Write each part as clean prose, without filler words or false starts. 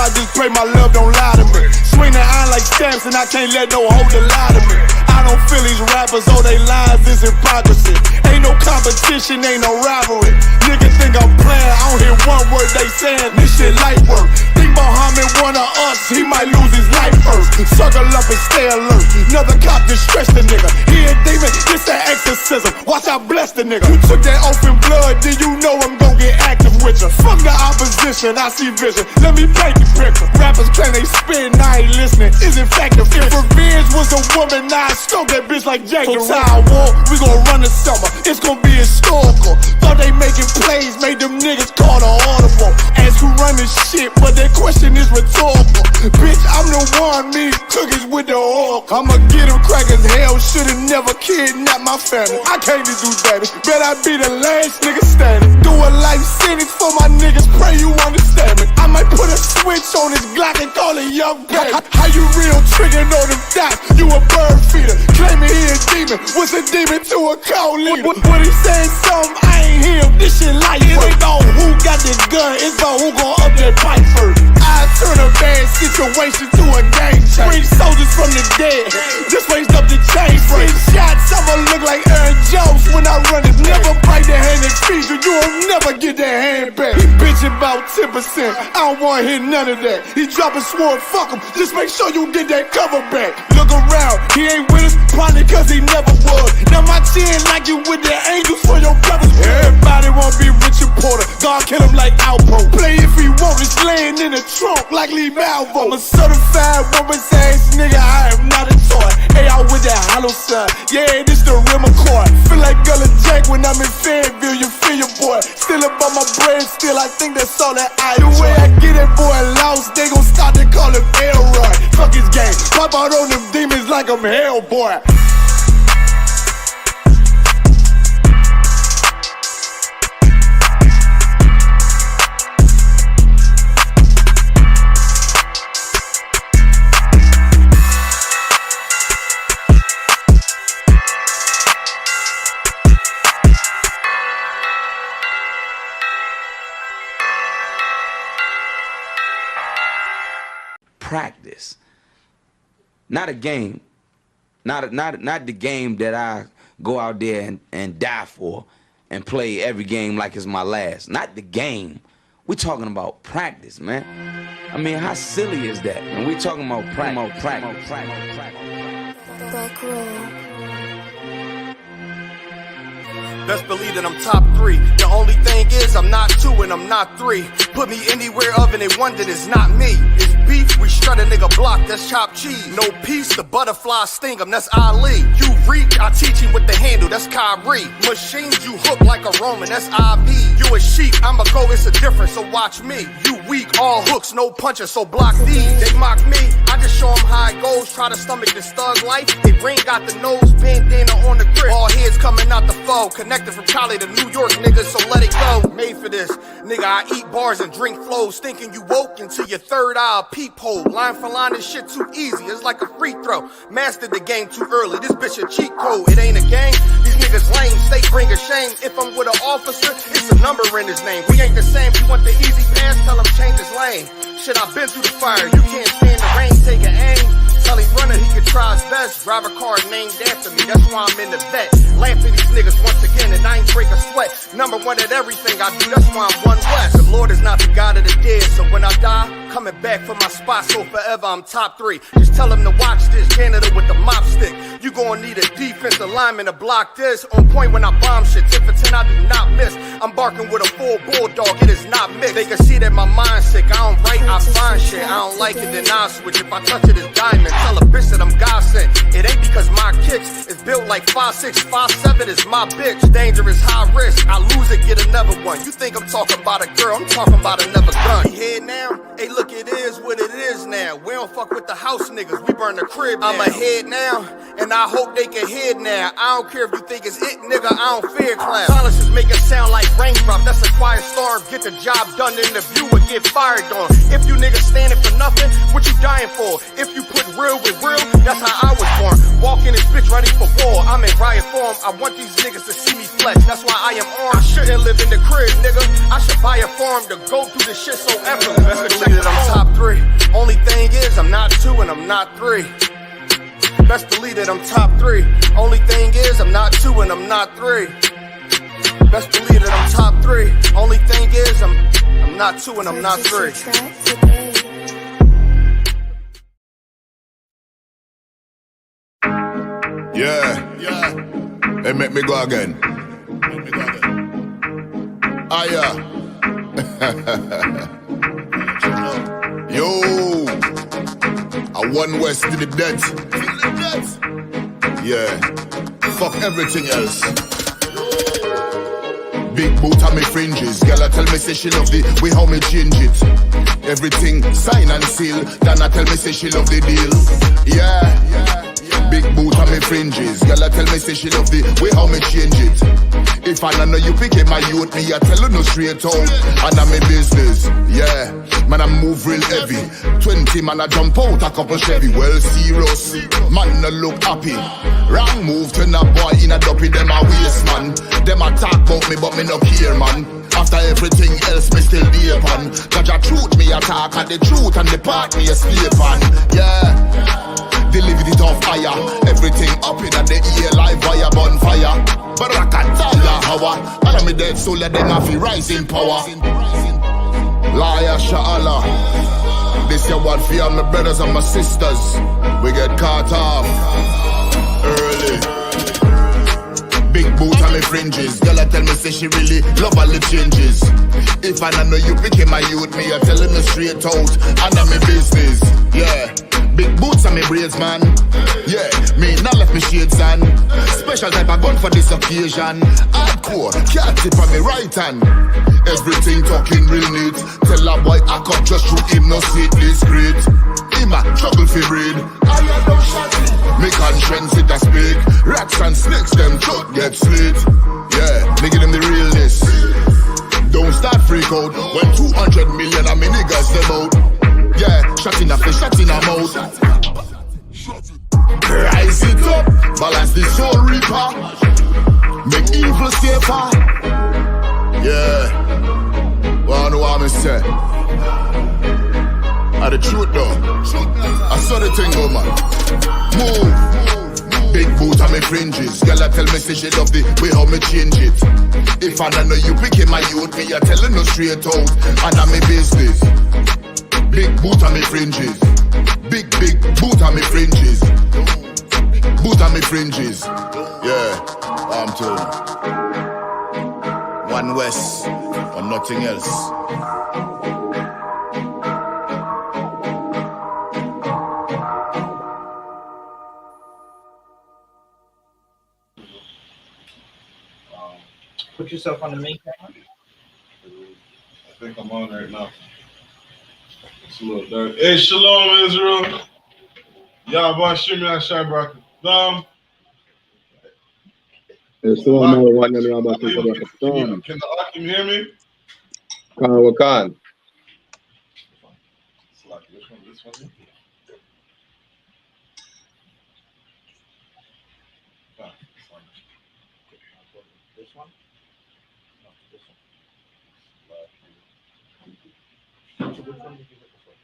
I just pray my love don't lie to me. Swing the iron like stamps and I can't let no holder lie to me. I don't feel these rappers, all they lies is hypocrisy. Ain't no competition, ain't no rivalry. Niggas think I'm playing, I don't hear one word they saying. This shit light work. Think Muhammad one of us, he might lose his life first. Suckle up and stay alert. Another cop distress the nigga. He a demon, this that exorcism. Watch I bless the nigga. You took that open blood, then you know I'm gon' get active with you. Fuck the opposition, I see vision. Let me paint the picture. Rappers claim they spit and I ain't listening. Is it effective? If revenge was a woman, now I stroke that bitch like Jacob. So I war, we gon' run the summer. It's gon' be historical. Thought they making plays, made them niggas call the audible. Ask who run this shit, but that question is rhetorical. Bitch, I'm the one, me cookies with the oil. I'ma get them crackers, hell should've never kidnapped my family. I can't just do that. Bet I be the last nigga standing. Do a life sentence for my niggas, pray you understand me. I might put a switch on this Glock and call it young baby. How you real triggering on them dots? You a bird feeder, claiming he a demon. What's a demon to a cold leader? When he saying something, I ain't hear him. This shit light work. It ain't about who got the gun, it's about who gon' up that pipe first. I turn a bad situation to a game changer. Bring soldiers from the dead, just raised up the chain. 6 shots, I'ma look like Aaron Jones when I run it. Never bite the hand and feed you, you will never get that hand back. He bitchin' about 10%, I don't wanna hear none of that. He dropping sword, fuck him, just make sure you get that cover back. Look around, he ain't with us, probably cause he never was. Now my chin like you with the angels for your brothers. Everybody wanna be Richard Porter, God kill him like Alpo. Play if he want, it's laying in the trunk like Lee Malvo. I'm a certified woman's ass nigga, I am not a toy. Hey, I with that hollow sign, yeah, this the rim accord. Feel like Gullah Jack when I'm in Fayetteville, you feel your boy. Still about my bread, still I think that's all that I enjoy. The way I get that boy lost, they gon' start to call him Elroy. Fuck his game, pop out on them demons like I'm Hellboy. Practice, not a game, not the game that I go out there and die for and play every game like it's my last. Not the game. We're talking about practice, man. I mean, how silly is that? And we're talking about practice. Back row. Best believe that I'm top 3. The only thing is I'm not 2 and I'm not 3. Put me anywhere other than one that is not me. It's beef, we strut a nigga block, that's chopped cheese. No peace, the butterfly sting him, that's Ali. You reach, I teach him with the handle, that's Kyrie. Machines you hook like a Roman, that's IB. You a sheep, I'ma go, it's a difference, so watch me. You weak, all hooks, no punches, so block these. They mock me, I just show them how it goes. Try to stomach this thug life. They brain got the nose, bandana on the grip. All heads coming out the foe, connected from Cali to New York, nigga, so let it go. Made for this, nigga, I eat bars and drink flows. Thinking you woke into your third eye peephole. Line for line, this shit too easy, it's like a free throw. Mastered the game too early, this bitch a cheat code. It ain't a game, these niggas lame, they bring a shame. If I'm with an officer, it's a number in his name. We ain't the same, you want the easy pass, tell him change his lane. Shit, I've been through the fire, you can't stand the rain, take an aim. Tell him runner he can try his best. Drive a car named after me, that's why I'm in the vet. Laugh at these niggas once again and I ain't break a sweat. Number 1 at everything I do, that's why I'm one west. The Lord is not the God of the dead, so when I die, coming back for my spot, so forever I'm top 3. Just tell him to watch this, janitor with the mop stick. You gon' need a defensive lineman to block this. On point when I bomb shit, 10 for 10 I do not miss. I'm barking with a full bulldog, it is not mixed. They can see that my mind's sick, I don't write, I find shit. I don't like it, then I'll switch. If I touch it, it's diamond. Tell a bitch that I'm God sent. It ain't because my kicks is built like 5'6", 5'7" is my bitch. Dangerous, high risk. I lose it, get another one. You think I'm talking about a girl? I'm talking about another gun. We here now? Hey, look, it is what it is now. We don't fuck with the house niggas. We burn the crib now. I'm ahead now, and I hope they can hear now. I don't care if you think it's it, nigga. I don't fear clown. Silences make it sound like raindrop. That's a quiet storm. Get the job done in the view again. get fired on. If you niggas standing for nothing, what you dying for? If you put real with real, that's how I was born. Walking this bitch ready for war. I'm in riot form. I want these niggas to see me flex. That's why I am armed. I shouldn't live in the crib, nigga. I should buy a farm to go through this shit so effortless. Best believe that I'm top 3. Only thing is, I'm not 2 and I'm not 3. Best believe that I'm top 3. Only thing is, I'm not 2 and I'm not 3. Best believe that I'm top 3. Only thing is, I'm not 2 and I'm not 3. Yeah. Hey, make me go again. Yeah. Yo. I one west to the death. Yeah. Fuck everything else. Big boot on me fringes. Girl, I tell me say she love the way how me change it. Everything sign and seal. Then I tell me say she love the deal. Yeah. Big boot on me fringes. Girl, I tell me say she love the way how me change it. If I know you pick my youth, me I tell you no straight out. And I'm in business. Yeah. Man, I move real heavy. 20 man, I jump out a couple Chevy. Well, serious. Man, no look happy. Wrong move, turn a boy in a duppy. Them a waste, man. Them a talk about me, but me no care, man. After everything else, me still be upon. Cause the truth, me attack. And the truth and the part, me escape on. Yeah. Delivered it on fire. Everything up in the air like fire bonfire. But I can't tell ya how I me dead soul, let them have to rise in power. Liar, SHALAM. This year what for my brothers and my sisters. We get caught off early. Big boot on me fringes. Girl, I tell me say she really love all the changes. If I know you picking my youth, me I telling me straight out. And I'm in business, yeah. Big boots on me braids, man. Yeah, me not left me shades on. Special type of gun for this occasion. Hardcore, can't tip on me right hand. Everything talking real neat. Tell a boy I come just shoot him, no sit discreet. Him a trouble for breed. I am no shotty. Me conscience it a speak. Rats and snakes, them throat get slit. Yeah, me give them the realness. Don't start freak out. When 200 million of me niggas them out. Yeah, shot in a face, shot in a mouth. Rise it up, balance the soul reaper. Make evil safer. Yeah, well I know what I'm say. I the truth though. I saw the thing go man. Move. Big boot on me fringes. Girl I tell me say she love the way how me change it. If I know you picking my youth, me I telling no straight out. And I'm in business. Big boot on me fringes. Big boot on me fringes. Boot on me fringes. Yeah, I'm told. One West or nothing else. Put yourself on the main camera. I think I'm on right now. It's a little dirty. Hey, shalom, Israel. YAHANNA. Can the Akim hear me? Wakan. This one? This one? No, this one. Which one did you hit before?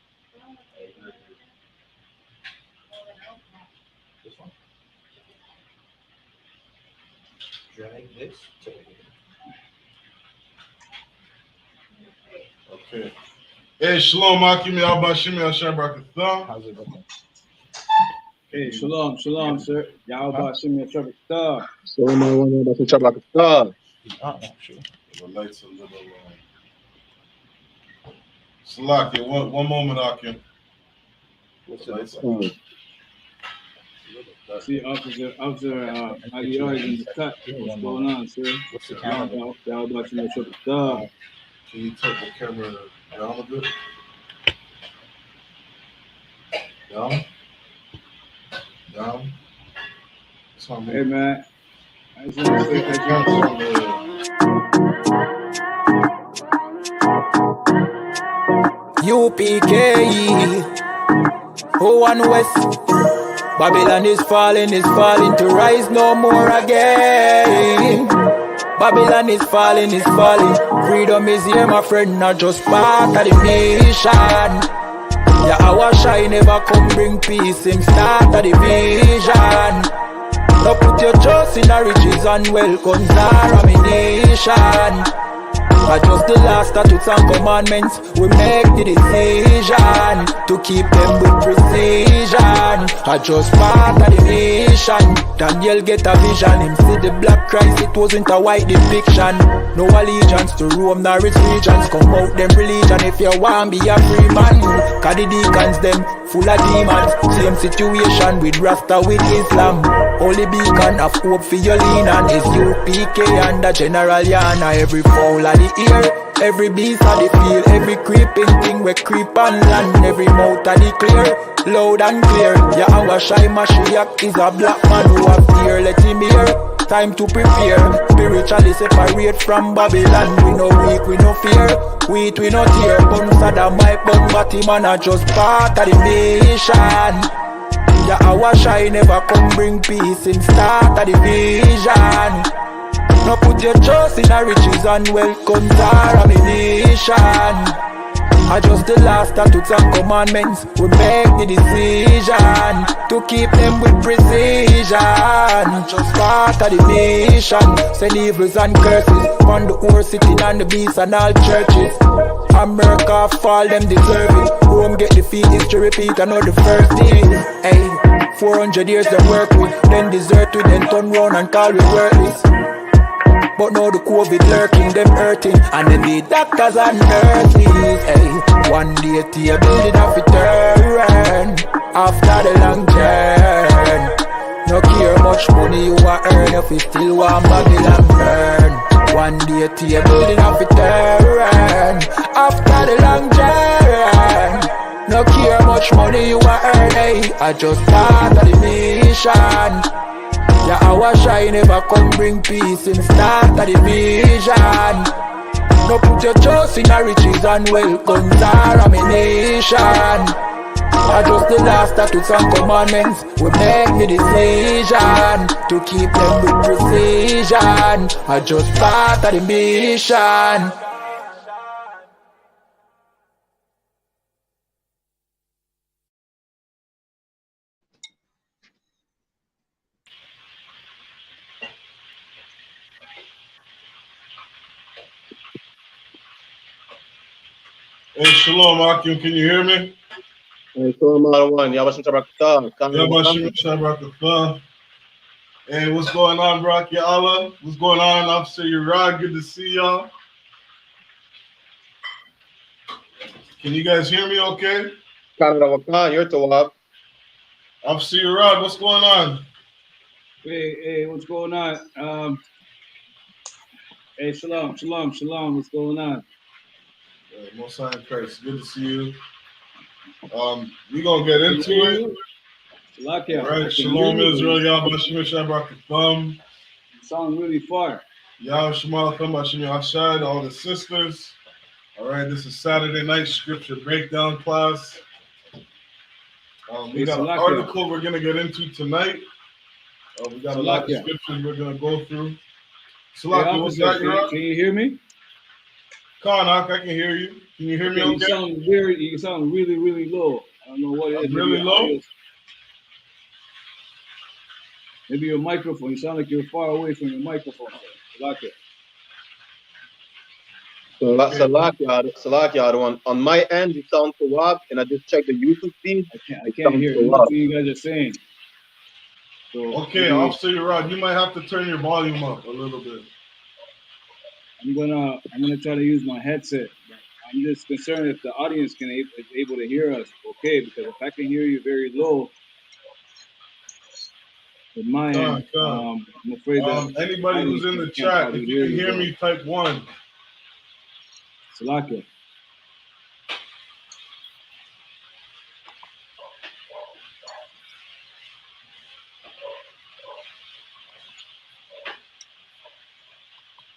This one? Drag this to here. Okay. Hey, shalom, Akim. How's it looking? Hey, shalom, sir. Yahweh So I want to say Shabbat. Sure. The lights a little Salaki, one moment, Akim. What's the lights? See, officer, IDR is in the cut. What's going on, sir? What's the camera? Can you take the camera down a bit? Down? Hey, man. I just want to say that I.S.U.P.K. Oh, and West. Babylon is falling to rise no more again. Babylon is falling. Freedom is here, my friend, not just part of the nation. Yeah, our shine never come bring peace, him start of the vision. Now put your trust in the riches and wealth, guns are ammunition. I just the last statutes and commandments, we make the decision to keep them with precision. I just part of the mission. Daniel get a vision, him see the black Christ, it wasn't a white depiction. No allegiance to Rome nor its regions, come out them religion if you want be a free man. Cause the deacons them full of demons, same situation with Rasta with Islam. Holy beacon of hope for your lean and I.S.U.P.K and the General YAHANNA. Every fowl of the ear, every beast of the field, every creeping thing we creep on land, every mouth of the clear, loud and clear. Yahweh Shai Mashiach is a black man who have fear, let him hear. Time to prepare, spiritually separate from Babylon. We no weak, we no fear, we no tear. Bun Saddam, my bun Batman are just part of the mission. Yeah, our shine never come bring peace in start of the vision. Now put your trust in the riches and wealth, guns are ammunition. I just the last statutes and commandments, we make the decision to keep them with precision. Just part of the mission, send evils and curses on the whole city and the beasts and all churches. America fall, them deserve it. Rome get defeat, history repeat, I know the first thing. Hey, 400 years them work with, then desert with, then turn round and call we worthless. But now the COVID lurking, them hurting, and then the doctors and nurses. Hey, one day the building have to turn after the long journey. No care much money you a earn if you still want Babylon burn. One day the building have to turn after the long journey. No care much money you a earn, hey, I just start of the mission. Yeah, our shine never come bring peace in start of the vision. No put your trust in the riches and wealth, guns are ammunition. I just the last statutes and commandments, we make the decision to keep them with precision. I just part of the mission. Hey, Shalom, Akim, can you hear me? Hey, so I'm out of one. Yabashim Shabrakatan. Hey, what's going on, Brock? Ya Allah? What's going on, Officer Urad? Good to see y'all. Can you guys hear me okay? Canada Wakan, you're to Wab. Officer Urad, what's going on? Hey, what's going on? Hey, shalom, what's going on? Most High in Christ, good to see you. We gonna get into it. All right, Shalom Israel, Yahbashim Shabbat. You sound really far. Yah Shemal Bashim Ashad, all the sisters. All right, this is Saturday night scripture breakdown class. We got an article we're gonna get into tonight. We got a lot of scriptures we're gonna go through. Salakia, what's that? Can you hear me? Kanak, I can hear you. Can you hear me okay? You sound really, really low. I don't know what it is. Really low? Maybe your microphone. You sound like you're far away from your microphone. Salakia, on my end, it sounds to Wab, and I just checked the YouTube feed. I can't hear nothing you guys are saying. So, okay, Officer Urad, you might have to turn your volume up a little bit. I'm gonna try to use my headset. I'm just concerned if the audience is able to hear us, okay? Because if I can hear you very low, with my end, I'm afraid that anybody who's in the chat, if you can hear me, type 1. Salakia.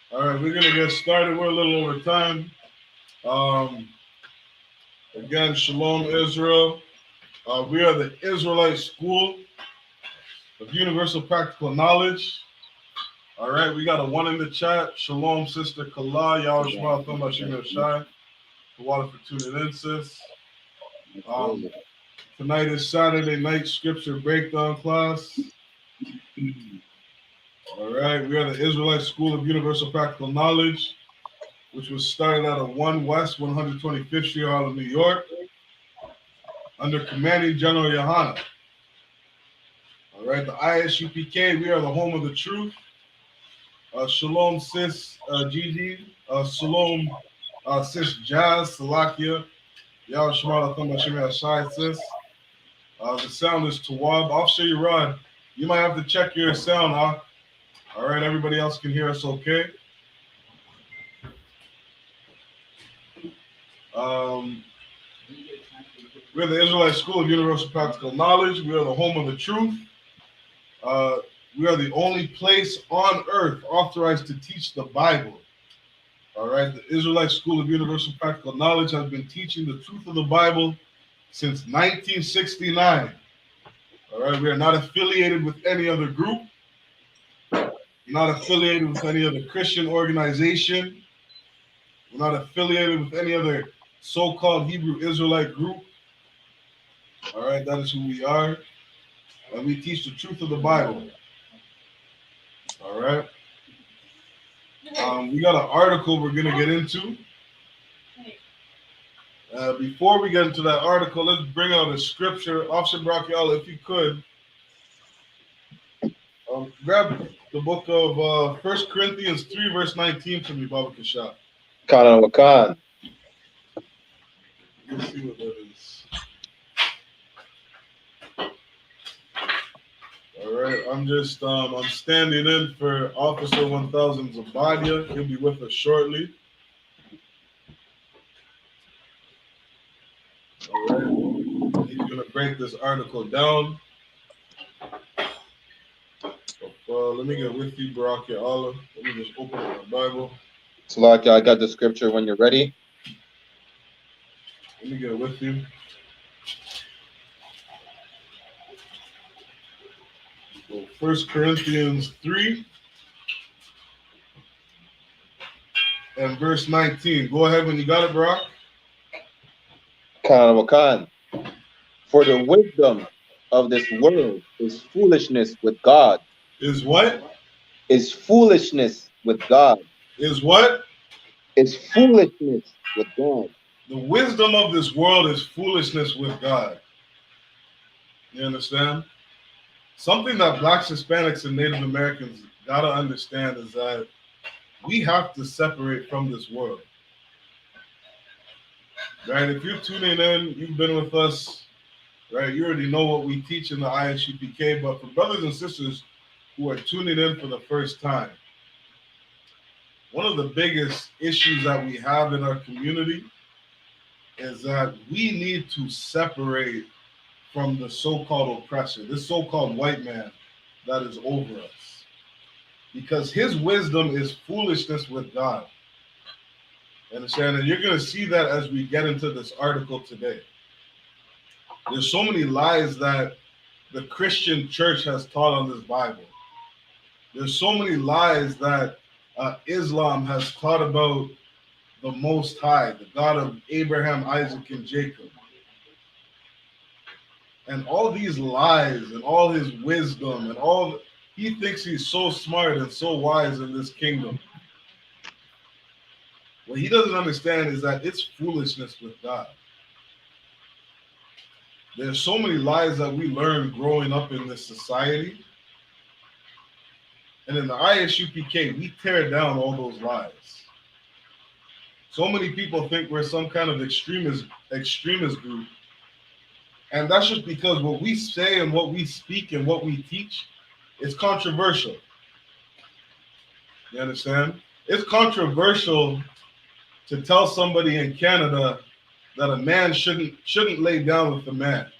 All right, we're gonna get started. We're a little over time. Again, Shalom Israel. We are the Israelite School of Universal Practical Knowledge. All right, we got a 1 in the chat. Shalom, Sister Kala. Y'all Shema Thumb Hashim Shai. The water for tuning in, sis. Tonight is Saturday night scripture breakdown class. All right, we are the Israelite School of Universal Practical Knowledge, which was started out of 1 West 125th Street, Harlem, New York, under Commanding General YAHANNA. All right, the I.S.U.P.K, we are the home of the truth. Shalom, sis Gigi. Shalom, sis Jazz, Salakia. Y'all Shema Latham Bashim Shai, sis. The sound is Tawab. Officer Yerad, you might have to check your sound, huh? All right, everybody else can hear us okay. We're the Israelite School of Universal Practical Knowledge. We are the home of the truth. We are the only place on earth authorized to teach the Bible. All right, the Israelite School of Universal Practical Knowledge has been teaching the truth of the Bible since 1969. All right, we are not affiliated with any other group. We're not affiliated with any other Christian organization. We're not affiliated with any other so-called Hebrew Israelite group. All right, that is who we are. And we teach the truth of the Bible. All right. We got an article we're going to get into. Before we get into that article, let's bring out a scripture. Officer Brachial, if you could, grab the book of 1 Corinthians 3, verse 19 for me, Baba Kashat. Khan Wakan. Let's see what that is. All right, I'm standing in for Officer 1000 Zabadia. He'll be with us shortly. All right, he's gonna break this article down. Let me get with you, Barak Ya Allah. Let me just open up my Bible. Salakia, I got the scripture when you're ready. Let me get with you. So 1 Corinthians 3 and verse 19. Go ahead when you got it, Barak. Khan Wakan. For the wisdom of this world is foolishness with God. Is what? Is foolishness with God. Is what? Is foolishness with God. The wisdom of this world is foolishness with God. You understand? Something that Blacks, Hispanics, and Native Americans got to understand is that we have to separate from this world. Right? If you're tuning in, you've been with us, right? You already know what we teach in the I.S.U.P.K, but for brothers and sisters who are tuning in for the first time, one of the biggest issues that we have in our community is that we need to separate from the so-called oppressor, this so-called white man that is over us. Because his wisdom is foolishness with God. Understand? And you're going to see that as we get into this article today. There's so many lies that the Christian church has taught on this Bible. There's so many lies that Islam has taught about the Most High, the God of Abraham, Isaac, and Jacob. And all these lies and all his wisdom and all, he thinks he's so smart and so wise in this kingdom. What he doesn't understand is that it's foolishness with God. There's so many lies that we learn growing up in this society. And in the I.S.U.P.K, we tear down all those lies. So many people think we're some kind of extremist group. And that's just because what we say and what we speak and what we teach is controversial. You understand? It's controversial to tell somebody in Canada that a man shouldn't lay down with a man.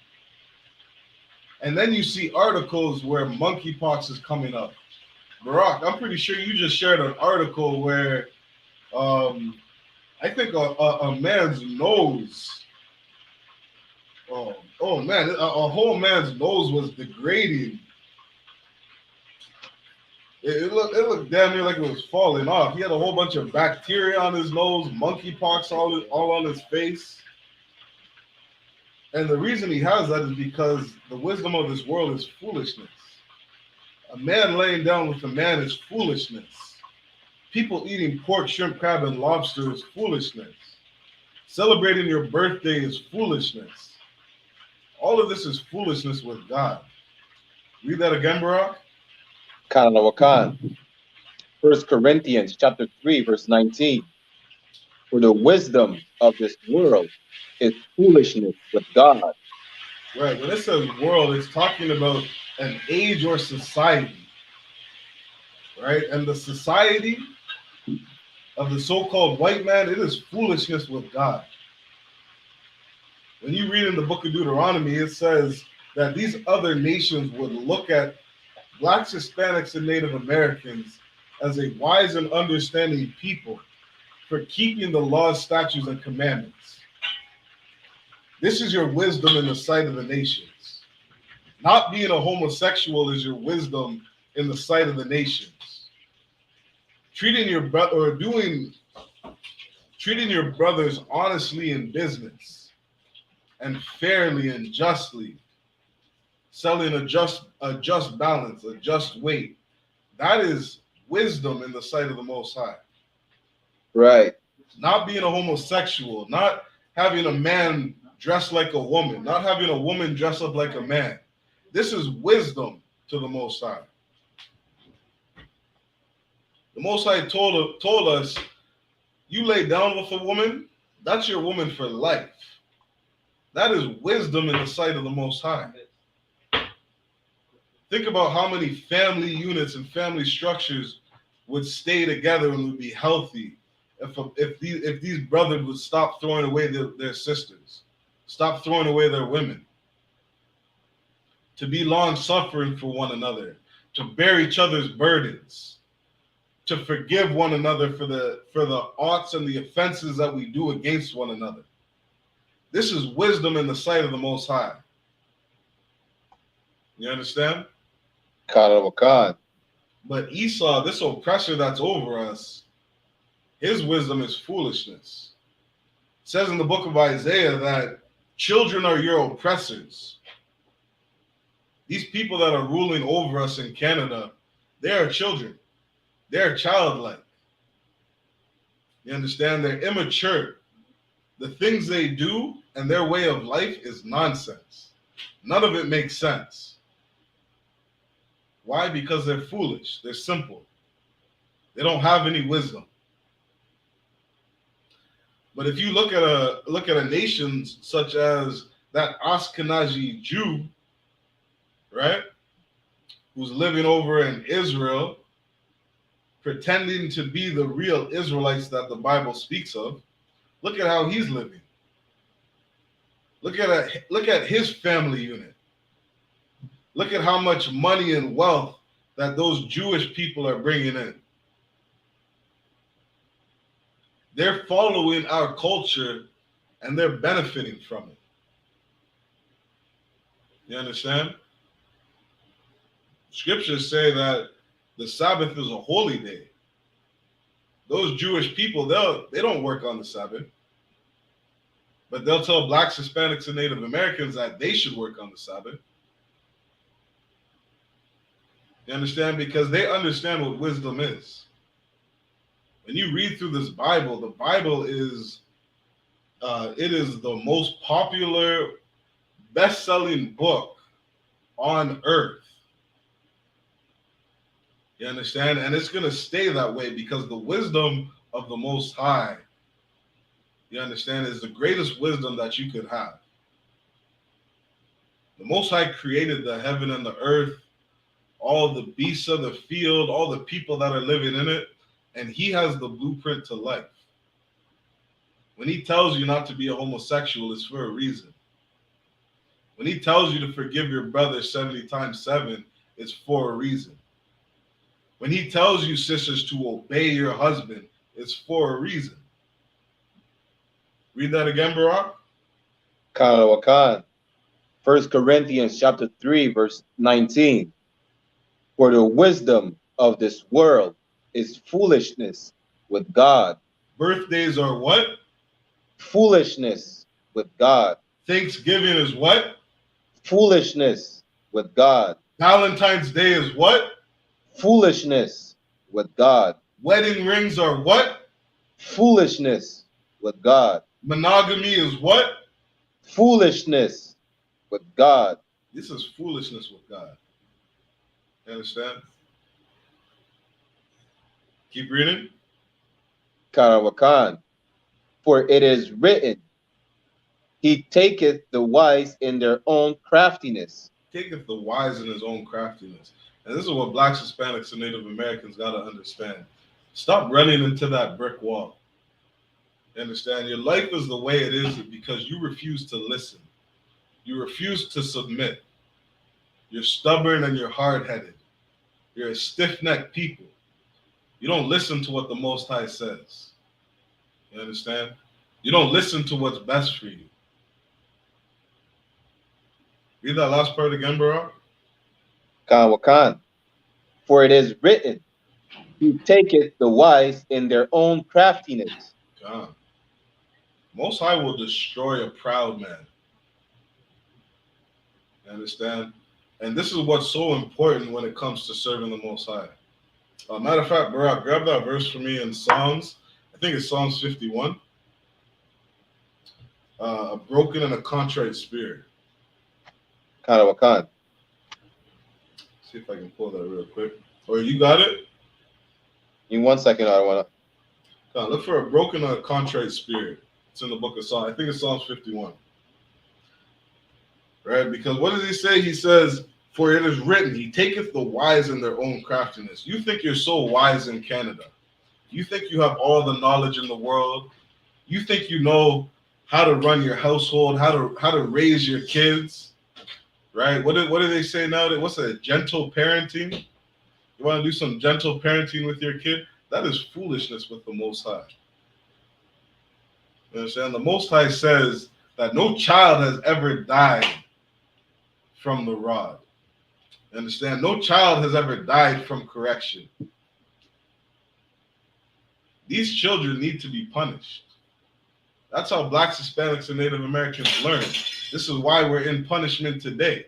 And then you see articles where monkeypox is coming up. Barak, I'm pretty sure you just shared an article where I think a man's nose Oh man, a whole man's nose was degrading. It looked damn near like it was falling off. He had a whole bunch of bacteria on his nose, monkeypox all on his face. And the reason he has that is because the wisdom of this world is foolishness. A man laying down with a man is foolishness. People eating pork, shrimp, crab, and lobster is foolishness. Celebrating your birthday is foolishness. All of this is foolishness with God. Read that again, Barak. Wakan. 1 Corinthians chapter 3, verse 19. For the wisdom of this world is foolishness with God. Right. When it says world, it's talking about an age or society. Right? And the society of the so-called white man, it is foolishness with God. When you read in the book of Deuteronomy, it says that these other nations would look at Blacks, Hispanics, and Native Americans as a wise and understanding people for keeping the laws, statutes, and commandments. This is your wisdom in the sight of the nations. Not being a homosexual is your wisdom in the sight of the nations. Treating your brothers honestly in business and fairly and justly, selling a just balance, a just weight. That is wisdom in the sight of the Most High. Right. Not being a homosexual, not having a man dress like a woman, not having a woman dress up like a man. This is wisdom to the Most High. The Most High told us, you lay down with a woman, that's your woman for life. That is wisdom in the sight of the Most High. Think about how many family units and family structures would stay together and would be healthy if these brothers would stop throwing away their sisters, stop throwing away their women, to be long-suffering for one another, to bear each other's burdens, to forgive one another for the oughts and the offenses that we do against one another. This is wisdom in the sight of the Most High. You understand? But Esau, this oppressor that's over us, his wisdom is foolishness. It says in the book of Isaiah that children are your oppressors. These people that are ruling over us in Canada, they are children. They're childlike. You understand? They're immature. The things they do and their way of life is nonsense. None of it makes sense. Why? Because they're foolish. They're simple. They don't have any wisdom. But if you look at a nation such as that Ashkenazi Jew, right, who's living over in Israel, pretending to be the real Israelites that the Bible speaks of, look at how he's living. Look at his family unit. Look at how much money and wealth that those Jewish people are bringing in. They're following our culture and they're benefiting from it. You understand? Scriptures say that the Sabbath is a holy day. Those Jewish people, they don't work on the Sabbath. But they'll tell Blacks, Hispanics, and Native Americans that they should work on the Sabbath. You understand? Because they understand what wisdom is. When you read through this Bible, the Bible is it is the most popular, best-selling book on earth. You understand? And it's going to stay that way because the wisdom of the Most High, you understand, is the greatest wisdom that you could have. The Most High created the heaven and the earth, all the beasts of the field, all the people that are living in it, and he has the blueprint to life. When he tells you not to be a homosexual, it's for a reason. When he tells you to forgive your brother 70 times 7, it's for a reason. When he tells you, sisters, to obey your husband, it's for a reason. Read that again, Barak. Wakan. 1 Corinthians chapter 3, verse 19. For the wisdom of this world is foolishness with God. Birthdays are what? Foolishness with God. Thanksgiving is what? Foolishness with God. Valentine's Day is what? Foolishness with God. Wedding rings are what? Foolishness with God. Monogamy is what? Foolishness with God. This is foolishness with God. You understand? Keep reading. Karawakan. For it is written, He taketh the wise in their own craftiness. Taketh the wise in his own craftiness. And this is what blacks, Hispanics, and Native Americans got to understand. Stop running into that brick wall. You understand? Your life is the way it is because you refuse to listen. You refuse to submit. You're stubborn and you're hard-headed. You're a stiff-necked people. You don't listen to what the Most High says. You understand? You don't listen to what's best for you. Read that last part again, bro. Kawakan. For it is written, He taketh the wise in their own craftiness. God. Most High will destroy a proud man. You understand? And this is what's so important when it comes to serving the Most High. Matter of fact, Barak, grab that verse for me in Psalms. I think it's Psalms 51. A broken and a contrite spirit. Karawakan. See if I can pull that real quick. Or you got it? In 1 second, I want to. Look for a broken and a contrite spirit. It's in the book of Psalms. I think it's Psalms 51. Right? Because what does he say? He says, for it is written, He taketh the wise in their own craftiness. You think you're so wise in Canada. You think you have all the knowledge in the world. You think you know how to run your household, how to raise your kids. Right? What do they say nowadays? What's that? Gentle parenting? You want to do some gentle parenting with your kid? That is foolishness with the Most High. You understand? The Most High says that no child has ever died from the rod. You understand? No child has ever died from correction. These children need to be punished. That's how blacks, Hispanics, and Native Americans learn. This is why we're in punishment today.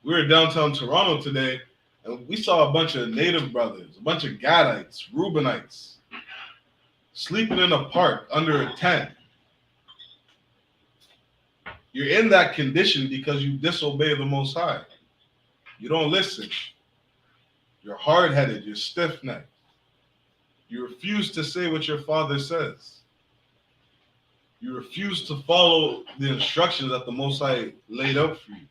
We were downtown Toronto today, and we saw a bunch of Native brothers, a bunch of Gadites, Reubenites, sleeping in a park under a tent. You're in that condition because you disobey the Most High. You don't listen. You're hard-headed. You're stiff-necked. You refuse to say what your Father says. You refuse to follow the instructions that the Most High laid out for you.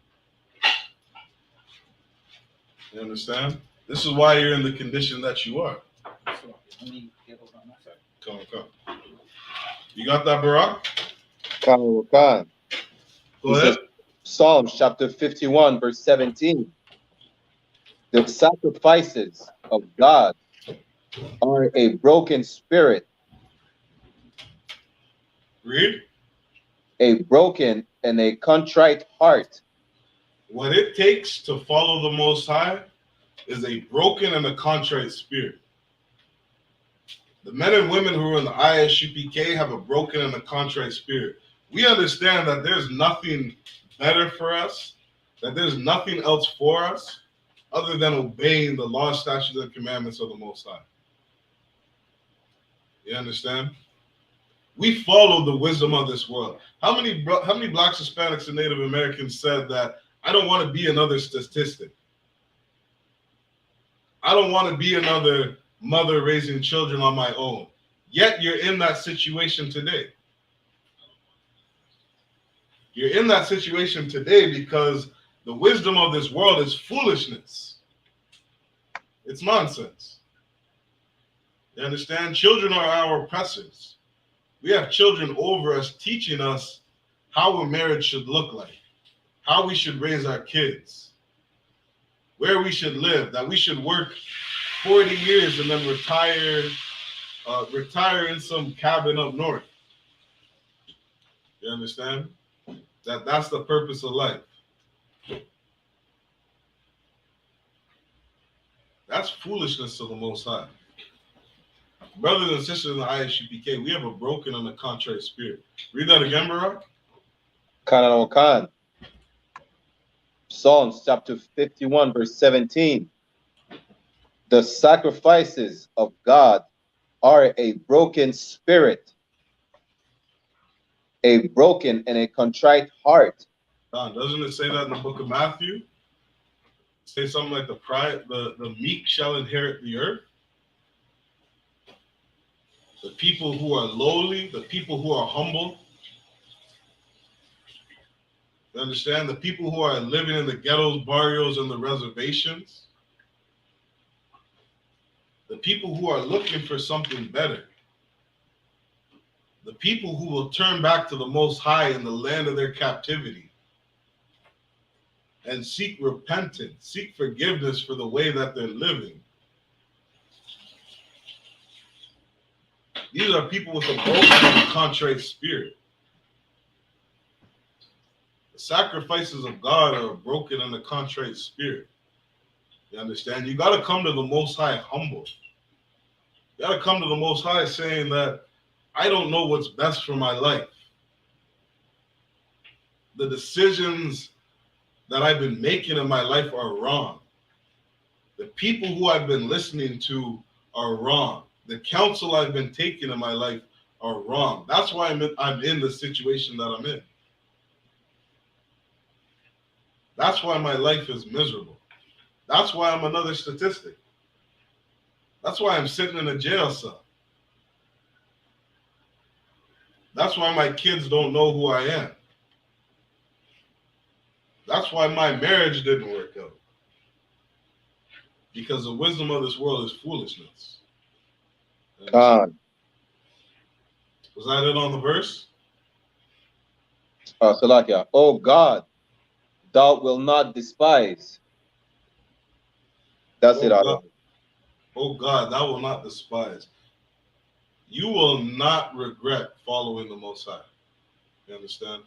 You understand? This is why you're in the condition that you are. Come. You got that, Barak? Karawakan. Go ahead. Psalms chapter 51, verse 17. The sacrifices of God are a broken spirit. Read. A broken and a contrite heart. What it takes to follow the Most High is a broken and a contrite spirit. The men and women who are in the I.S.U.P.K have a broken and a contrite spirit. We understand that there's nothing better for us, that there's nothing else for us other than obeying the law, statutes, and commandments of the Most High. You understand? We follow the wisdom of this world. How many blacks, Hispanics, and Native Americans said that I don't want to be another statistic? I don't want to be another mother raising children on my own. Yet you're in that situation today. You're in that situation today because the wisdom of this world is foolishness. It's nonsense. You understand? Children are our oppressors. We have children over us teaching us how a marriage should look like, how we should raise our kids, where we should live, that we should work 40 years and then retire in some cabin up north. You understand? That's the purpose of life. That's foolishness to the Most High. Brothers and sisters in the I.S.U.P.K, we have a broken and a contrite spirit. Read that again, Barak. Kanana Wakan. Psalms chapter 51, verse 17. The sacrifices of God are a broken spirit, a broken and a contrite heart. Doesn't it say that in the book of Matthew? Say something like the meek shall inherit the earth. The people who are lowly, the people who are humble. You understand? The people who are living in the ghettos, barrios, and the reservations. The people who are looking for something better. The people who will turn back to the Most High in the land of their captivity and seek repentance, seek forgiveness for the way that they're living. These are people with a broken and contrite spirit. The sacrifices of God are a broken and a contrite spirit. You understand? You got to come to the Most High humble. You got to come to the Most High saying that I don't know what's best for my life. The decisions that I've been making in my life are wrong. The people who I've been listening to are wrong. The counsel I've been taking in my life are wrong. That's why I'm in the situation that I'm in. That's why my life is miserable. That's why I'm another statistic. That's why I'm sitting in a jail cell. That's why my kids don't know who I am. That's why my marriage didn't work out. Because the wisdom of this world is foolishness. God. Was that it on the verse? Salakia. Oh God, thou wilt not despise. That's it. God. Oh God, thou will not despise. You will not regret following the Most High. You understand?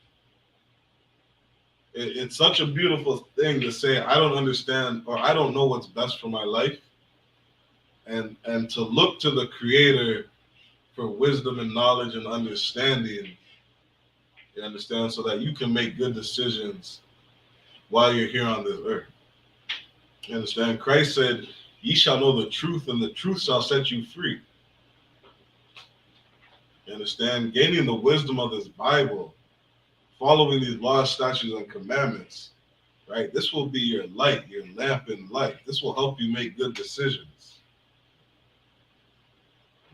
It's such a beautiful thing to say, I don't understand, or I don't know what's best for my life. And to look to the Creator for wisdom and knowledge and understanding, you understand, so that you can make good decisions while you're here on this earth. You understand? Christ said, ye shall know the truth, and the truth shall set you free. You understand? Gaining the wisdom of this Bible, following these laws, statutes, and commandments, right? This will be your light, your lamp in light. This will help you make good decisions.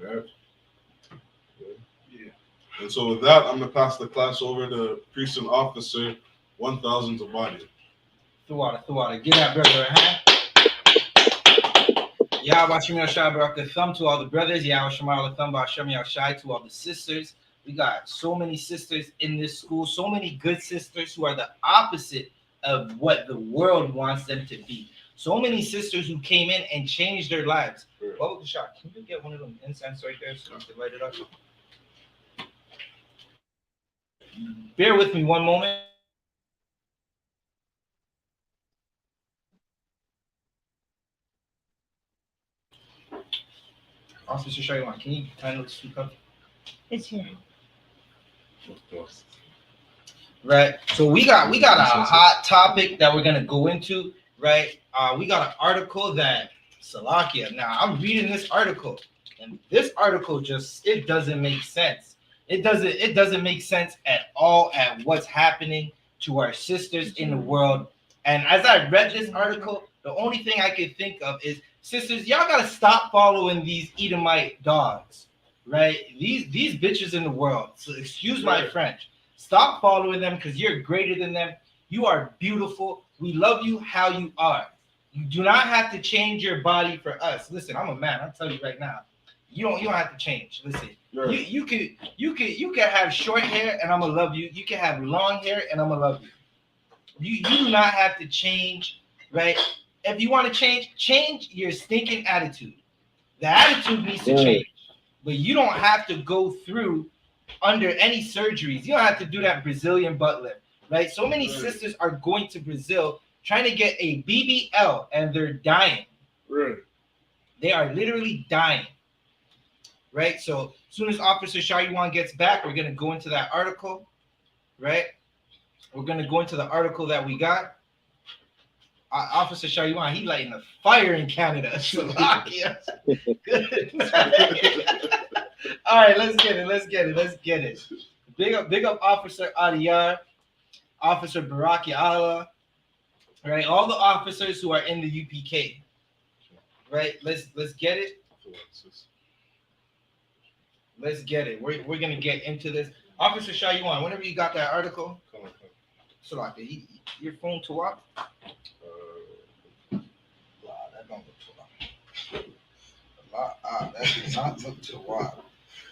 Right? Yeah. And so with that, I'm going to pass the class over to Priest and Officer 1000 Zabadi. Thawada. Give that brother a hand. Yahweh Shem Yashai Barak the thumb to all the brothers. Yahweh Shemar the thumb Shem Yashai to all the sisters. We got so many sisters in this school, so many good sisters who are the opposite of what the world wants them to be. So many sisters who came in and changed their lives. What was the shot? Can you get one of them incense right there so you can light it up? Bear with me one moment. Officer Shaiwan, can you kindly speak up? It's here. Right. So we got a hot topic that we're gonna go into. Right. We got an article that Salakia. Now I'm reading this article, and this article it doesn't make sense. It doesn't make sense at all at what's happening to our sisters in the world. And as I read this article, the only thing I could think of is, sisters, y'all gotta stop following these Edomite dogs, right? These bitches in the world. So excuse my French. Stop following them because you're greater than them. You are beautiful. We love you how you are. You do not have to change your body for us. Listen, I'm a man. I'll tell you right now. You don't have to change. Listen, you can have short hair and I'm gonna love you. You can have long hair and I'm gonna love you. You do not have to change, right? If you want to change your stinking attitude. The attitude needs to change, but you don't have to go through under any surgeries. You don't have to do that Brazilian butt lift. right? So many sisters are going to Brazil trying to get a BBL, and they're dying. Right. They are literally dying, right? So as soon as Officer Shaywan gets back, we're going to go into that article, right? We're going to go into the article that we got. Officer Shaywan, he lighting a fire in Canada. Slovakia. All right, let's get it. Big up Officer Adiyar, Officer Baraki Allah, right? All the officers who are in the UPK, right? Let's get it. Let's get it. We're gonna get into this. Officer Shaywan, whenever you got that article, Slovakia, your phone to what? That don't look too loud. That does not look too wild.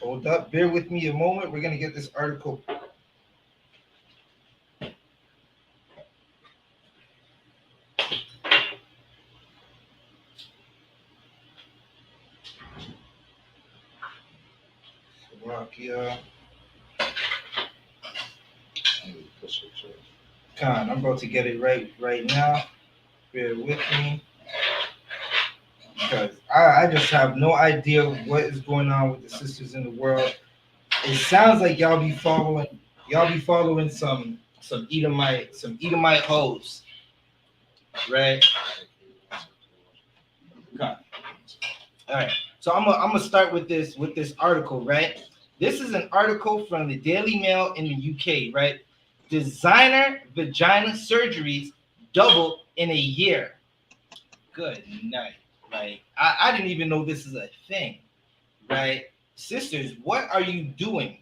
Hold up, bear with me a moment. We're gonna get this article. Slovakia. Con, I'm about to get it right now. Bear with me. Because I just have no idea what is going on with the sisters in the world. It sounds like y'all be following some Edomite hoes, right? Okay. All right. So I'm gonna start with this article, right? This is an article from the Daily Mail in the UK, right? Designer vagina surgeries double in a year. Good night. Like, I didn't even know this is a thing, right? Sisters, what are you doing?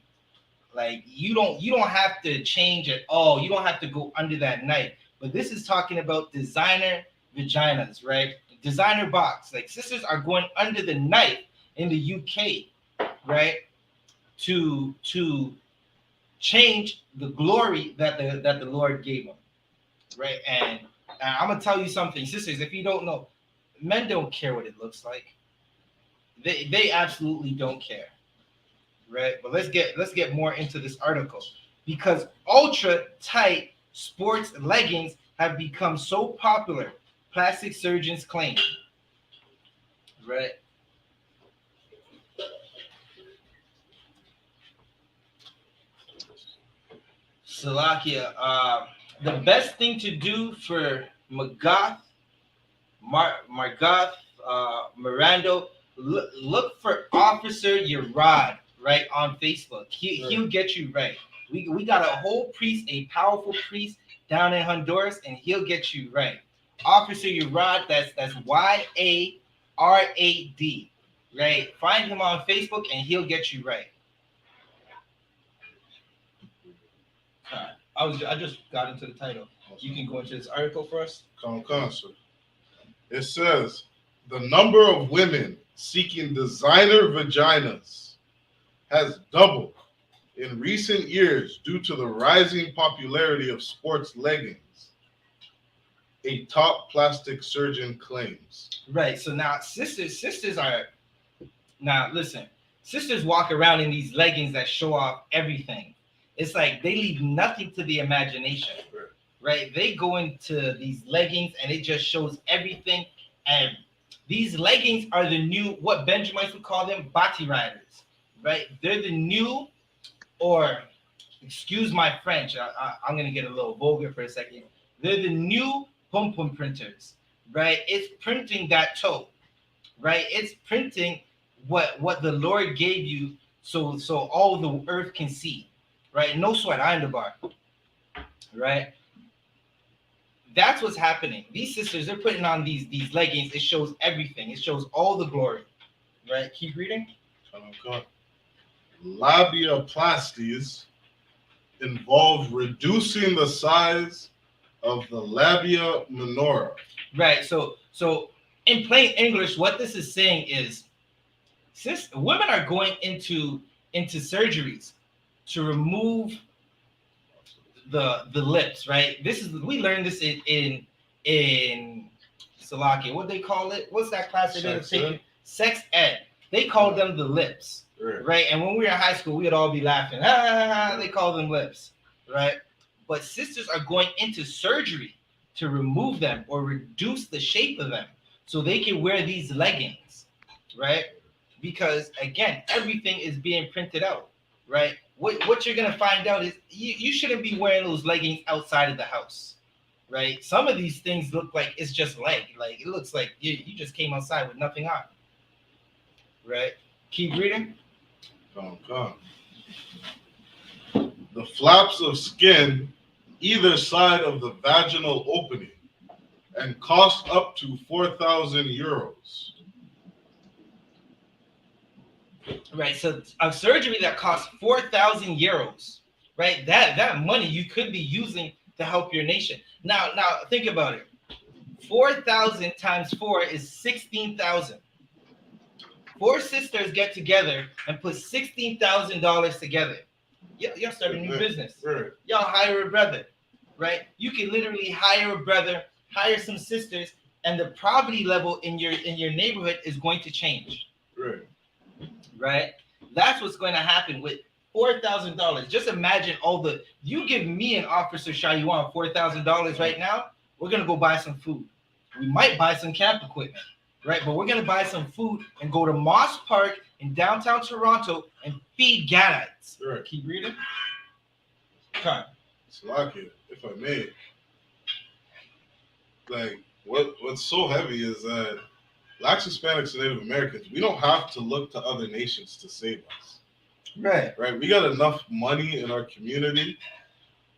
Like, you don't have to change at all. You don't have to go under that knife. But this is talking about designer vaginas, right? Designer box. Like, sisters are going under the knife in the UK, right? To change the glory that the Lord gave them, right? And I'm gonna tell you something, sisters. If you don't know, men don't care what it looks like. They absolutely don't care, right? But let's get more into this article, because ultra tight sports leggings have become so popular, plastic surgeons claim, right? Slovakia, the best thing to do for Margoth Mirando, look for Officer Yerad, right, on Facebook. He'll get you right. We got a whole priest, a powerful priest down in Honduras, and he'll get you right. Officer Yerad, that's YARAD, right? Find him on Facebook, and he'll get you right. I just got into the title. You can go into this article for us. Come, sir. It says the number of women seeking designer vaginas has doubled in recent years due to the rising popularity of sports leggings, a top plastic surgeon claims. Right. So now sisters walk around in these leggings that show off everything. It's like they leave nothing to the imagination, right? They go into these leggings and it just shows everything. And these leggings are the new, what Benjamites would call them, bati riders, right? They're the new, or excuse my French, I'm going to get a little vulgar for a second. They're the new pom-pom printers, right? It's printing that toe, right? It's printing what the Lord gave you so all the earth can see. Right? No sweat, I underbar. Right? That's what's happening. These sisters, they're putting on these leggings. It shows everything. It shows all the glory. Right? Keep reading. Labiaplasties involve reducing the size of the labia minora. Right. So in plain English, what this is saying is, women are going into surgeries to remove the lips, right? We learned this in Slovakia. What they call it? What's that class they did taking? Sex ed. They call them the lips, right? And when we were in high school, we'd all be laughing. They call them lips, right? but sisters are going into surgery to remove them or reduce the shape of them so they can wear these leggings, right? Because again, everything is being printed out, right? What you're gonna find out is you shouldn't be wearing those leggings outside of the house, right? Some of these things look like it's just leg, like it looks like you just came outside with nothing on, right? Keep reading. Come. The flaps of skin either side of the vaginal opening and cost up to 4,000 euros. Right, so a surgery that costs 4,000 euros, right? That money you could be using to help your nation. Now think about it. 4,000 times 4 is 16,000. 4 sisters get together and put $16,000 together. Y'all start a new business. Right. Y'all hire a brother, right? You can literally hire a brother, hire some sisters, and the poverty level in your neighborhood is going to change. Right. Right? That's what's going to happen with $4,000. Just imagine you give me an officer Shayuan $4,000 right now, we're going to go buy some food. We might buy some camp equipment, right? But we're going to buy some food and go to Moss Park in downtown Toronto and feed Gadites. Right. Keep reading. Okay. Salakia, if I may, like what's so heavy is that Blacks, Hispanics, and Native Americans, we don't have to look to other nations to save us. Right. Right? We got enough money in our community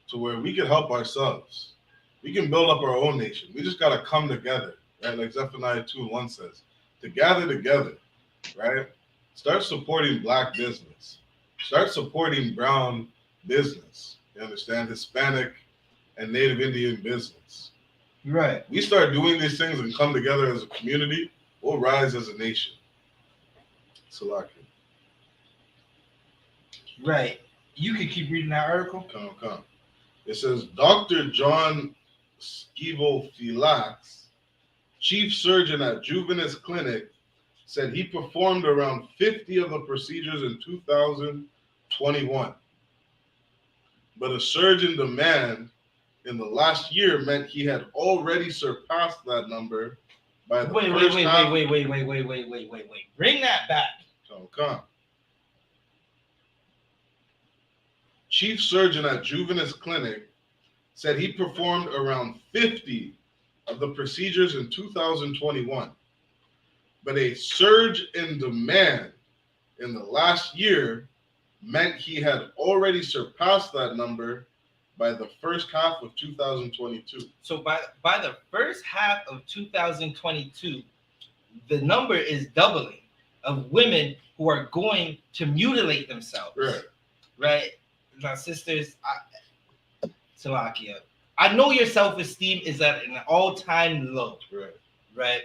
to where we can help ourselves. We can build up our own nation. We just got to come together, right? Like Zephaniah 2:1 says, to gather together, right? Start supporting Black business. Start supporting brown business. You understand? Hispanic and Native Indian business. Right. We start doing these things and come together as a community, we'll rise as a nation. Salakia. Right. You can keep reading that article. Come. It says, Dr. John Skevofilax, chief surgeon at Juvenis Clinic, said he performed around 50 of the procedures in 2021. But a surge in demand in the last year meant he had already surpassed that number by the first half. Wait. Bring that back. Come. Chief surgeon at Juvenis Clinic said he performed around 50 of the procedures in 2021. But a surge in demand in the last year meant he had already surpassed that number by the first half of 2022. So by the first half of 2022, the number is doubling of women who are going to mutilate themselves. Right? Now, sisters, Salakia, I know your self-esteem is at an all-time low. Right?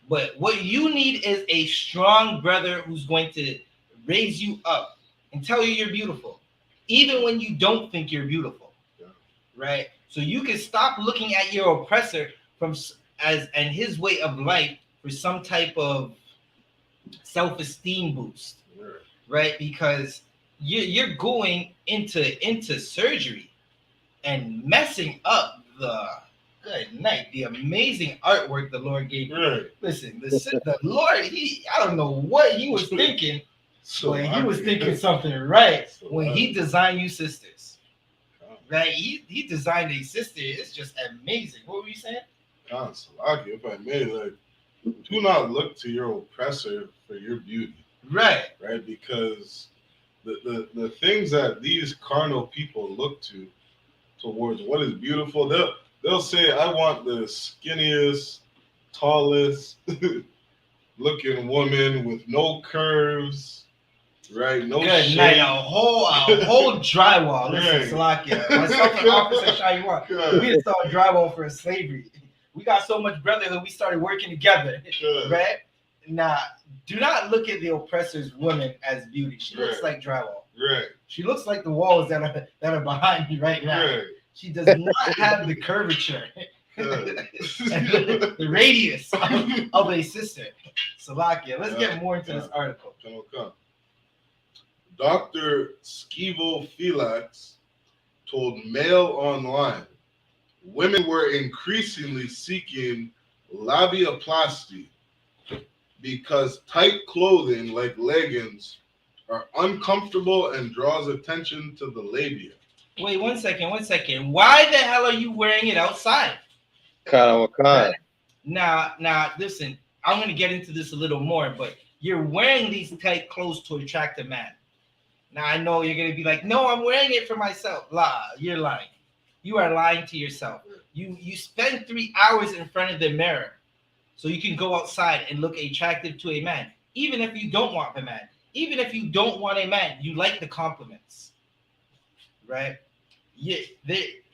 But what you need is a strong brother who's going to raise you up and tell you you're beautiful, even when you don't think you're beautiful. Right? So you can stop looking at your oppressor and his way of life for some type of self-esteem boost. Right? Because you're going into surgery and messing up the amazing artwork the Lord gave you. Listen, the Lord, I don't know what he was thinking. He was thinking something right when he designed you sisters. Right? He designed a sister. It's just amazing. What were you saying? Salaki, if I may, like, do not look to your oppressor for your beauty. Right? Because the things that these carnal people look towards what is beautiful, they'll say, I want the skinniest, tallest looking woman with no curves, right? No good shape. night. A whole drywall. Listen, Salakia. Myself and Officer Shayuan, we installed drywall for slavery. We got so much brotherhood, we started working together. Right? Now, do not look at the oppressor's woman as beauty. She looks like drywall. She looks like the walls that are behind me right now. She does not have the curvature, the radius of a sister. Salakia. Let's get more into this article. Dr. Skevofilax told Mail Online, women were increasingly seeking labiaplasty because tight clothing like leggings are uncomfortable and draws attention to the labia. Wait, 1 second, 1 second. Why the hell are you wearing it outside? Wakan. Now, listen, I'm going to get into this a little more, but you're wearing these tight clothes to attract a man. Now, I know you're going to be like, no, I'm wearing it for myself. You're lying. You are lying to yourself. You spend 3 hours in front of the mirror so you can go outside and look attractive to a man. Even if you don't want the man. Even if you don't want a man, you like the compliments. Right? Yeah,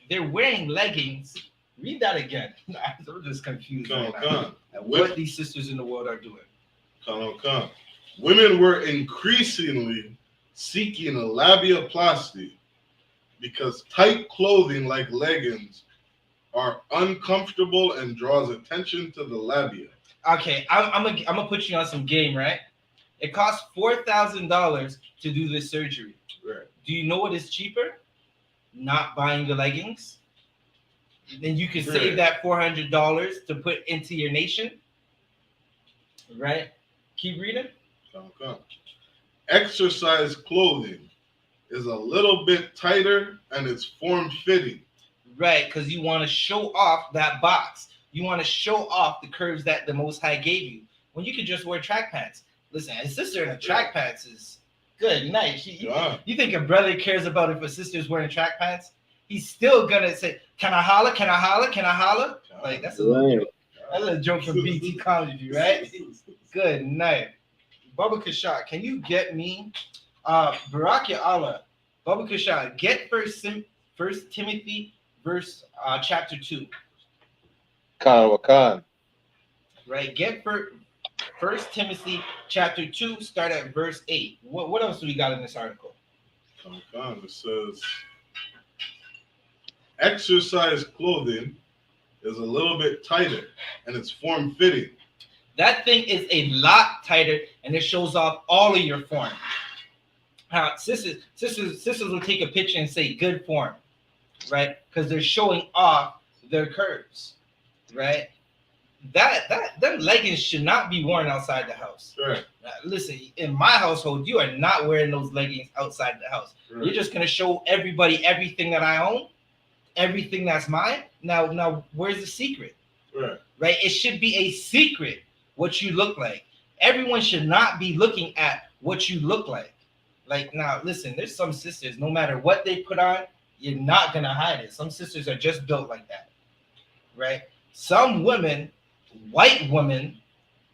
they're wearing leggings. Read that again. I'm just confused right now at what these sisters in the world are doing. Women were increasingly seeking a labiaplasty because tight clothing like leggings are uncomfortable and draws attention to the labia. Okay, I'm gonna put you on some game, right? It costs $4,000 to do this surgery. Right. Do you know what is cheaper? Not buying the leggings. Then you can save that $400 to put into your nation. Right? Keep reading. Exercise clothing is a little bit tighter and it's form-fitting. Right, because you want to show off that box. You want to show off the curves that the Most High gave you. When you can just wear track pants. Listen, a sister in a track pants is good night. You think a brother cares about if a sister's wearing track pants? He's still gonna say, "Can I holler? Can I holler? Can I holler?" Like that's a little joke. That's a joke from BT Comedy, right? Good night, Baba Kashak. Can you get me, Barak Ya Allah, Baba Kashak? Get First Timothy, chapter 2. Wakan. Right. Get First Timothy chapter 2. Start at verse 8. What else do we got in this article? It says. Exercise clothing is a little bit tighter and it's form-fitting. That thing is a lot tighter and it shows off all of your form. Sisters will take a picture and say good form, right? Because they're showing off their curves, right? Them leggings should not be worn outside the house. Right. Listen, in my household, you are not wearing those leggings outside the house. Right. You're just gonna show everybody everything that I own. Everything that's mine. Now, where's the secret? Right? It should be a secret what you look like. Everyone should not be looking at what you look like. Like, now, listen, there's some sisters, no matter what they put on, you're not going to hide it. Some sisters are just built like that. Right? Some women, white women,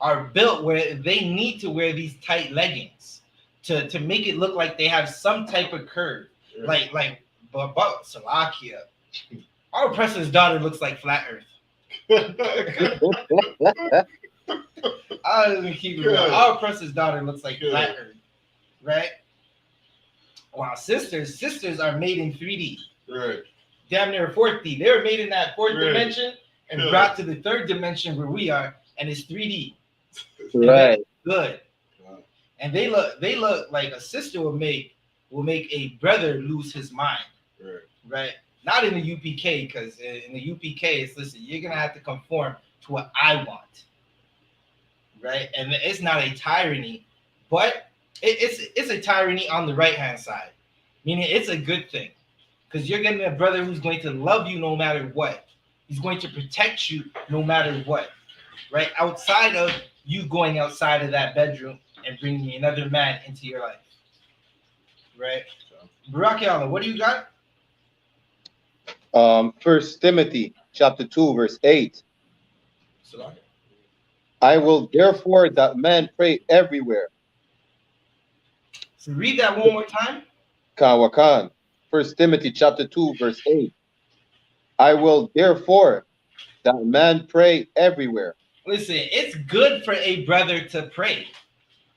are built where they need to wear these tight leggings to make it look like they have some type of curve. Like Salakia. Our oppressor's daughter looks like flat earth. I doesn't keep it real. Our oppressor's daughter looks like flat earth. Right? Wow, sisters are made in 3D. Right. Damn near 4D. They were made in that fourth dimension and brought to the third dimension where we are, and it's 3D. Right. Good. And they look like a sister will make a brother lose his mind. Right? Not in the UPK, because in the UPK, it's listen, you're gonna have to conform to what I want, right? And it's not a tyranny, but it's a tyranny on the right hand side, meaning it's a good thing, because you're getting a brother who's going to love you no matter what. He's going to protect you no matter what, right? Outside of you going outside of that bedroom and bringing another man into your life, right? Barak Allah, what do you got? First Timothy chapter 2 verse 8. I will therefore that men pray everywhere. So read that one more time. Wakan. First Timothy chapter 2 verse 8. I will therefore that man pray everywhere. Listen, it's good for a brother to pray.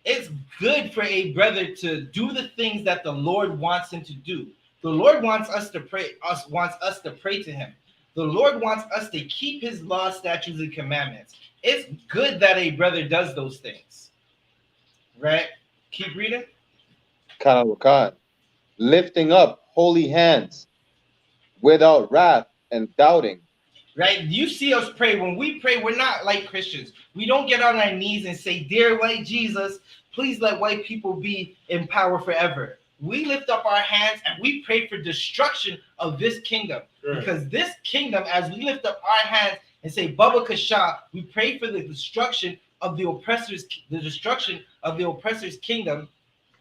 It's good for a brother to do the things that the Lord wants him to do. The Lord wants us to pray. Wants us to pray to Him. The Lord wants us to keep His laws, statutes, and commandments. It's good that a brother does those things, right? Keep reading. Wakan. Lifting up holy hands without wrath and doubting. Right? You see us pray. When we pray, we're not like Christians. We don't get on our knees and say, "Dear white Jesus, please let white people be in power forever." We lift up our hands and we pray for destruction of this kingdom. Right. Because this kingdom, as we lift up our hands and say, Baba Kasha, we pray for the destruction of the oppressor's kingdom.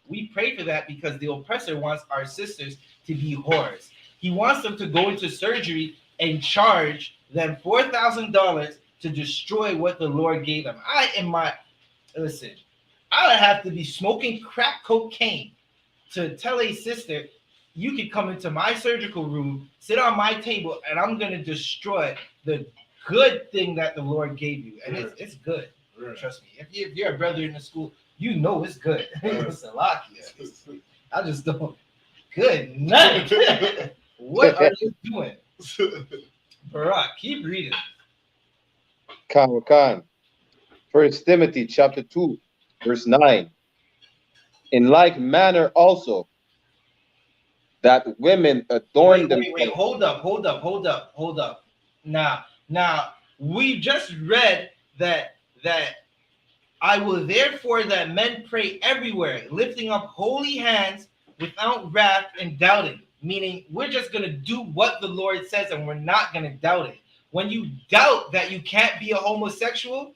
We pray for that because the oppressor wants our sisters to be whores. He wants them to go into surgery and charge them $4,000 to destroy what the Lord gave them. I would have to be smoking crack cocaine to tell a sister, you can come into my surgical room, sit on my table, and I'm going to destroy the good thing that the Lord gave you. And it's good. Right. Trust me. If you're a brother in the school, you know it's good. It's a lot here. I just don't. Good night. What are you doing? Barak, keep reading. Khan. 1 Timothy chapter 2, verse 9. In like manner also, that women adorn themselves. Wait, hold up. Now, we just read that I will therefore that men pray everywhere, lifting up holy hands without wrath and doubting. Meaning, we're just going to do what the Lord says and we're not going to doubt it. When you doubt that you can't be a homosexual,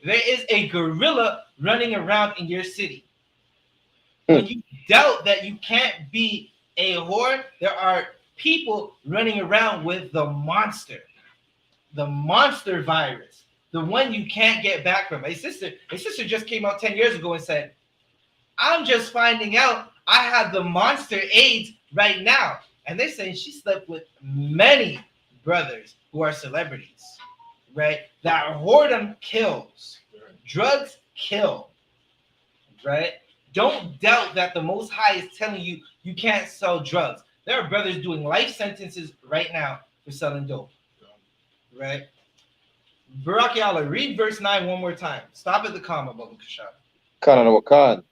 there is a gorilla running around in your city. When you doubt that you can't be a whore, there are people running around with the monster virus, the one you can't get back from. A sister just came out 10 years ago and said, I'm just finding out I have the monster AIDS right now. And they're saying she slept with many brothers who are celebrities, right? That whoredom kills. Drugs kill, right? Don't doubt that the Most High is telling you you can't sell drugs. There are brothers doing life sentences right now for selling dope, right? Barak Yala, read verse 9 one more time. Stop at the comma, Baba Kasha. Khan.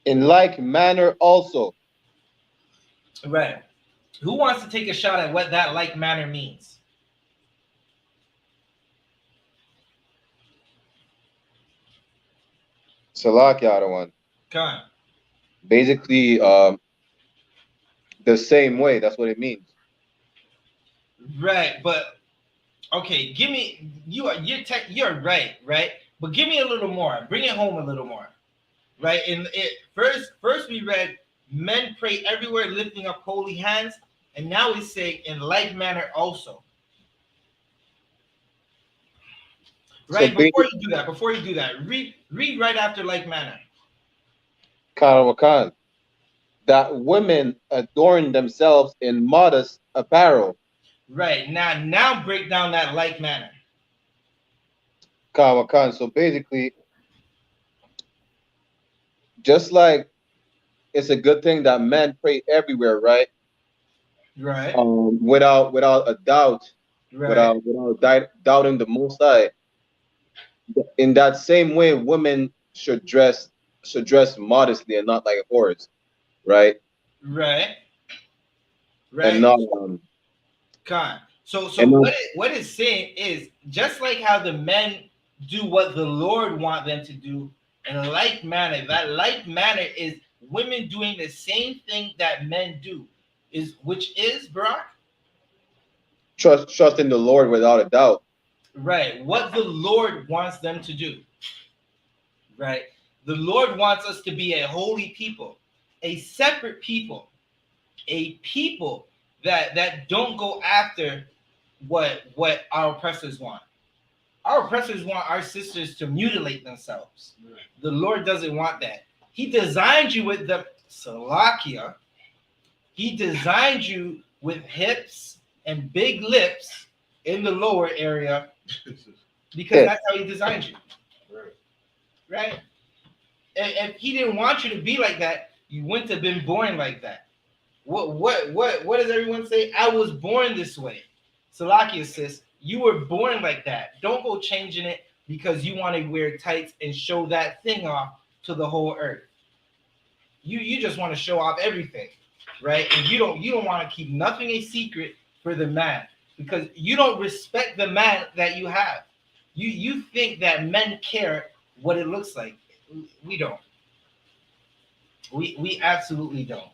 In like manner also. Right. Who wants to take a shot at what that like manner means? Salaki, other one. Come on. Basically, the same way. That's what it means. Right, but okay, give me you're right, but give me a little more. Bring it home a little more, right? First we read men pray everywhere, lifting up holy hands, and now we say in like manner also. Right, so before you do that, read right after like manner. Khan. That women adorn themselves in modest apparel. Right, now break down that like manner. Khan. So basically, just like it's a good thing that men pray everywhere, right? Right. Without a doubt, right. without doubting the Most High. In that same way, women should dress modestly and not like whores, right? Right. And not So what it's saying is just like how the men do what the Lord want them to do in a like manner. That like manner is women doing the same thing that men do, which is Barak? Trust in the Lord without a doubt. Right. What the Lord wants them to do. Right. The Lord wants us to be a holy people, a separate people, a people that don't go after what our oppressors want. Our oppressors want our sisters to mutilate themselves. Right. The Lord doesn't want that. He designed you with the Salakia. He designed you with hips and big lips in the lower area because that's how he designed you. Right? If he didn't want you to be like that, you wouldn't have been born like that. What does everyone say? I was born this way. Salakia says, you were born like that. Don't go changing it because you want to wear tights and show that thing off to the whole earth. You just want to show off everything, right? And you don't want to keep nothing a secret for the man because you don't respect the man that you have. You think that men care what it looks like. We don't. We absolutely don't.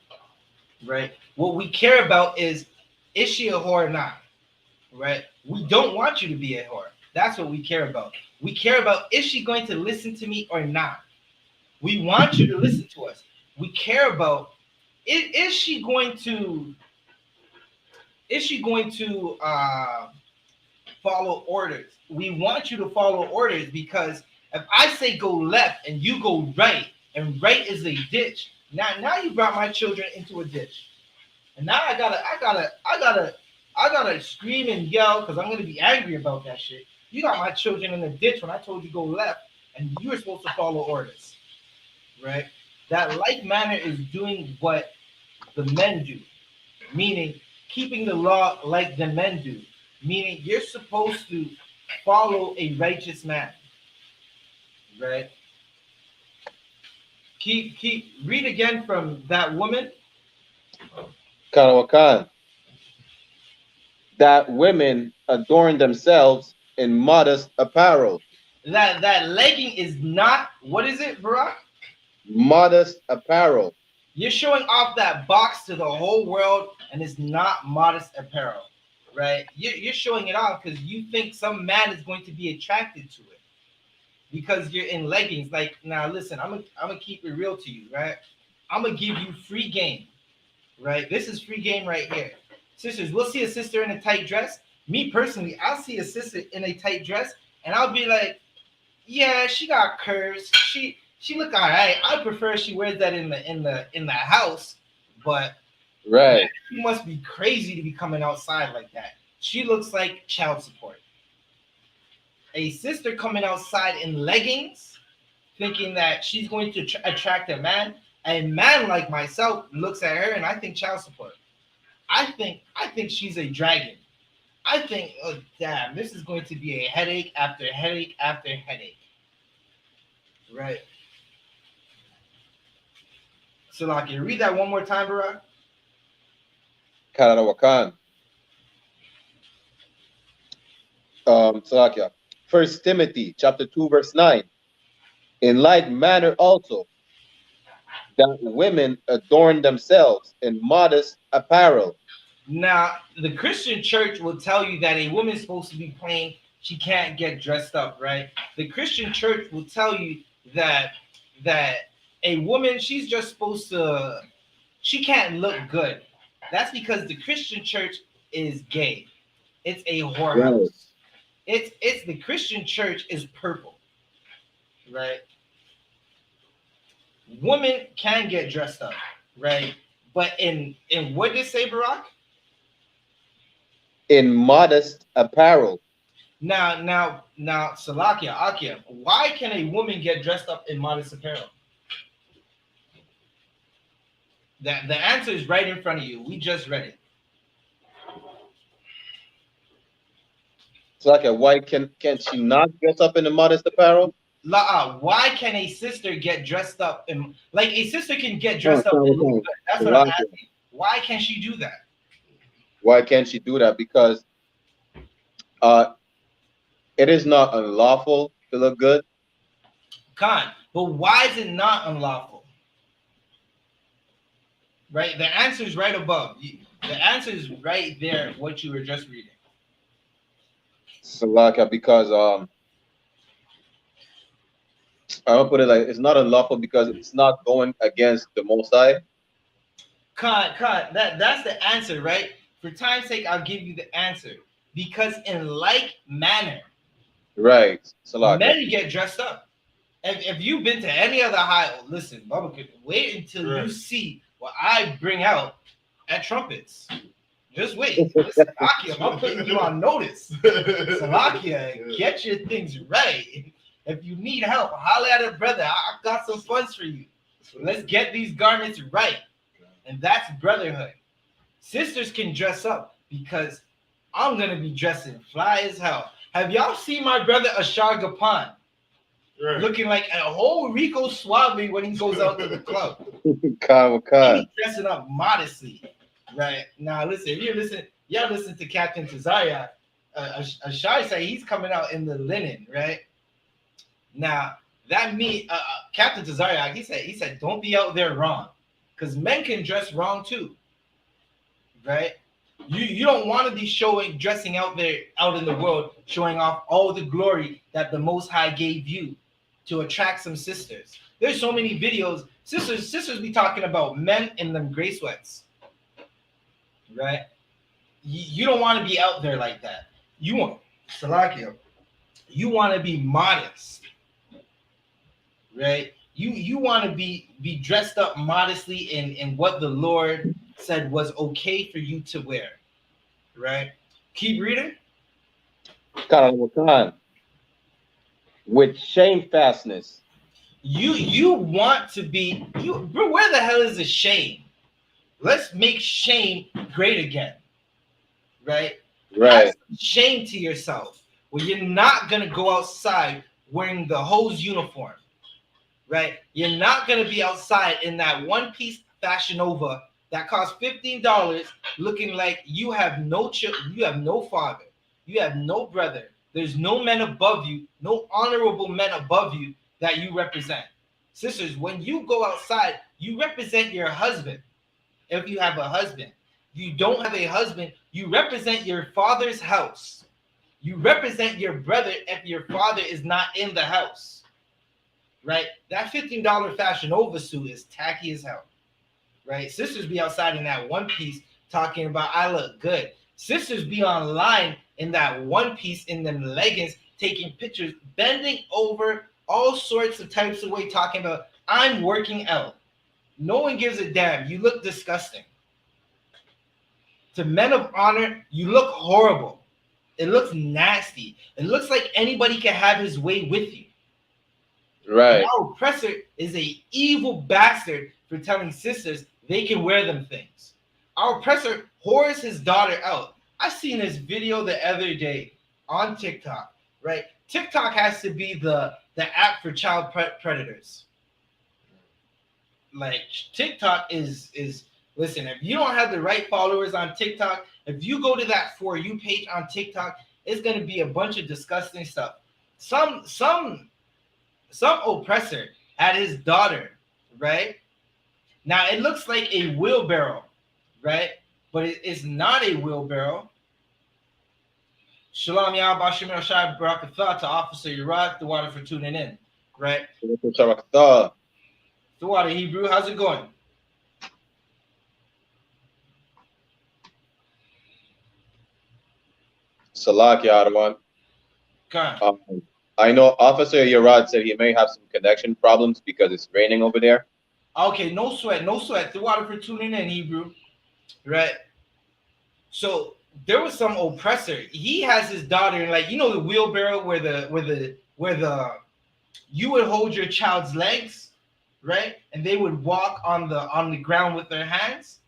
Right? What we care about is she a whore or not? Right? We don't want you to be a whore. That's what we care about. We care about is she going to listen to me or not? We want you to listen to us. We care about is she going to follow orders? We want you to follow orders because if I say go left and you go right, and right is a ditch, now you brought my children into a ditch, and now I gotta scream and yell because I'm gonna be angry about that shit. You got my children in a ditch when I told you go left, and you were supposed to follow orders, right? That like manner is doing what the men do, meaning keeping the law like the men do, meaning you're supposed to follow a righteous man, right? Read again from that woman. Kanawakan. That women adorn themselves in modest apparel. That legging is not, what is it, Barack? Modest apparel. You're showing off that box to the whole world, and it's not modest apparel, right? You're showing it off because you think some man is going to be attracted to it because you're in leggings. Like, now listen, I'm gonna keep it real to you, right? I'm gonna give you free game, right? This is free game right here. Sisters, we'll see a sister in a tight dress. Me personally, I'll see a sister in a tight dress, and I'll be like, yeah, she got curves. She look all right. I prefer she wears that in the house, but right, man, she must be crazy to be coming outside like that. She looks like child support. A sister coming outside in leggings, thinking that she's going to attract a man. A man like myself looks at her and I think child support. I think she's a dragon. I think, oh damn, this is going to be a headache after headache after headache. Right. Salaki, read that one more time, Barack. Kanawakan. Salakia. 1 Timothy chapter 2, verse 9. In like manner also, that women adorn themselves in modest apparel. Now, the Christian church will tell you that a woman is supposed to be plain. She can't get dressed up, right? The Christian church will tell you that a woman, she's just supposed to, she can't look good. That's because the Christian church is gay. It's a whorehouse. Right. It's the Christian church is purple, right? Women can get dressed up, right? But in what did it say, Barack? In modest apparel. Now, Salakia, Akia, why can a woman get dressed up in modest apparel? The answer is right in front of you. We just read it. Salakia, why can she not dress up in the modest apparel? Why can a sister get dressed up in, like a sister can get dressed up and look good? That's what I'm asking. Why can't she do that? Why can't she do that? Because it is not unlawful to look good. Khan, but why is it not unlawful? Right? The answer is right above. The answer is right there, what you were just reading. Salaka, because I'll put it like it's not unlawful because it's not going against the Most High. Khan, that's the answer, right? For time's sake, I'll give you the answer. Because in like manner, right, Salaka, men get dressed up. If you've been to any other high, listen, Baba, wait until you see what I bring out at trumpets. Just wait. Salakia, I'm putting you on notice. Salakia, get your things right. If you need help, holler at a brother. I've got some funds for you. Let's get these garments right. And that's brotherhood. Sisters can dress up because I'm going to be dressing fly as hell. Have y'all seen my brother Ashar Gapan? Right. Looking like a whole Rico Suave when he goes out to the club. He's dressing up modestly. Right now, listen. If y'all listen to Captain Tazaria. Ashai say he's coming out in the linen, right? Now that means Captain Tazaria, he said, don't be out there wrong, because men can dress wrong too, right? You don't want to be dressing out there out in the world, showing off all the glory that the Most High gave you to attract some sisters. There's so many videos. Sisters be talking about men in them gray sweats, right? You don't want to be out there like that. You want Salakia. You want to be modest, right? You want to be dressed up modestly in what the Lord said was okay for you to wear, right? Keep reading. With shamefastness. You want to be bro, where the hell is the shame? Let's make shame great again, right? Right. Add shame to yourself. Well, you're not gonna go outside wearing the hose uniform, right? You're not gonna be outside in that one-piece Fashion Nova that costs $15, looking like you have no children, you have no father, you have no brother. There's no men above you, no honorable men above you that you represent. Sisters, when you go outside, you represent your husband. If you have a husband, you don't have a husband, you represent your father's house. You represent your brother if your father is not in the house, right? That $15 Fashion Nova suit is tacky as hell, right? Sisters be outside in that one piece talking about I look good. Sisters be online in that one piece in them leggings, taking pictures, bending over all sorts of types of way, talking about I'm working out. No one gives a damn. You look disgusting. To men of honor, you look horrible. It looks nasty. It looks like anybody can have his way with you. Right. And our oppressor is an evil bastard for telling sisters they can wear them things. Our oppressor whores his daughter out. I seen this video the other day on TikTok, right? TikTok has to be the app for child predators. Like TikTok is listen, if you don't have the right followers on TikTok, if you go to that For You page on TikTok, it's gonna be a bunch of disgusting stuff. Some oppressor had his daughter, right? Now it looks like a wheelbarrow, right? But it's not a wheelbarrow. Shalom Yahba Shemir Shai Barakatha to Officer Iraq, the water for tuning in, right? The water Hebrew, how's it going? Salak Yadawan. I know Officer Yarad said he may have some connection problems because it's raining over there. Okay, no sweat. The water for tuning in, Hebrew, right? So there was some oppressor. He has his daughter, like the wheelbarrow where the you would hold your child's legs, right? And they would walk on the ground with their hands,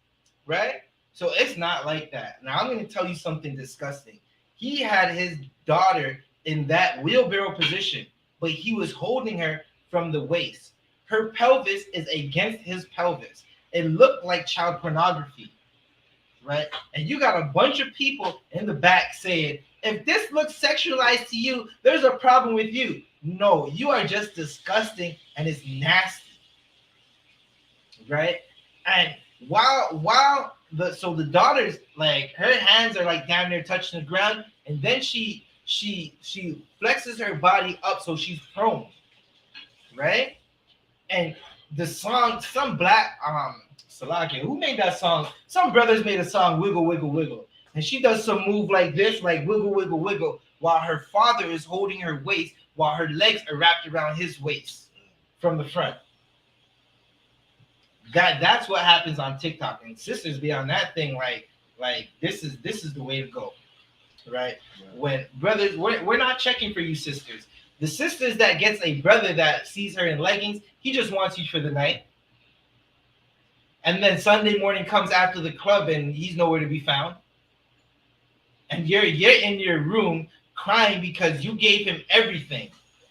right? So it's not like that. Now I'm going to tell you something disgusting. He had his daughter in that wheelbarrow position, but he was holding her from the waist. Her pelvis is against his pelvis. It looked like child pornography, right? And you got a bunch of people in the back saying, if this looks sexualized to you, there's a problem with you. No, you are just disgusting and it's nasty, right? And while the daughter's like, her hands are like down there touching the ground, and then she flexes her body up so she's prone, right? And the song, some black Salakia, who made that song? Some brothers made a song, Wiggle, Wiggle, Wiggle. And she does some move like this, like wiggle, wiggle, wiggle, while her father is holding her waist, while her legs are wrapped around his waist from the front. That's what happens on TikTok. And sisters be on that thing like this is the way to go, right? When brothers, we're not checking for you sisters. The sisters that gets a brother that sees her in leggings, he just wants you for the night. And then Sunday morning comes after the club and he's nowhere to be found. And you're in your room crying because you gave him everything.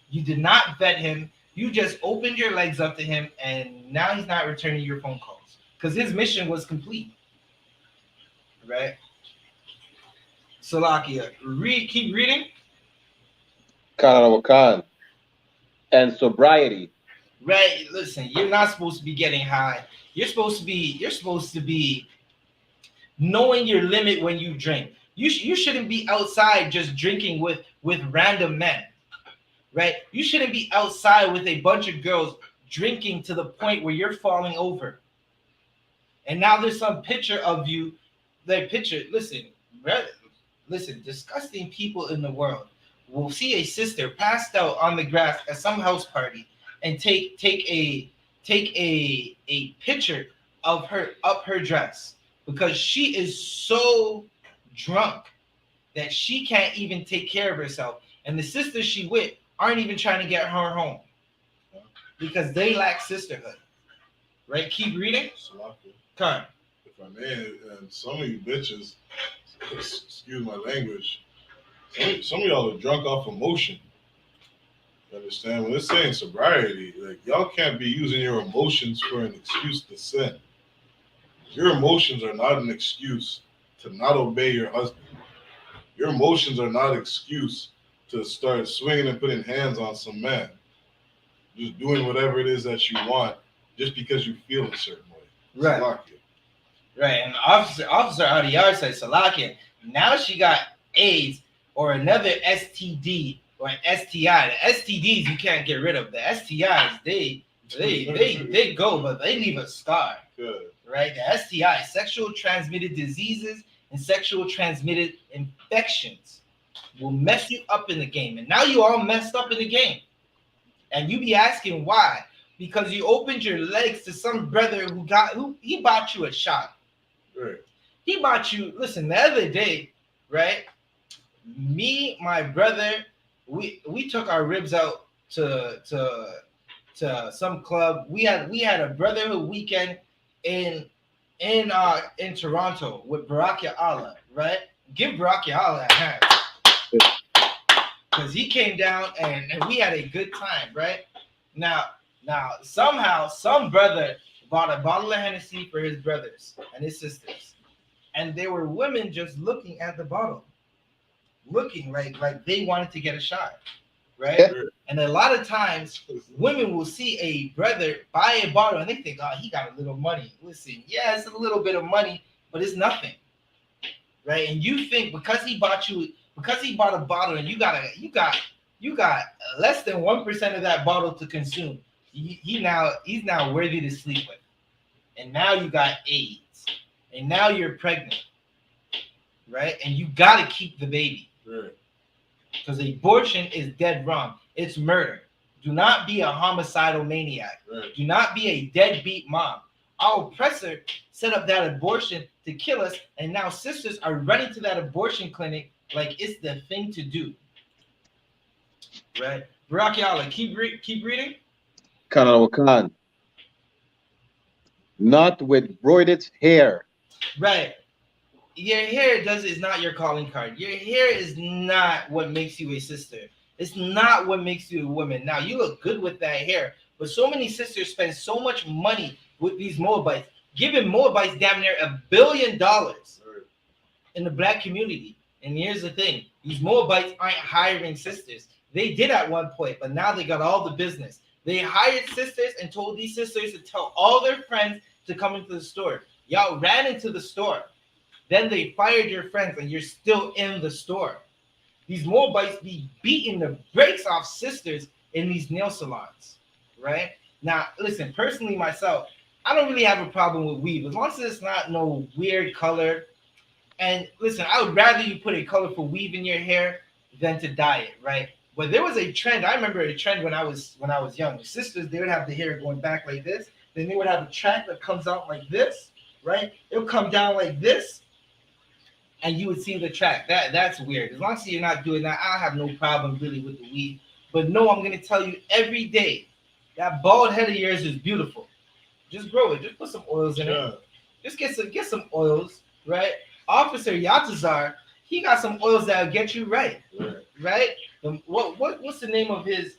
You did not vet him. You just opened your legs up to him, and now he's not returning your phone calls because his mission was complete, right? Salakia, keep reading. Kanada and sobriety. Right. Listen, you're not supposed to be getting high. You're supposed to be knowing your limit when you drink. You shouldn't be outside just drinking with random men. Right? You shouldn't be outside with a bunch of girls drinking to the point where you're falling over. And now there's some picture of you. Listen, disgusting people in the world will see a sister passed out on the grass at some house party and take a picture of her up her dress because she is so drunk that she can't even take care of herself. And the sisters she with aren't even trying to get her home because they lack sisterhood. Right? Keep reading. Come. If I may, and some of you bitches, excuse my language, some of y'all are drunk off emotion. You understand? When it's saying sobriety, like y'all can't be using your emotions for an excuse to sin. Your emotions are not an excuse to not obey your husband. Your emotions are not an excuse to start swinging and putting hands on some man. Just doing whatever it is that you want just because you feel a certain way. Right. Salakia. Right. And Officer Adiyar said, Salakia, now she got AIDS or another STD or an STI. The STDs you can't get rid of. The STIs, they go, but they leave a scar. Good. Right? The STI, sexual transmitted diseases and sexual transmitted infections will mess you up in the game. And now you all messed up in the game. And you be asking why? Because you opened your legs to some brother who he bought you a shot. Right. He bought you, listen, the other day, right? Me, my brother, we took our ribs out to some club. We had a brotherhood weekend in Toronto with Barak Allah, right? Give Barak Allah a hand. Because he came down and we had a good time, right? Now somehow some brother bought a bottle of Hennessy for his brothers and his sisters. And there were women just looking at the bottle, looking like they wanted to get a shot, right? And a lot of times women will see a brother buy a bottle and they think, oh, he got a little money. Listen, yeah, it's a little bit of money, but it's nothing, right? And you think because he bought a bottle and you got less than 1% of that bottle to consume, he's now worthy to sleep with. And now you got AIDS. And now you're pregnant. Right? And you gotta keep the baby. Because abortion is dead wrong. It's murder. Do not be a homicidal maniac. Right. Do not be a deadbeat mom. Our oppressor set up that abortion to kill us, and now sisters are running to that abortion clinic like it's the thing to do. Right? Barak Allah, keep reading. Khan. Not with broided hair. Right. Your hair is not your calling card. Your hair is not what makes you a sister. It's not what makes you a woman. Now, you look good with that hair, but so many sisters spend so much money with these Moabites, giving Moabites damn near $1 billion in the black community. And here's the thing. These Moabites aren't hiring sisters. They did at one point, but now they got all the business. They hired sisters and told these sisters to tell all their friends to come into the store. Y'all ran into the store. Then they fired your friends and you're still in the store. These Moabites be beating the brakes off sisters in these nail salons, right? Now, listen, personally myself, I don't really have a problem with weave. As long as it's not no weird color. And listen, I would rather you put a colorful weave in your hair than to dye it, right? But there was a trend. I remember a trend when I was young. The sisters, they would have the hair going back like this. Then they would have a track that comes out like this, right? It would come down like this. And you would see the track. That's weird. As long as you're not doing that, I have no problem really with the weave. But no, I'm going to tell you every day, that bald head of yours is beautiful. Just grow it. Just put some oils in it. Just get some oils, right? Officer Yatazar, he got some oils that'll get you right, right? What's the name of his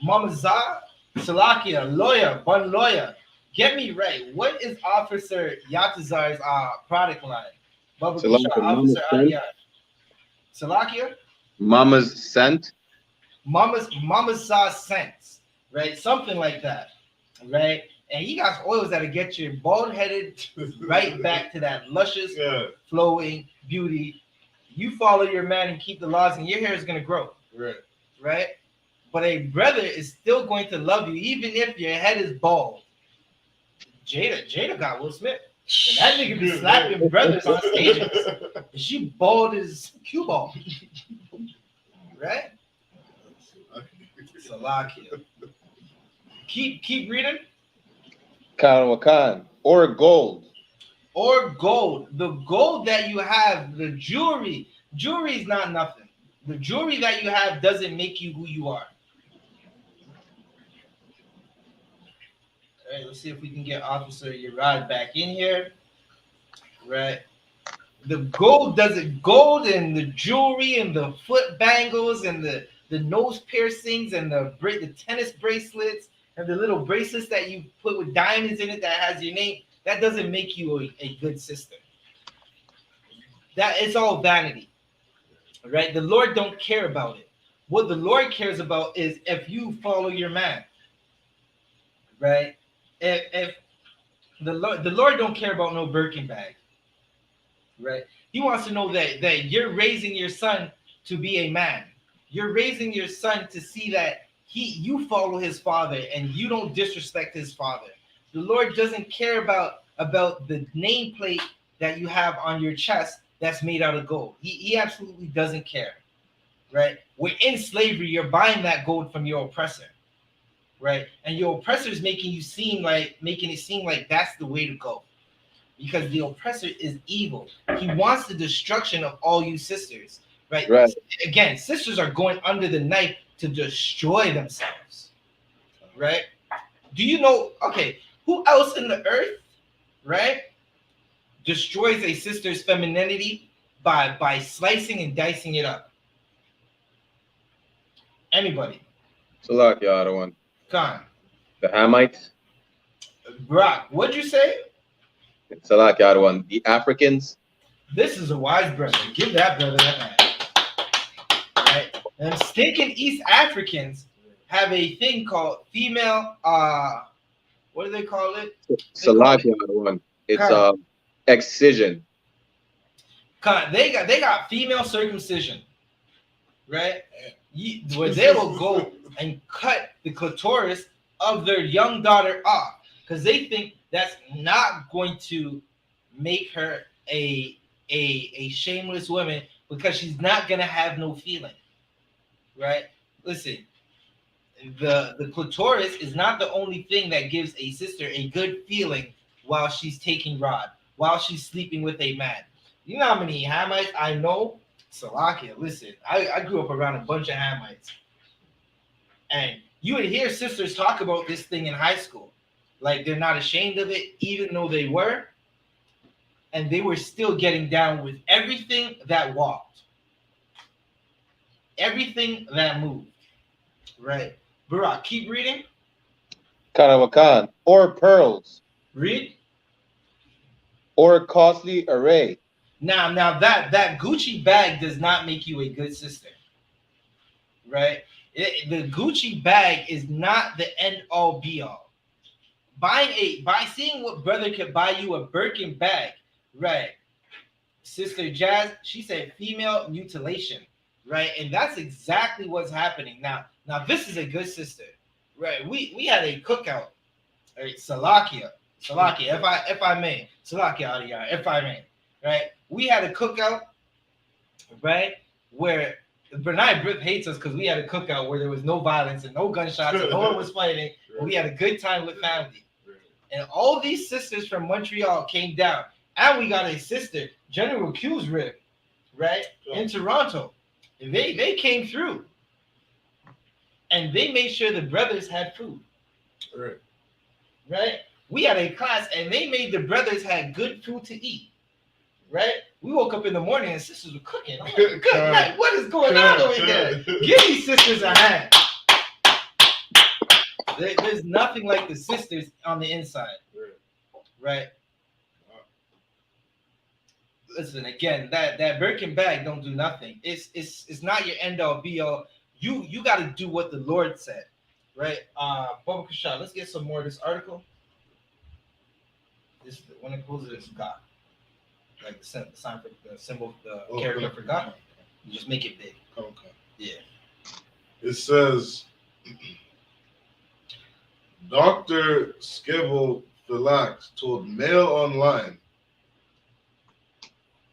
Mama Zah? Salakia, lawyer, bun lawyer. Get me right. What is Officer Yatazar's product line? Officer Adiyar. Salakia? Mama's scent. Mama saw sense, right? Something like that, right? And you got oils that'll get your bald headed right back to that luscious, flowing beauty. You follow your man and keep the laws, and your hair is gonna grow. Right? But a brother is still going to love you, even if your head is bald. Jada got Will Smith. And that nigga be slapping brothers on stages. And she bald as cue ball. Right? Salakia. Keep reading. Wakan. Or gold. Or gold. The gold that you have, the jewelry. Jewelry is not nothing. The jewelry that you have doesn't make you who you are. All right, let's see if we can get Officer Yerad back in here. Right. The gold doesn't, gold and the jewelry and the foot bangles and the nose piercings and the tennis bracelets and the little bracelets that you put with diamonds in it that has your name, that doesn't make you a good sister. That it's all vanity. Right? The Lord don't care about it. What the Lord cares about is if you follow your man. Right? If the Lord don't care about no Birkin bag. Right? He wants to know that you're raising your son to be a man. You're raising your son to see that you follow his father and you don't disrespect his father. The Lord doesn't care about the nameplate that you have on your chest that's made out of gold. He absolutely doesn't care. Right? We're in slavery. You're buying that gold from your oppressor. Right? And your oppressor is making it seem like that's the way to go. Because the oppressor is evil. He wants the destruction of all you sisters. Right? Again, sisters are going under the knife to destroy themselves. Right? Do you know, okay, who else in the earth, right, destroys a sister's femininity by slicing and dicing it up? Anybody? Salakia, the other one. Khan. The Hamites. Brock, what'd you say? Salakia, the other one. The Africans. This is a wise brother. Give that brother that man. Right? And stinking East Africans have a thing called female, what do they call it? Salakia, the other one. It's excision. They got female circumcision, right? Where they will go and cut the clitoris of their young daughter off because they think that's not going to make her a shameless woman because she's not gonna have no feeling, right? Listen, the clitoris is not the only thing that gives a sister a good feeling while she's taking rod, while she's sleeping with a man. You know how many Hamites I know? Salakia, listen, I grew up around a bunch of Hamites. And you would hear sisters talk about this thing in high school. Like they're not ashamed of it, even though they were. And they were still getting down with everything that walked. Everything that moved. Right. Barak, keep reading. Karawakan. Or pearls. Read. Or costly array. Now that Gucci bag does not make you a good sister. Right? The Gucci bag is not the end all be all. By seeing what brother could buy you a Birkin bag, right? Sister Jazz, she said female mutilation, right? And that's exactly what's happening now. Now this is a good sister, right? We had a cookout, right? Salakia, if I may, Salakia, if I may, right? We had a cookout, right? Where Bernard Britt hates us because we had a cookout where there was no violence and no gunshots and no one was fighting. And we had a good time with family. And all these sisters from Montreal came down. And we got a sister, General Q's rib, right? In Toronto. And they came through. And they made sure the brothers had food. Right? We had a class and they made the brothers had good food to eat. Right? We woke up in the morning and sisters were cooking. I'm like, good night. What is going on over here? Give these sisters a hand. There's nothing like the sisters on the inside. Right? listen again. That Birkin bag don't do nothing. It's not your end all be all. You got to do what the Lord said, right? Baba Kasha, let's get some more of this article. This when it closes, it's God, like the sign for the symbol, the character for God. You just make it big. Okay. Yeah. It says, Dr. Skevel Philax told Mail Online.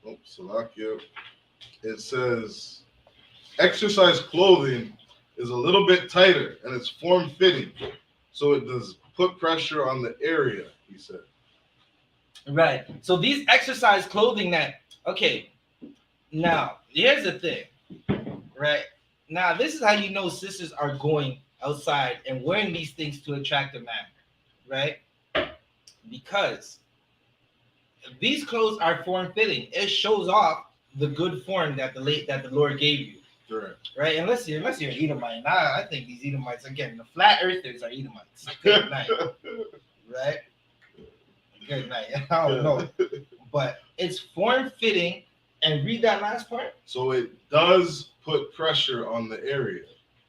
Oh, Salakia. It says, exercise clothing is a little bit tighter and it's form-fitting, so it does put pressure on the area, he said. Right. So these exercise clothing okay, now here's the thing, right? Now this is how you know sisters are going outside and wearing these things to attract a man, right? Because these clothes are form-fitting. It shows off the good form that the Lord gave you. Right, unless you're an Edomite. I think these Edomites, again, the flat earthers are Edomites. Good night. Right? Good night. I don't know. But it's form-fitting, and read that last part. So it does put pressure on the area.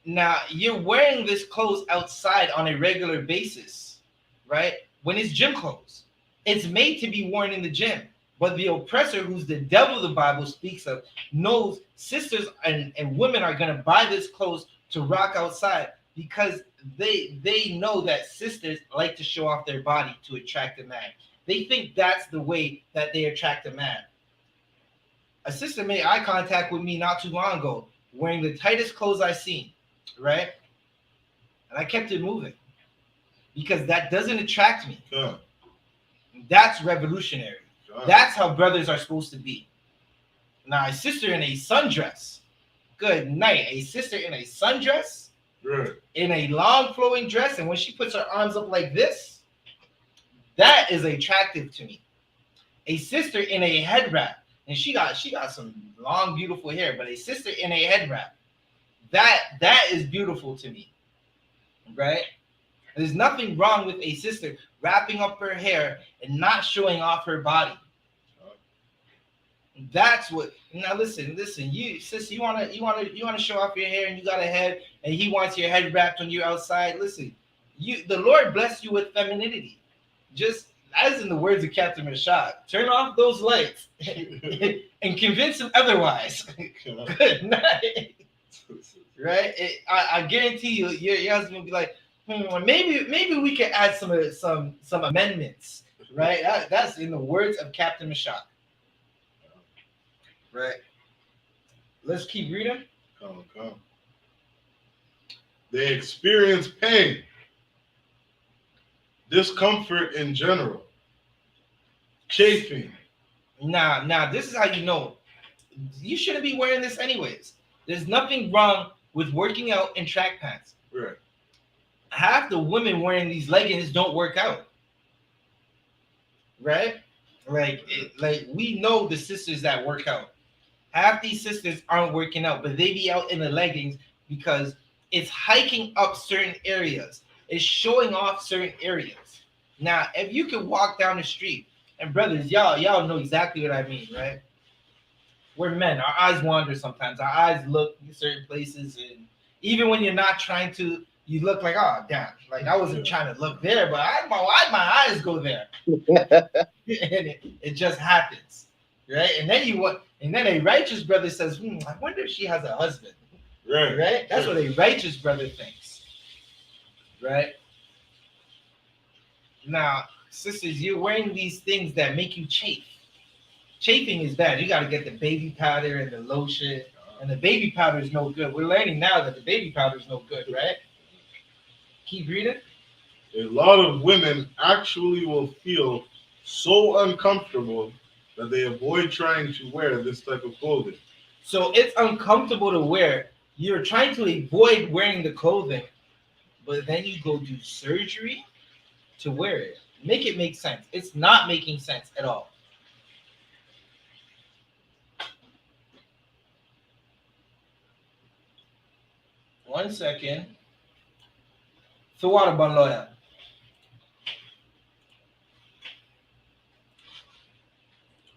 Now, you're wearing this clothes outside on a regular basis, right? When it's gym clothes. It's made to be worn in the gym. But the oppressor, who's the devil the Bible speaks of, knows sisters and women are going to buy this clothes to rock outside because they know that sisters like to show off their body to attract a man. They think that's the way that they attract a man. A sister made eye contact with me not too long ago, wearing the tightest clothes I've seen, right? And I kept it moving because that doesn't attract me. Yeah. That's revolutionary. That's how brothers are supposed to be. Now, a sister in a sundress. Good night. A sister in a sundress, in a long flowing dress, and when she puts her arms up like this, that is attractive to me. A sister in a head wrap, and she got some long, beautiful hair, but a sister in a head wrap, that is beautiful to me, right? There's nothing wrong with a sister wrapping up her hair and not showing off her body. That's what. Now listen. You sis, you wanna show off your hair and you got a head, and he wants your head wrapped when you're outside. Listen, the Lord blessed you with femininity. Just as in the words of Captain Mashad, turn off those lights and convince him otherwise. Good night. Right? I guarantee you, your husband will be like, maybe we can add some amendments. Right? That's in the words of Captain Mashad. Right. Let's keep reading. Come. They experience pain, discomfort in general, chafing. Now, this is how you know. You shouldn't be wearing this anyways. There's nothing wrong with working out in track pants. Right. Half the women wearing these leggings don't work out. Right? Like we know the sisters that work out. Half these sisters aren't working out, but they be out in the leggings because it's hiking up certain areas. It's showing off certain areas. Now, if you could walk down the street, and brothers, y'all know exactly what I mean, right? We're men. Our eyes wander sometimes. Our eyes look in certain places, and even when you're not trying to, you look like, oh, damn. Like, I wasn't trying to look there, but my eyes go there. And it just happens, right? And then a righteous brother says, I wonder if she has a husband. Right? That's what a righteous brother thinks. Right? Now, sisters, you're wearing these things that make you chafe. Chafing is bad. You got to get the baby powder and the lotion. And the baby powder is no good. We're learning now that the baby powder is no good, right? Keep reading. A lot of women actually will feel so uncomfortable that they avoid trying to wear this type of clothing. So it's uncomfortable to wear. You're trying to avoid wearing the clothing, but then you go do surgery to wear it. Make it make sense. It's not making sense at all. One second. So what about lawyer?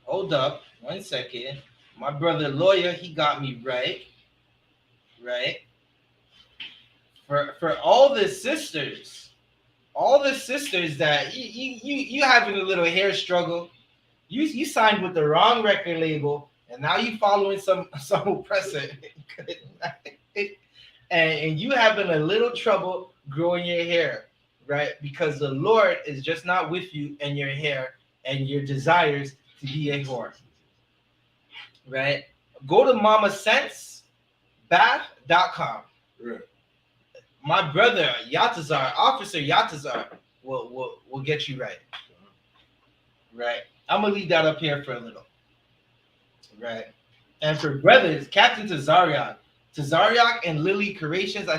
Hold up. 1 second. My brother lawyer, he got me right. Right. For all the sisters that you having a little hair struggle, you signed with the wrong record label, and now you following some oppressor, and you having a little trouble growing your hair, right? Because the Lord is just not with you and your hair and your desires to be a whore, right? Go to mamasensebath.com. Right. My brother Yatazar, Officer Yatazar, will get you right. Right. I'm gonna leave that up here for a little. Right. And for brothers, Captain Tazariak and Lily Creations, I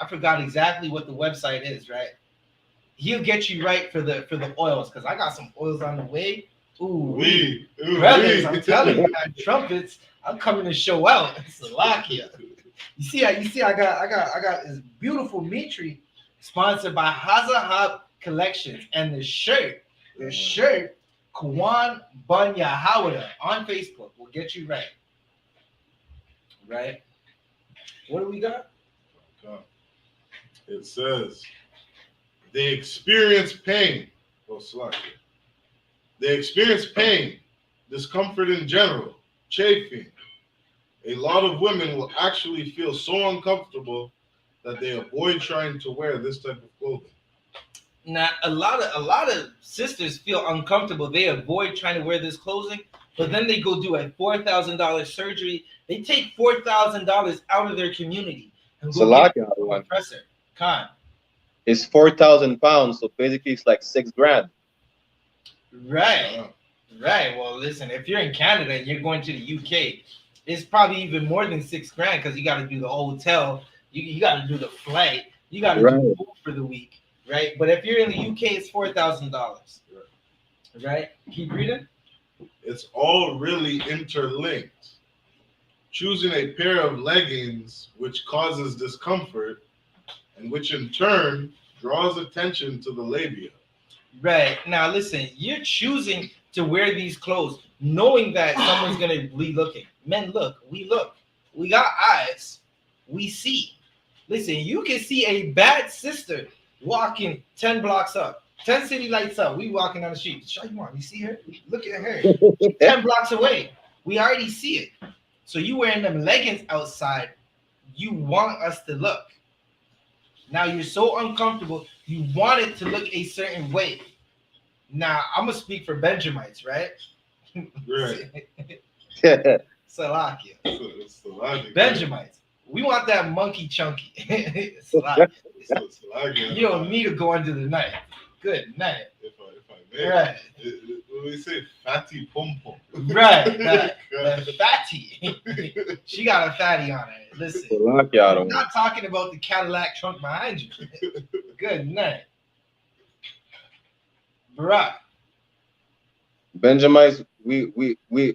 forgot exactly what the website is, right? He'll get you right for the oils, because I got some oils on the way. Ooh, brothers, I'm telling you, man, trumpets, I'm coming to show out. Salakia. You see, I got this beautiful Mitri sponsored by YAHANNA Collections, and the shirt, Kwan Bunya Hawada on Facebook will get you right. Right? What do we got? It says they experience pain. Oh, Slakia. They experience pain, discomfort in general, chafing. A lot of women will actually feel so uncomfortable that they avoid trying to wear this type of clothing. Now, a lot of sisters feel uncomfortable. They avoid trying to wear this clothing, but then they go do a $4,000 surgery. They take $4,000 out of their community and go get a oppressor. Khan. It's 4,000 pounds, so basically it's like $6,000. Right. Right. Well, listen, if you're in Canada and you're going to the UK, it's probably even more than $6,000, because you got to do the hotel, you got to do the flight, you got to do food for the week, right? But if you're in the UK, it's $4,000, right? Keep reading. It's all really interlinked. Choosing a pair of leggings which causes discomfort, and which in turn draws attention to the labia. Right. Now, listen, you're choosing to wear these clothes knowing that someone's going to be looking. Men look. We got eyes. We see. Listen, you can see a bad sister walking 10 blocks up, 10 city lights up. We walking down the street. Shaywan, you see her? Look at her. 10 blocks away. We already see it. So you wearing them leggings outside, you want us to look. Now you're so uncomfortable, you want it to look a certain way. Now, I'm going to speak for Benjamites, right? Right. Salakia. Benjamites. We want that monkey chunky. Salakia. You don't need to go under the knife. Good night. If I may. Right. We say fatty pom pom. Right. That fatty. She got a fatty on her. Listen. I'm not talking about the Cadillac trunk behind you. Good night. Barack. Benjamites, we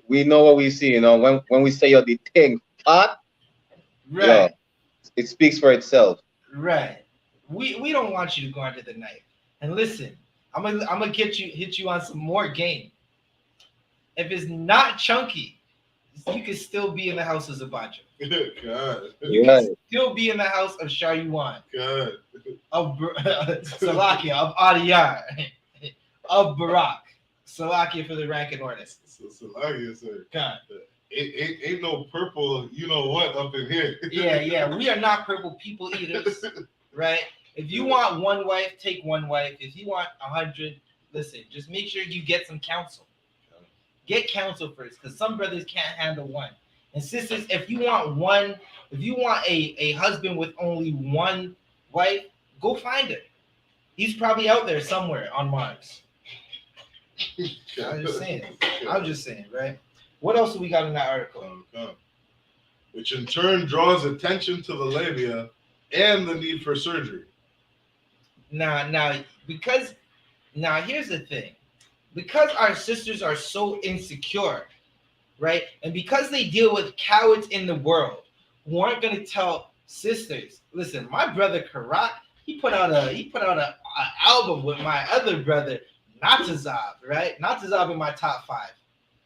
know what we see, you know. When we say you're the thing hot, right, yo, it speaks for itself. Right. We don't want you to go under the knife. And listen, I'm gonna hit you on some more game. If it's not chunky, you can still be in the house of Zabacha. God. You can still be in the house of Shayuan. God. Of Salakia, of Adiyar, of Barak. Salakia for the rank and order. Salakia, sir. God. Ain't no purple, you know what, up in here. Yeah. We are not purple people eaters, right? If you want one wife, take one wife. If you want 100, listen, just make sure you get some counsel. Get counsel first, because some brothers can't handle one. And sisters, if you want a husband with only one wife, go find her. He's probably out there somewhere on Mars. I'm just saying, right? What else do we got in that article? Which in turn draws attention to the labia and the need for surgery. Now, here's the thing. Because our sisters are so insecure, right? And because they deal with cowards in the world who aren't going to tell sisters, listen, my brother Karak, he put out a album with my other brother, Natazab, right? Natazab in my top 5.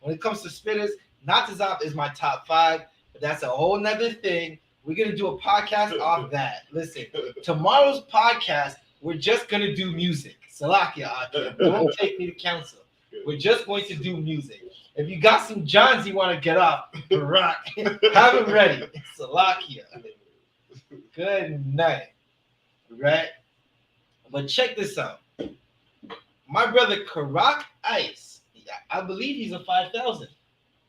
When it comes to spitters, Natazop is my top 5, but that's a whole nother thing. We're gonna do a podcast off that. Listen, tomorrow's podcast, we're just gonna do music. Salakia, Akim, don't take me to counsel. We're just going to do music. If you got some Johns you want to get off, rock, have them ready. Salakia. Good night. Right? But check this out. My brother Karak Ice, I believe he's a 5,000,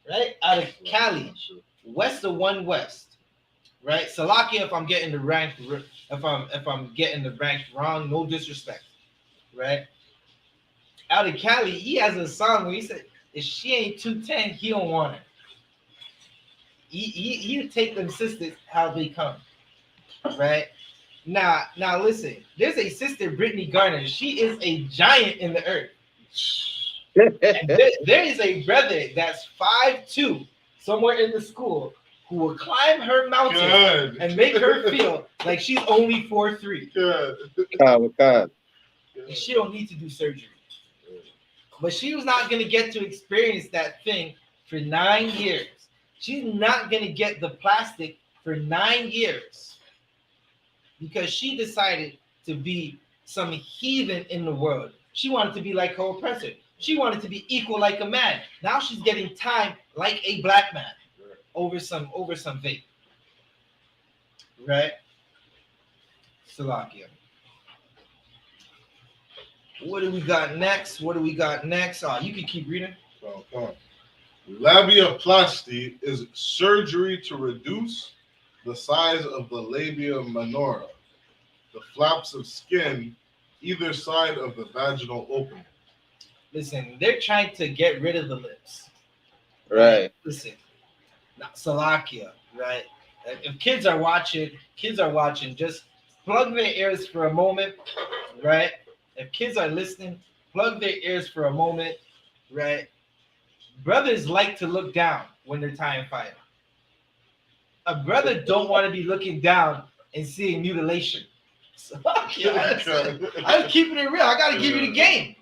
right? Out of Cali, west of 1 West, right? Salakia, if I'm getting the rank, if I'm getting the rank wrong, no disrespect, right? Out of Cali, he has a song where he said, if she ain't 210, he don't want her. He take them sisters how they come, right? Now listen, there's a sister, Brittany Garner. She is a giant in the earth. And there is a brother that's 5'2", somewhere in the school, who will climb her mountain and make her feel like she's only 4'3". God. She don't need to do surgery. But she was not going to get to experience that thing for 9 years. She's not going to get the plastic for 9 years because she decided to be some heathen in the world. She wanted to be like her oppressor. She wanted to be equal like a man. Now she's getting time like a black man over some vape. Right? Salakia. What do we got next? You can keep reading. Labiaplasty is surgery to reduce the size of the labia minora, the flaps of skin either side of the vaginal opening. Listen, they're trying to get rid of the lips. Right. Listen, Salakia, right? If kids are watching, just plug their ears for a moment, right? If kids are listening, plug their ears for a moment, right? Brothers like to look down when they're tying fire. A brother don't want to be looking down and seeing mutilation. So, I'm keeping it real. I got to give you the game.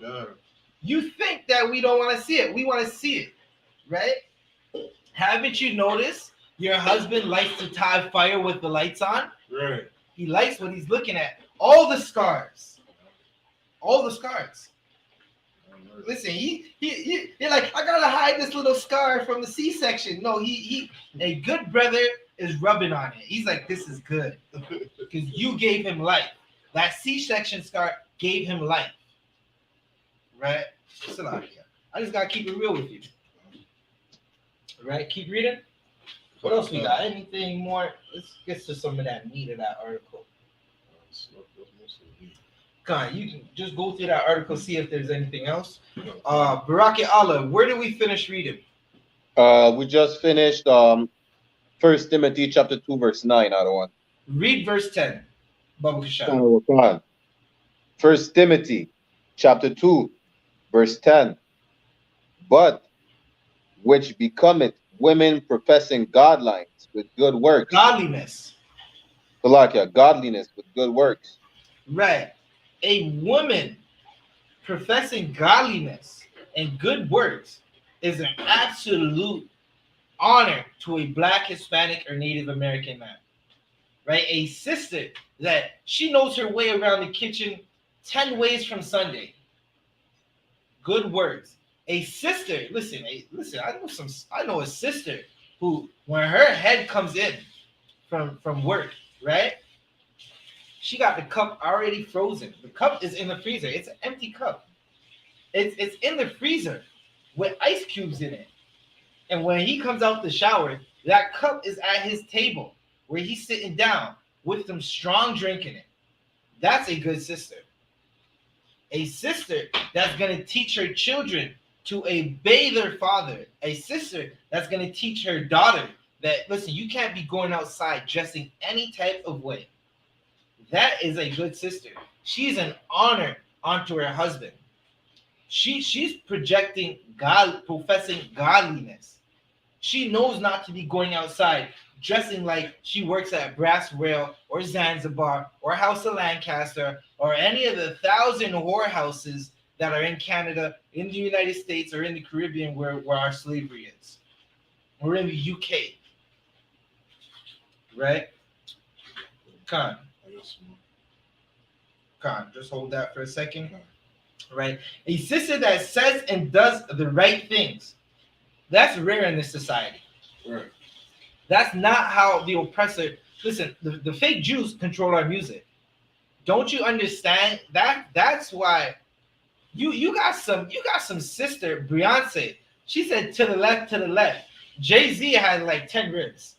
You think that we don't want to see it. We want to see it, right? Haven't you noticed your husband likes to tie fire with the lights on? Right. He likes what he's looking at. All the scars. Listen, he like, I gotta hide this little scar from the C-section. No, a good brother is rubbing on it. He's like, this is good because you gave him life. That C-section scar gave him life, right? I just gotta keep it real with you, right? Keep reading. What else we got? Anything more? Let's get to some of that meat of that article. Con, you can just go through that article, see if there's anything else. Baraki Allah, where did we finish reading? We just finished 1 Timothy chapter 2, verse 9 out of 1. Read verse 10. Baba Kashab. 1 Timothy chapter 2, verse 10. But which becometh women professing godliness with good works. Godliness. Godliness with good works. Right. A woman professing godliness and good works is an absolute honor to a Black, Hispanic, or Native American man. Right? A sister that she knows her way around the kitchen 10 ways from Sunday. Good works. A sister, listen, I know a sister who, when her head comes in from work, right? She got the cup already frozen. The cup is in the freezer. It's an empty cup. It's in the freezer with ice cubes in it. And when he comes out the shower, that cup is at his table where he's sitting down with some strong drink in it. That's a good sister. A sister that's going to teach her children to obey their father. A sister that's going to teach her daughter that, listen, you can't be going outside dressing any type of way. That is a good sister. She's an honor onto her husband. She's projecting God, professing godliness. She knows not to be going outside dressing like she works at Brass Rail or Zanzibar or House of Lancaster or any of the 1,000 whorehouses that are in Canada, in the United States, or in the Caribbean where our slavery is. We're in the UK. Right? Khan, just hold that for a second. Right? A sister that says and does the right things. That's rare in this society. Right. That's not how the oppressor. Listen, the fake Jews control our music. Don't you understand that? That's why you got some sister Beyonce. She said to the left, to the left. Jay-Z had like 10 ribs,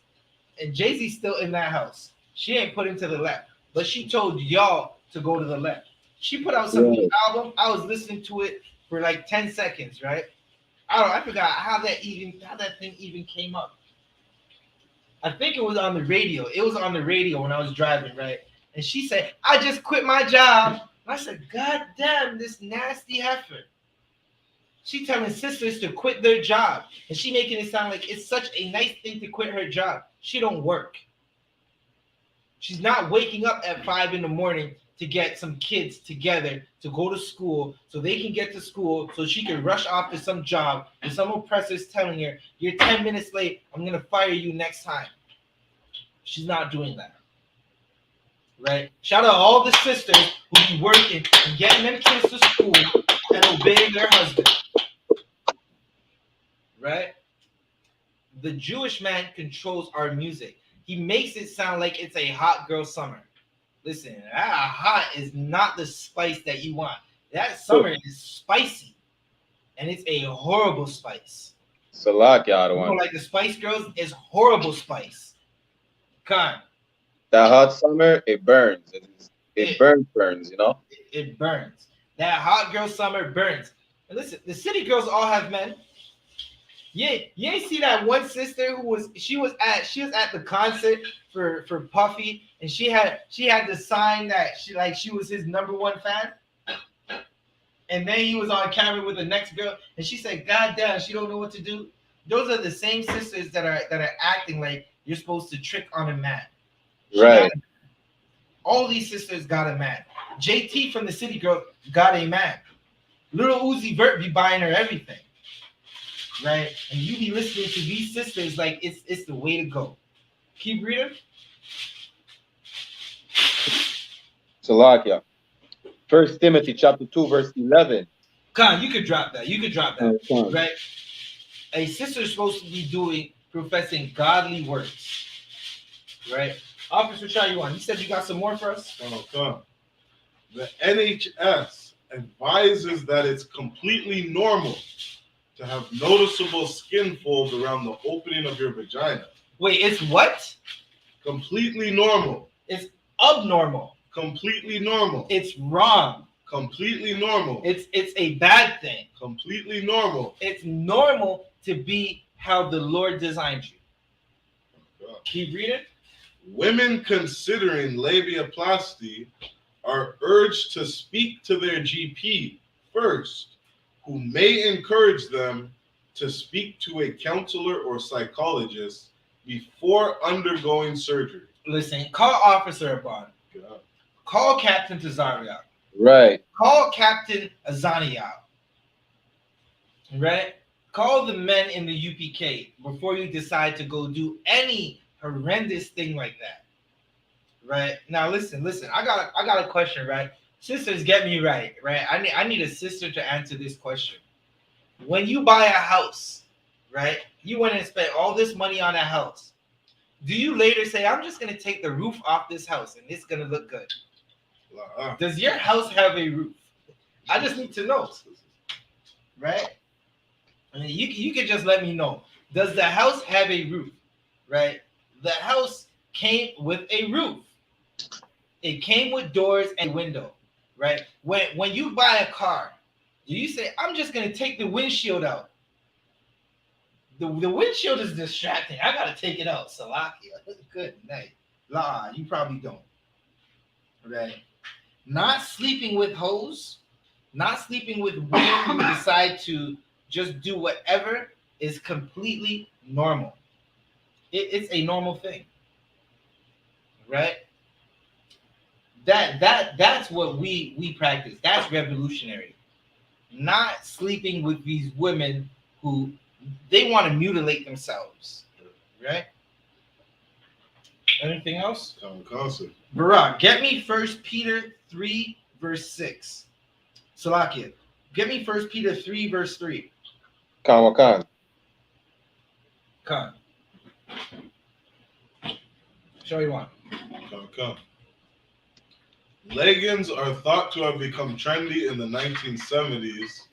and Jay-Z's still in that house. She ain't put him to the left, but she told y'all to go to the left. She put out some new album. I was listening to it for like 10 seconds, right? I forgot how that thing even came up. I think it was on the radio. It was on the radio when I was driving, right? And she said, I just quit my job. And I said, God damn, this nasty heifer. She telling sisters to quit their job. And she making it sound like it's such a nice thing to quit her job. She don't work. She's not waking up at 5 a.m. to get some kids together to go to school so they can get to school so she can rush off to some job and some oppressor's telling her, you're 10 minutes late, I'm going to fire you next time. She's not doing that. Right? Shout out all the sisters who be working and getting them kids to school and obeying their husband. Right? The Jewish man controls our music. He makes it sound like it's a hot girl summer. Listen, that hot is not the spice that you want. That summer is spicy. And it's a horrible spice. Salakia, you know, like the Spice Girls is horrible spice. Khan. That hot summer, it burns. It burns, you know? It burns. That hot girl summer burns. And listen, the city girls all have men. Yeah, you ain't see that one sister who was at the concert for Puffy, and she had the sign that she was his #1 fan. And then he was on camera with the next girl, and she said, God damn, she don't know what to do. Those are the same sisters that are acting like you're supposed to trick on a man. Right. All these sisters got a man. JT from the City Girl got a man. Little Uzi Vert be buying her everything. Right? And you be listening to these sisters like it's the way to go. Keep reading. Salakia. 1 Timothy chapter 2, verse 11. Khan, you could drop that. Right? A sister is supposed to be professing godly words. Right? Officer Chayuan, you said you got some more for us? Come. The NHS advises that it's completely normal to have noticeable skin folds around the opening of your vagina. Wait, it's what? Completely normal. It's abnormal. Completely normal. It's wrong. Completely normal. It's a bad thing. Completely normal. It's normal to be how the Lord designed you. Keep reading. Women considering labiaplasty are urged to speak to their GP first, who may encourage them to speak to a counselor or psychologist before undergoing surgery. Listen, call Officer Abban. Call Captain Tazaria. Right. Call Captain Azania. Right? Call the men in the UPK before you decide to go do any horrendous thing like that. Right? Now listen. I got a question, right? Sisters, get me right? I need a sister to answer this question. When you buy a house, right? You went and spent all this money on a house. Do you later say, I'm just going to take the roof off this house and it's going to look good? Does your house have a roof? I just need to know. Right? I mean, you can just let me know. Does the house have a roof? Right? The house came with a roof. It came with doors and window. Right? When you buy a car, do you say, I'm just going to take the windshield out? The windshield is distracting. I got to take it out. Salakia. Good night. La, you probably don't. Right? Not sleeping with hoes, not sleeping with women who decide to just do whatever is completely normal. It's a normal thing. Right? That's what we practice. That's revolutionary. not sleeping with these women who they want to mutilate themselves, right? Anything else? Concept. Barak, get me 1 Peter 3 verse 6. Salakia, get me 1 Peter 3 verse 3. Khan. Khan. Show you one. Come. Leggings are thought to have become trendy in the 1970s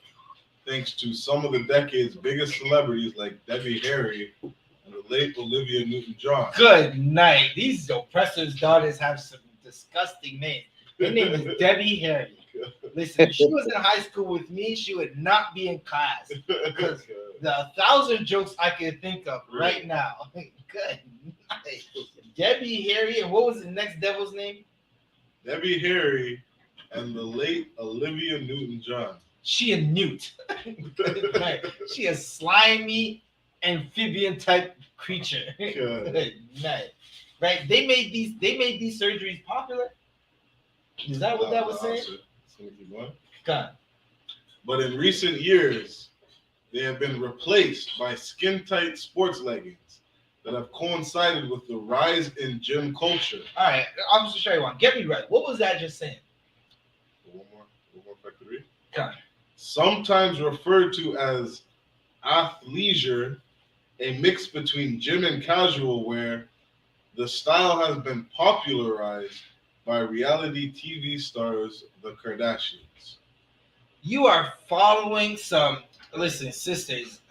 thanks to some of the decade's biggest celebrities like Debbie Harry and the late Olivia Newton-John. Good night. These oppressors' daughters have some disgusting names. Her name is Debbie Harry. Listen, if she was in high school with me, she would not be in class. Because the 1,000 jokes I can think of right now. Good night. Debbie Harry, and what was the next devil's name? Debbie Harry and the late Olivia Newton-John. She a newt. Right. She a slimy amphibian type creature. Good night. Right? They made these surgeries popular. Is that what that was saying? God. But in recent years, they have been replaced by skin-tight sports leggings that have coincided with the rise in gym culture. All right, I'm just show you one. Get me right. What was that just saying? One more factory. God. Sometimes referred to as athleisure, a mix between gym and casual wear, the style has been popularized by reality TV stars, the Kardashians. You are following some. Listen, sisters.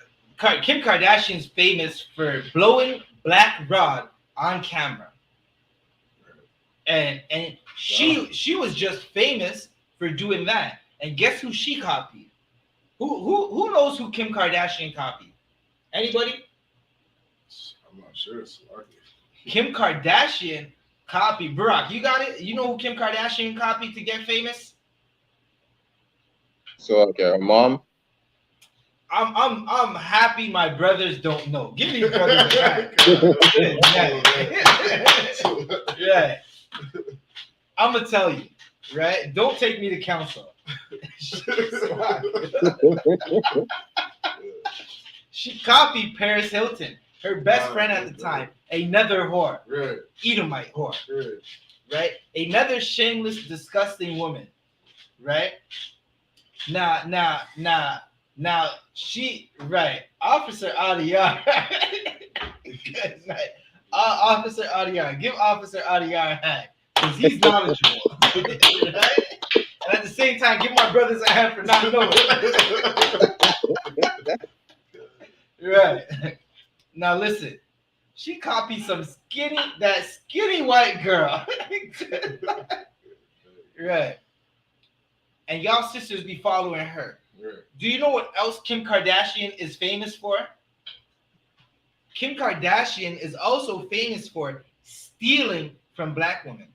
Kim Kardashian's famous for blowing black rod on camera, and she was just famous for doing that. And guess who she copied? Who knows who Kim Kardashian copied? Anybody? I'm not sure. It's Kim Kardashian copied. Barack, you got it? You know who Kim Kardashian copied to get famous? So okay, her mom. I'm happy my brothers don't know. Give me your brothers a back. Yeah. I'm gonna tell you, right? Don't take me to counsel. She copied Paris Hilton, her best friend at the time, another whore, right. Edomite whore, Right. Another shameless, disgusting woman, right? Now she, right? Officer Adiyar, Officer Adiyar, give Officer Adiyar a hand because he's knowledgeable, right? And at the same time, give my brothers a hand for not knowing. Right. Now listen, she copied some that skinny white girl. Right. And y'all sisters be following her. Right. Do you know what else Kim Kardashian is famous for? Kim Kardashian is also famous for stealing from black women.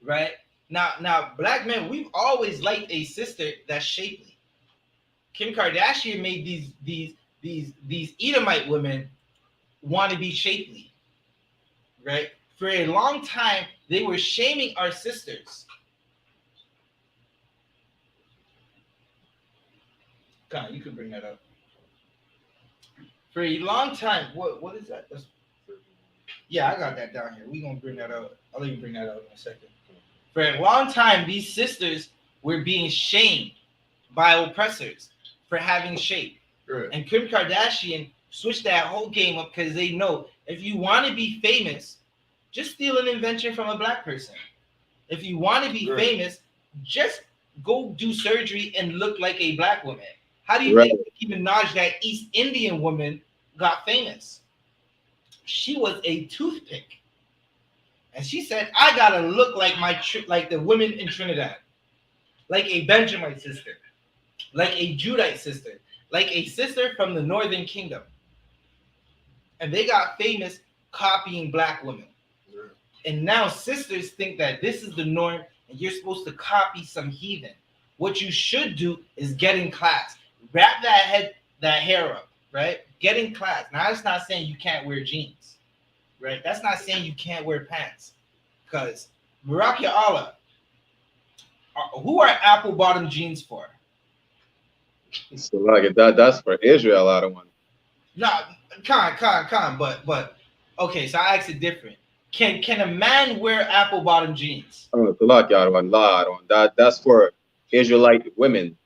Right? Now, black men, we've always liked a sister that's shapely. Kim Kardashian made these Edomite women want to be shapely. Right? For a long time, they were shaming our sisters. God, you could bring that up. For a long time, what is that? Yeah, I got that down here. We're gonna bring that out. I'll let you bring that out in a second. For a long time, these sisters were being shamed by oppressors for having shape. Right. And Kim Kardashian switched that whole game up because they know if you want to be famous, just steal an invention from a black person. If you want to be famous, just go do surgery and look like a black woman. How do you think Nicki Minaj, that East Indian woman, got famous? She was a toothpick, and she said, "I gotta look like like the women in Trinidad, like a Benjamite sister, like a Judite sister, like a sister from the Northern Kingdom." And they got famous copying black women. Right. And now sisters think that this is the norm, and you're supposed to copy some heathen. What you should do is get in class. Wrap that hair up, right? Get in class. Now, that's not saying you can't wear jeans, right? That's not saying you can't wear pants. Because, Barack Allah, who are apple bottom jeans for? So like that's for Israel. I don't want. No, con. But okay. So I asked it different. Can a man wear apple bottom jeans? I don't know. I don't want that's for Israelite women.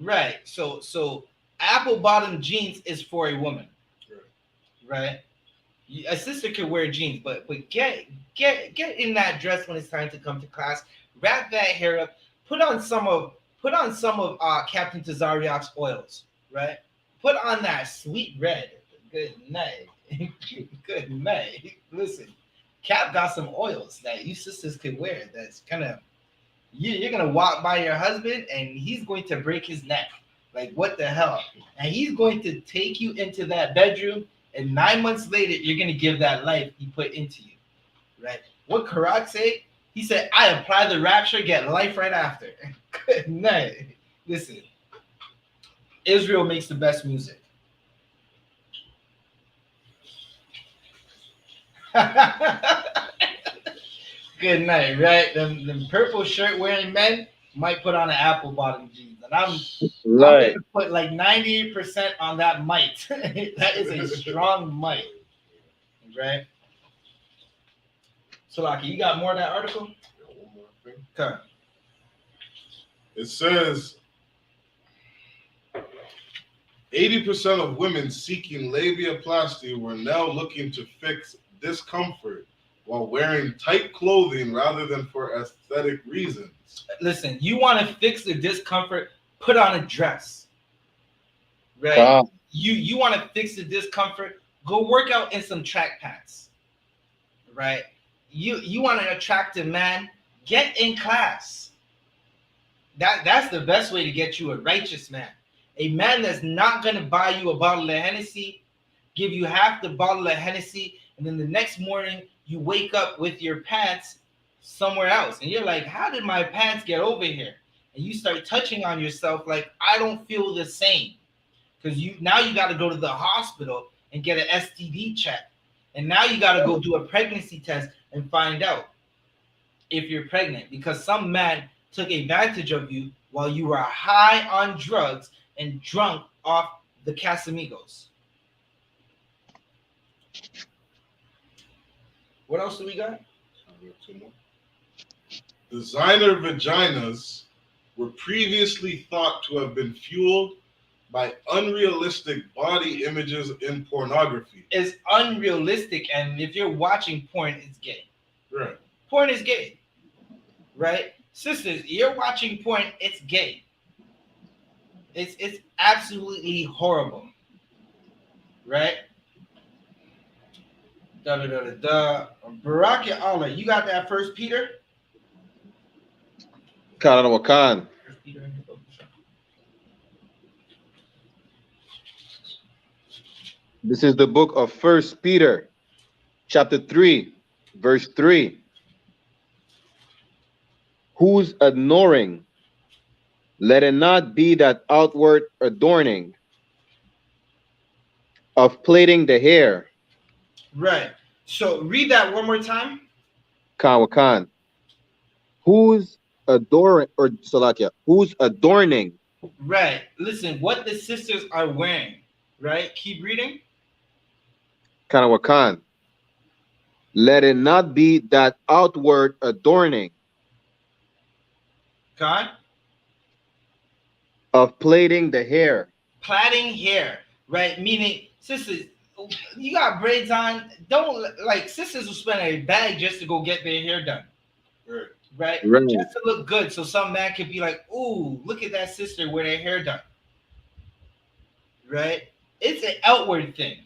Right. So apple bottom jeans is for a woman. Right. A sister can wear jeans, but get in that dress when it's time to come to class. Wrap that hair up. Put on some of Captain Tazariak's oils. Right. Put on that sweet red. Good night. Good night. Listen, Cap got some oils that you sisters could wear. That's kind of you're gonna walk by your husband and he's going to break his neck. Like what the hell? And he's going to take you into that bedroom. And 9 months later, you're going to give that life he put into you, right? What Karak say? He said, I apply the rapture, get life right after. Good night. Listen, Israel makes the best music. Good night, right? Them purple shirt wearing men might put on an apple bottom jeans. And I'm going to put like 98% on that might. That is a strong might. Right? So, Laki, you got more of that article? One more thing. Okay. It says 80% of women seeking labiaplasty were now looking to fix discomfort while wearing tight clothing rather than for aesthetic reasons. Listen, you want to fix the discomfort, put on a dress. Right? You want to fix the discomfort, go work out in some track pants. Right? You want an attractive man, get in class. That's the best way to get you a righteous man. A man that's not going to buy you a bottle of Hennessy, give you half the bottle of Hennessy, and then the next morning you wake up with your pants somewhere else. And you're like, how did my pants get over here? And you start touching on yourself like, I don't feel the same. Because you got to go to the hospital and get an STD check. And now you got to go do a pregnancy test and find out if you're pregnant. Because some man took advantage of you while you were high on drugs and drunk off the Casamigos. What else do we got? Two more. Designer vaginas were previously thought to have been fueled by unrealistic body images in pornography. It's unrealistic, and if you're watching porn, it's gay. Right. Porn is gay. Right? Sisters, you're watching porn, it's gay. It's absolutely horrible. Right? Barak Allah, you got that First Peter? Khan. This is the book of 1 Peter, chapter 3, verse 3. Whose adorning, let it not be that outward adorning of plaiting the hair. Right. So read that one more time. Khan. Whose adorning, or Salakia, whose adorning. Right. Listen, what the sisters are wearing. Right. Keep reading. Khan. Let it not be that outward adorning. God. Of plaiting the hair. Plaiting hair. Right. Meaning, sisters, you got braids on. Don't like sisters will spend a bag just to go get their hair done. Right. Just to look good. So some man could be like, ooh, look at that sister with her hair done. Right. It's an outward thing.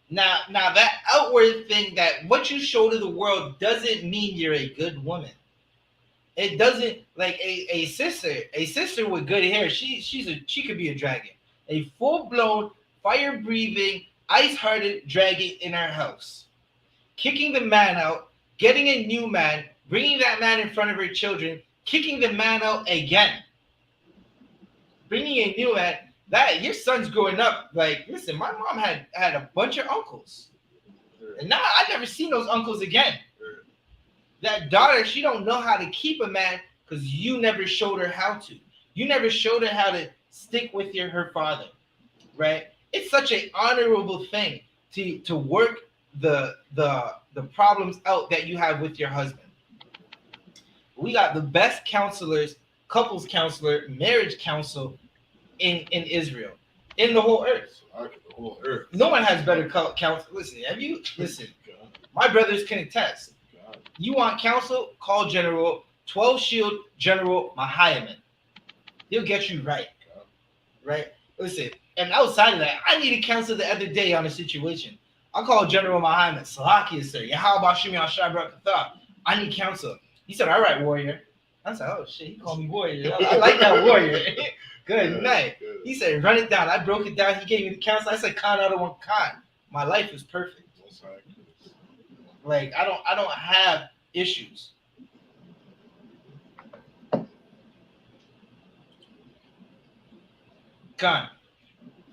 Now that outward thing, that what you show to the world doesn't mean you're a good woman. It doesn't, like a sister with good hair. She could be a dragon, a full-blown, fire-breathing, ice-hearted dragon in our house, kicking the man out, getting a new man, bringing that man in front of her children, kicking the man out again, bringing a new man. That your son's growing up. Like, listen, my mom had a bunch of uncles, and now I never seen those uncles again. That daughter, she don't know how to keep a man because you never showed her how to. You never showed her how to stick with her father, right? It's such an honorable thing to work the problems out that you have with your husband. We got the best counselors, couples counselor, marriage counsel in Israel, in the whole earth. The whole earth. No one has better counsel. Listen, my brothers can attest. You want counsel? Call General 12 Shield General Mahayaman. He'll get you right. Right? Listen, and outside of that, I needed counsel the other day on a situation. I called General Mahayaman. Salakia, sir. I need counsel. He said, all right, warrior. I said, oh, shit, he called me warrior. I like that warrior. Good night. He said, run it down. I broke it down. He gave me the counsel. I said, Khan out of one Khan. My life is perfect. Like, I don't have issues. Khan,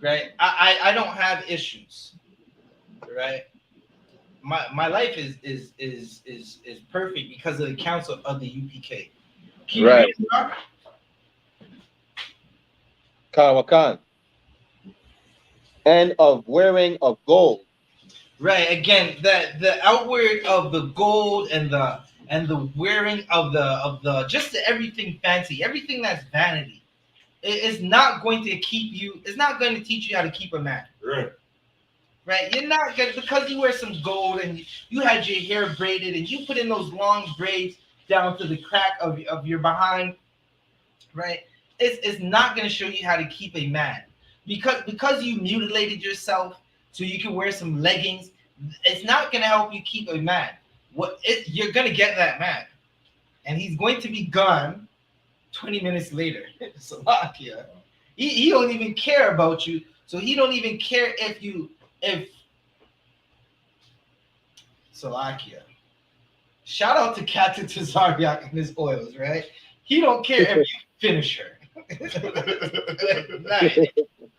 right? I don't have issues, right? My life is perfect because of the counsel of the UPK. Right. Khan. And of wearing of gold. Right. Again, the outward of the gold and the wearing of the just everything fancy, everything that's vanity. It's not going to keep you. It's not going to teach you how to keep a man. Right. Right. You're not going because you wear some gold and you had your hair braided and you put in those long braids down to the crack of your behind. Right. It's not going to show you how to keep a man because you mutilated yourself so you can wear some leggings. It's not going to help you keep a man. You're going to get that man, and he's going to be gone 20 minutes later. Salakia. He don't even care about you, so he don't even care if Salakia. Shout out to Captain Tazariak and his oils, right? He don't care if you finish her.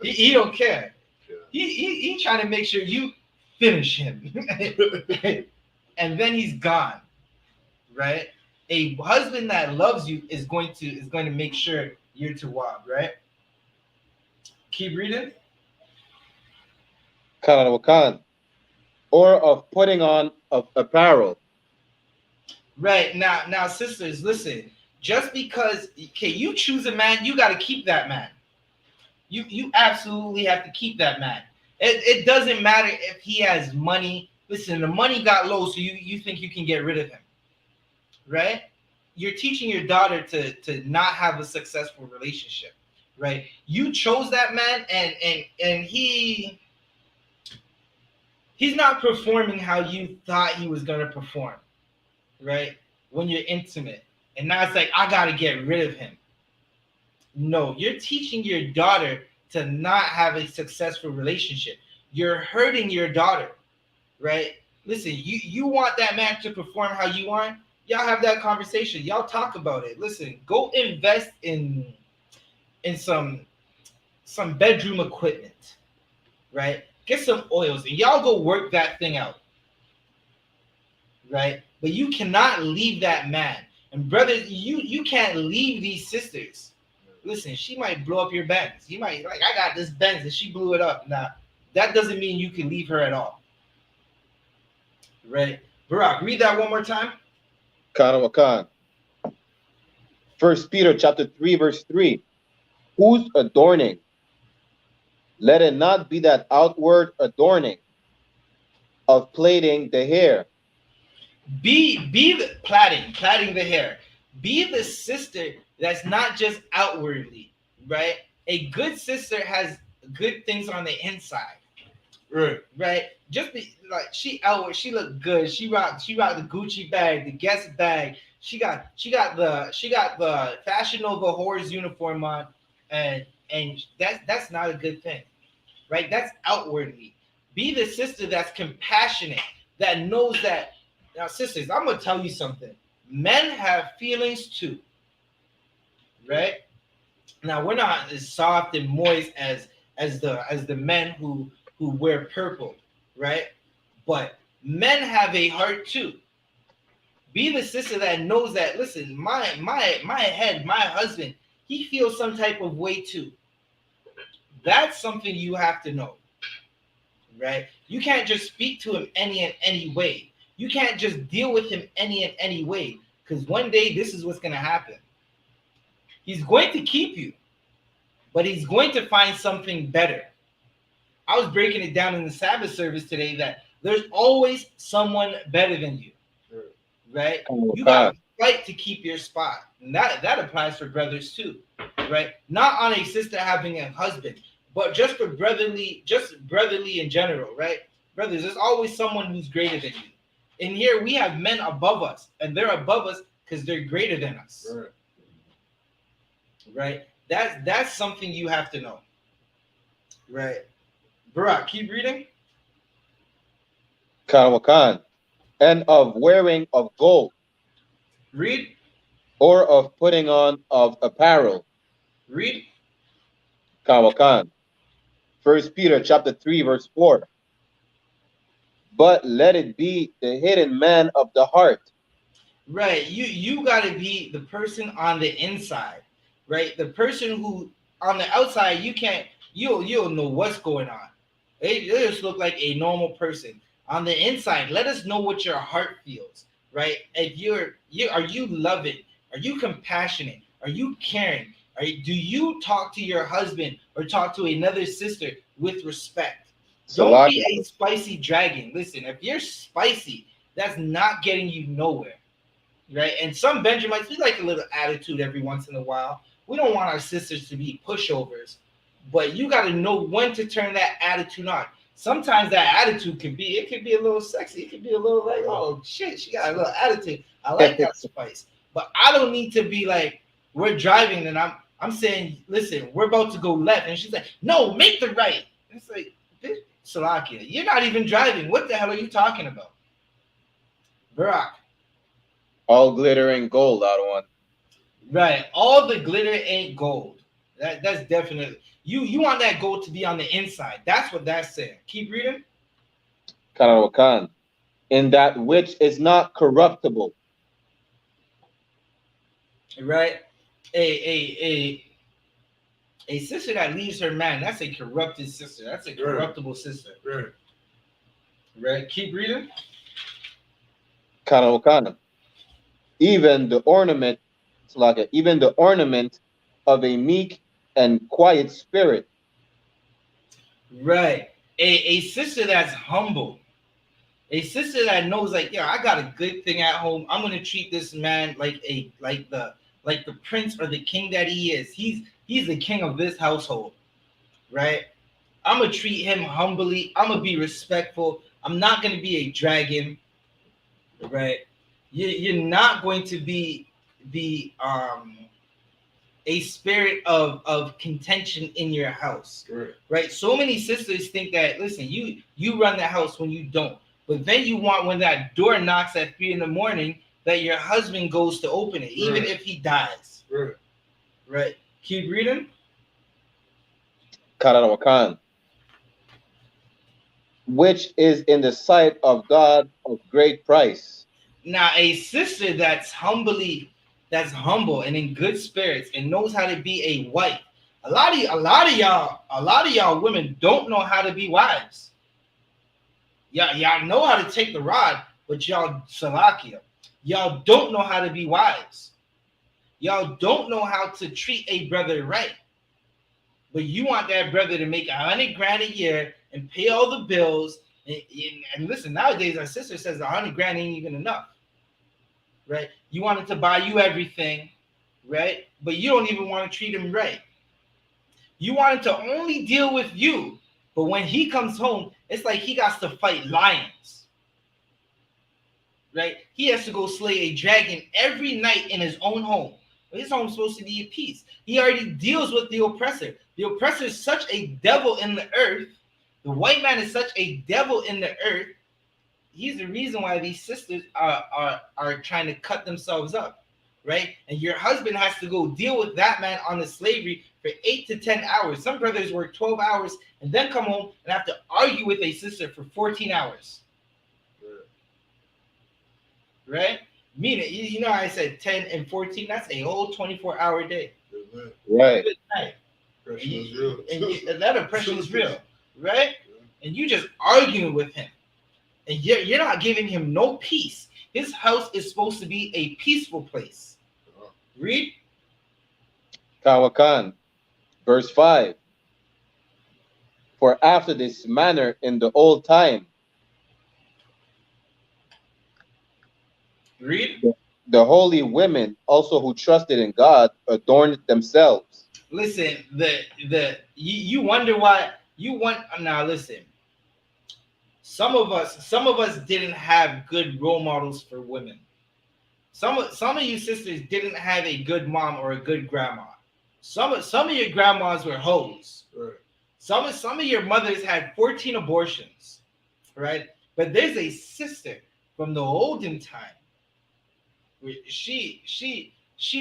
He don't care. He trying to make sure you finish him. And then he's gone. Right? A husband that loves you is going to make sure you're tawab, right? Keep reading. Khan. Or of putting on of apparel. Right. Now, sisters, listen. Just because you choose a man, you got to keep that man. You absolutely have to keep that man. It doesn't matter if he has money. Listen, the money got low, so you think you can get rid of him, right? You're teaching your daughter to not have a successful relationship, right? You chose that man, and he's not performing how you thought he was gonna perform, right? When you're intimate, and now it's like I gotta get rid of him. No, you're teaching your daughter to not have a successful relationship. You're hurting your daughter, right? Listen, you want that man to perform how you want. Y'all have that conversation. Y'all talk about it. Listen, go invest in some bedroom equipment, right? Get some oils and y'all go work that thing out, right? But you cannot leave that man. And brothers, you can't leave these sisters. Listen, she might blow up your Benz. You might I got this Benz and she blew it up. Now, that doesn't mean you can leave her at all. Right? Barak, read that one more time. Khan. 1 Peter chapter 3, verse 3. Whose adorning? Let it not be that outward adorning of plaiting the hair. Be the plaiting the hair. Be the sister that's not just outwardly, right? A good sister has good things on the inside. Right? Just be like she outward, she look good. She rock the Gucci bag, the Guess bag. She got the Fashion Nova Whores uniform on, and that's not a good thing, right? That's outwardly. Be the sister that's compassionate, that knows that. Now, sisters, I'm gonna tell you something. Men have feelings too, right? Now we're not as soft and moist as the men who wear purple, right? But men have a heart too. Be the sister that knows that. Listen, my husband, he feels some type of way too, That's something you have to know, right? You can't just speak to him any way. You can't just deal with him any way, because one day this is what's going to happen. He's going to keep you, but he's going to find something better. I was breaking it down in the Sabbath service today that there's always someone better than you, right? You got to fight to keep your spot. And that applies for brothers too, right? Not on a sister having a husband, but just for brotherly in general, right? Brothers, there's always someone who's greater than you. And here we have men above us, and they're above us because they're greater than us. Right? That's something you have to know. Right. Barak, keep reading. Khan, and of wearing of gold. Read. Or of putting on of apparel. Read. Khan. 1 Peter chapter 3, verse 4. But let it be the hidden man of the heart. Right. You got to be the person on the inside, right? The person who on the outside you'll know what's going on. They just look like a normal person. On the inside, let us know what your heart feels, right? If are you loving? Are you compassionate? Are you caring? Do you talk to your husband or talk to another sister with respect? Don't be a spicy dragon. Listen, if you're spicy, that's not getting you nowhere, right? And some Benjamites, we like a little attitude every once in a while. We don't want our sisters to be pushovers, but you got to know when to turn that attitude on. Sometimes that attitude could be a little sexy. It could be a little like, oh shit, she got a little attitude. I like that spice, but I don't need to be like, we're driving and I'm saying, listen, we're about to go left, and she's like, no, make the right. It's like, bitch. Salakia, you're not even driving. What the hell are you talking about? Barak. All glitter ain't gold, out of one. Right. All the glitter ain't gold. That's definitely you want that gold to be on the inside. That's what that's saying. Keep reading. Khan. In that which is not corruptible. Right. A sister that leaves her man, that's a corrupted sister. That's a corruptible sister. Right. Keep reading. Khan. Even the ornament of a meek and quiet spirit. Right. A sister that's humble. A sister that knows, like, yeah, I got a good thing at home. I'm gonna treat this man like the prince or the king that he is. He's the king of this household, right? I'm gonna treat him humbly. I'm gonna be respectful. I'm not gonna be a dragon, right? You're not going to be a spirit of contention in your house, right? So many sisters think that, listen, you run the house when you don't, but then you want when that door knocks at 3 a.m. that your husband goes to open it, even if he dies, right? Keep reading. Khan. Which is in the sight of God of great price. Now, a sister that's humble and in good spirits and knows how to be a wife. A lot of y'all women don't know how to be wives. Y'all know how to take the rod, but y'all salakia. Y'all don't know how to be wives. Y'all don't know how to treat a brother right. But you want that brother to make $100,000 a year and pay all the bills. And listen, nowadays our sister says $100,000 ain't even enough, right? You want him to buy you everything, right? But you don't even want to treat him right. You want him to only deal with you. But when he comes home, it's like he got to fight lions, right? He has to go slay a dragon every night in his own home. His home's supposed to be at peace. He already deals with the oppressor. The oppressor is such a devil in the earth. The white man is such a devil in the earth. He's the reason why these sisters are trying to cut themselves up, right? And your husband has to go deal with that man on the slavery for 8 to 10 hours. Some brothers work 12 hours and then come home and have to argue with a sister for 14 hours. Right? Meaning, you know, I said 10 and 14, that's a whole 24-hour day. Right. Oppression is real. And that oppression is real, right? And you just arguing with him, and you're not giving him no peace. His house is supposed to be a peaceful place. Read. Kawakan, verse 5. For after this manner in the old time, Read. The holy women also who trusted in God adorned themselves. Listen, you wonder why you want now. Listen, some of us didn't have good role models for women. Some of you sisters didn't have a good mom or a good grandma. Some of your grandmas were hoes. Right. Some of your mothers had 14 abortions, right? But there's a sister from the olden time. She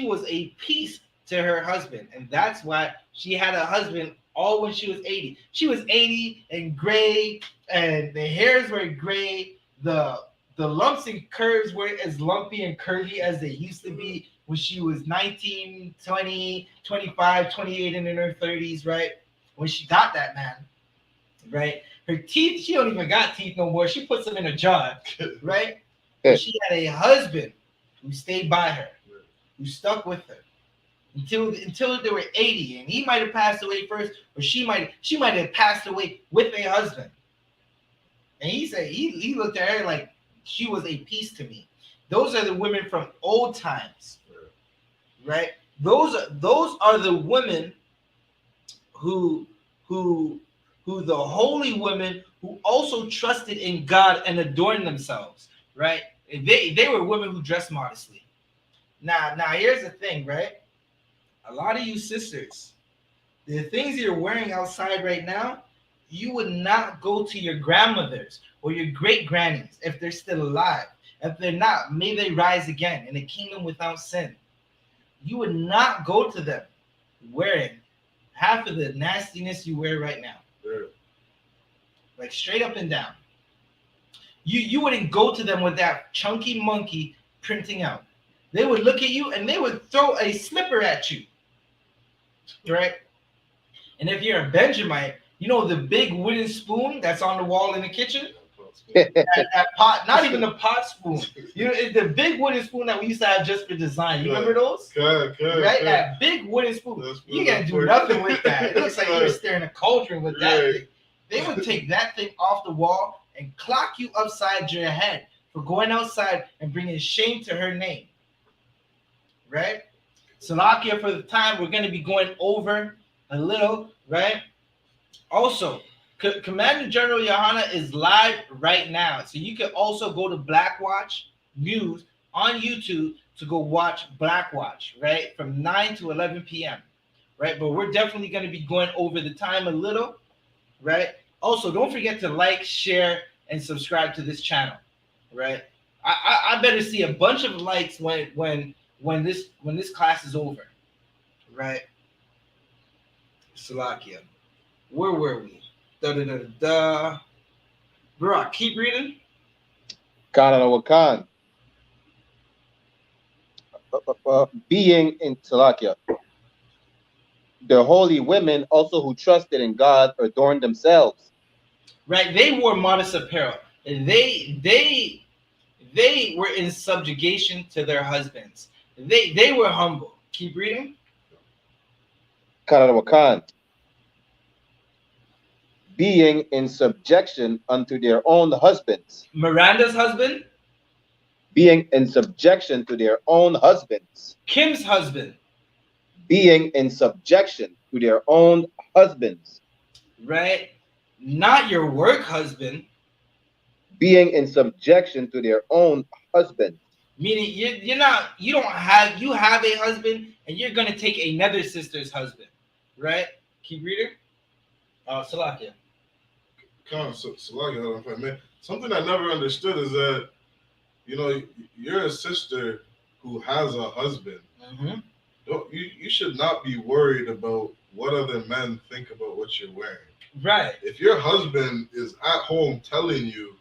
was a piece to her husband, and that's why she had a husband all when she was 80. She was 80 and gray, and the hairs were gray. The lumps and curves weren't as lumpy and curvy as they used to be when she was 19, 20, 25, 28, and in her 30s, right? When she got that man, right? Her teeth, she don't even got teeth no more. She puts them in a jar, right? But she had a husband who stayed by her, who stuck with her until they were 80, and he might have passed away first, or she might have passed away with a husband. And he said he looked at her like she was a piece to me. Those are the women from old times, right? Those are the women who the holy women who also trusted in God and adorned themselves, right? They were women who dressed modestly. Now here's the thing, right? A lot of you sisters, the things you're wearing outside right now, you would not go to your grandmothers or your great grannies if they're still alive. If they're not, may they rise again in a kingdom without sin. You would not go to them wearing half of the nastiness you wear right now. Sure. Like straight up and down. You wouldn't go to them with that chunky monkey printing out. They would look at you and they would throw a slipper at you. Right? And if you're a Benjamite, you know the big wooden spoon that's on the wall in the kitchen? that pot, not even the pot spoon. You know, it's the big wooden spoon that we used to have just for design. You remember those? Right? That big wooden spoon. You can't do nothing with that. It looks like you were staring a cauldron with that thing. They would take that thing off the wall and clock you upside your head for going outside and bringing shame to her name. Right? Salakia, for the time, we're going to be going over a little, right? Also, Commander General Yahanna is live right now. So you can also go to Blackwatch News on YouTube to go watch Blackwatch, right? From 9 to 11 p.m., right? But we're definitely going to be going over the time a little, right? Also, don't forget to like, share, and subscribe to this channel, right? I better see a bunch of likes when this class is over, right? Salakia. Where were we? Bro, keep reading. Canada Wakan. Being in Salakia. The holy women also who trusted in God adorned themselves. Right, they wore modest apparel. They were in subjugation to their husbands. They were humble. Keep reading. Canada Wakan. Being in subjection unto their own husbands. Miranda's husband. Being in subjection to their own husbands. Kim's husband. Being in subjection to their own husbands. Right? Not your work husband. Being in subjection to their own husbands. Meaning you have a husband and you're gonna take another sister's husband. Right? Keep reading. Salakia. Salakia, if I may. Something I never understood is that, you're a sister who has a husband. Mm-hmm. You should not be worried about what other men think about what you're wearing. Right. If your husband is at home telling you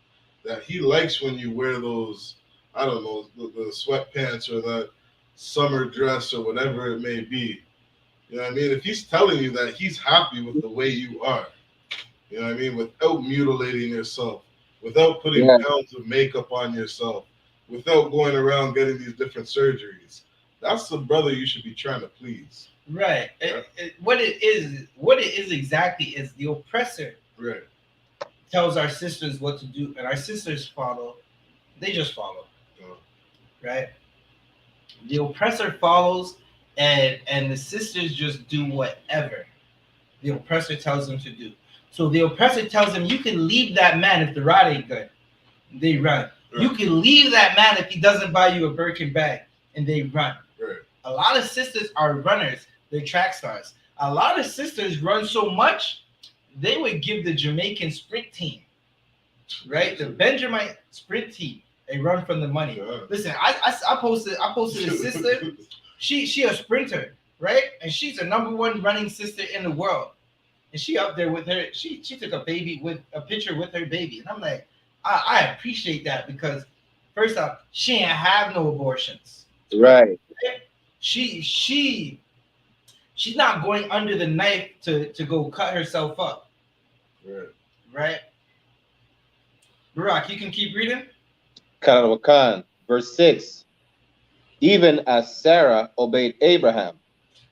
that he likes when you wear those, I don't know, the sweatpants or that summer dress or whatever it may be, You know what I mean? If he's telling you that he's happy with the way you are, you know what I mean? Without mutilating yourself, without putting Yeah. pounds of makeup on yourself, without going around getting these different surgeries, that's the brother you should be trying to please. Right. Yeah. What it is exactly is the oppressor Right. tells our sisters what to do, and our sisters follow. They just follow. Yeah. Right. The oppressor follows, and the sisters just do whatever the oppressor tells them to do. So the oppressor tells them, you can leave that man if the rod ain't good. They run. Right. You can leave that man if he doesn't buy you a Birkin bag, and they run. Right. A lot of sisters are runners. They're track stars. A lot of sisters run so much, they would give the Jamaican sprint team, right? The Benjamin sprint team, a run from the money. Yeah. Listen, I posted a sister. She a sprinter, right? And she's the #1 running sister in the world. And she up there with her. She took a picture with her baby, and I'm like, I appreciate that, because first off, she ain't have no abortions. Right. She's not going under the knife to go cut herself up. Right. Right? Barack, you can keep reading. Khan, verse 6. Even as Sarah obeyed Abraham.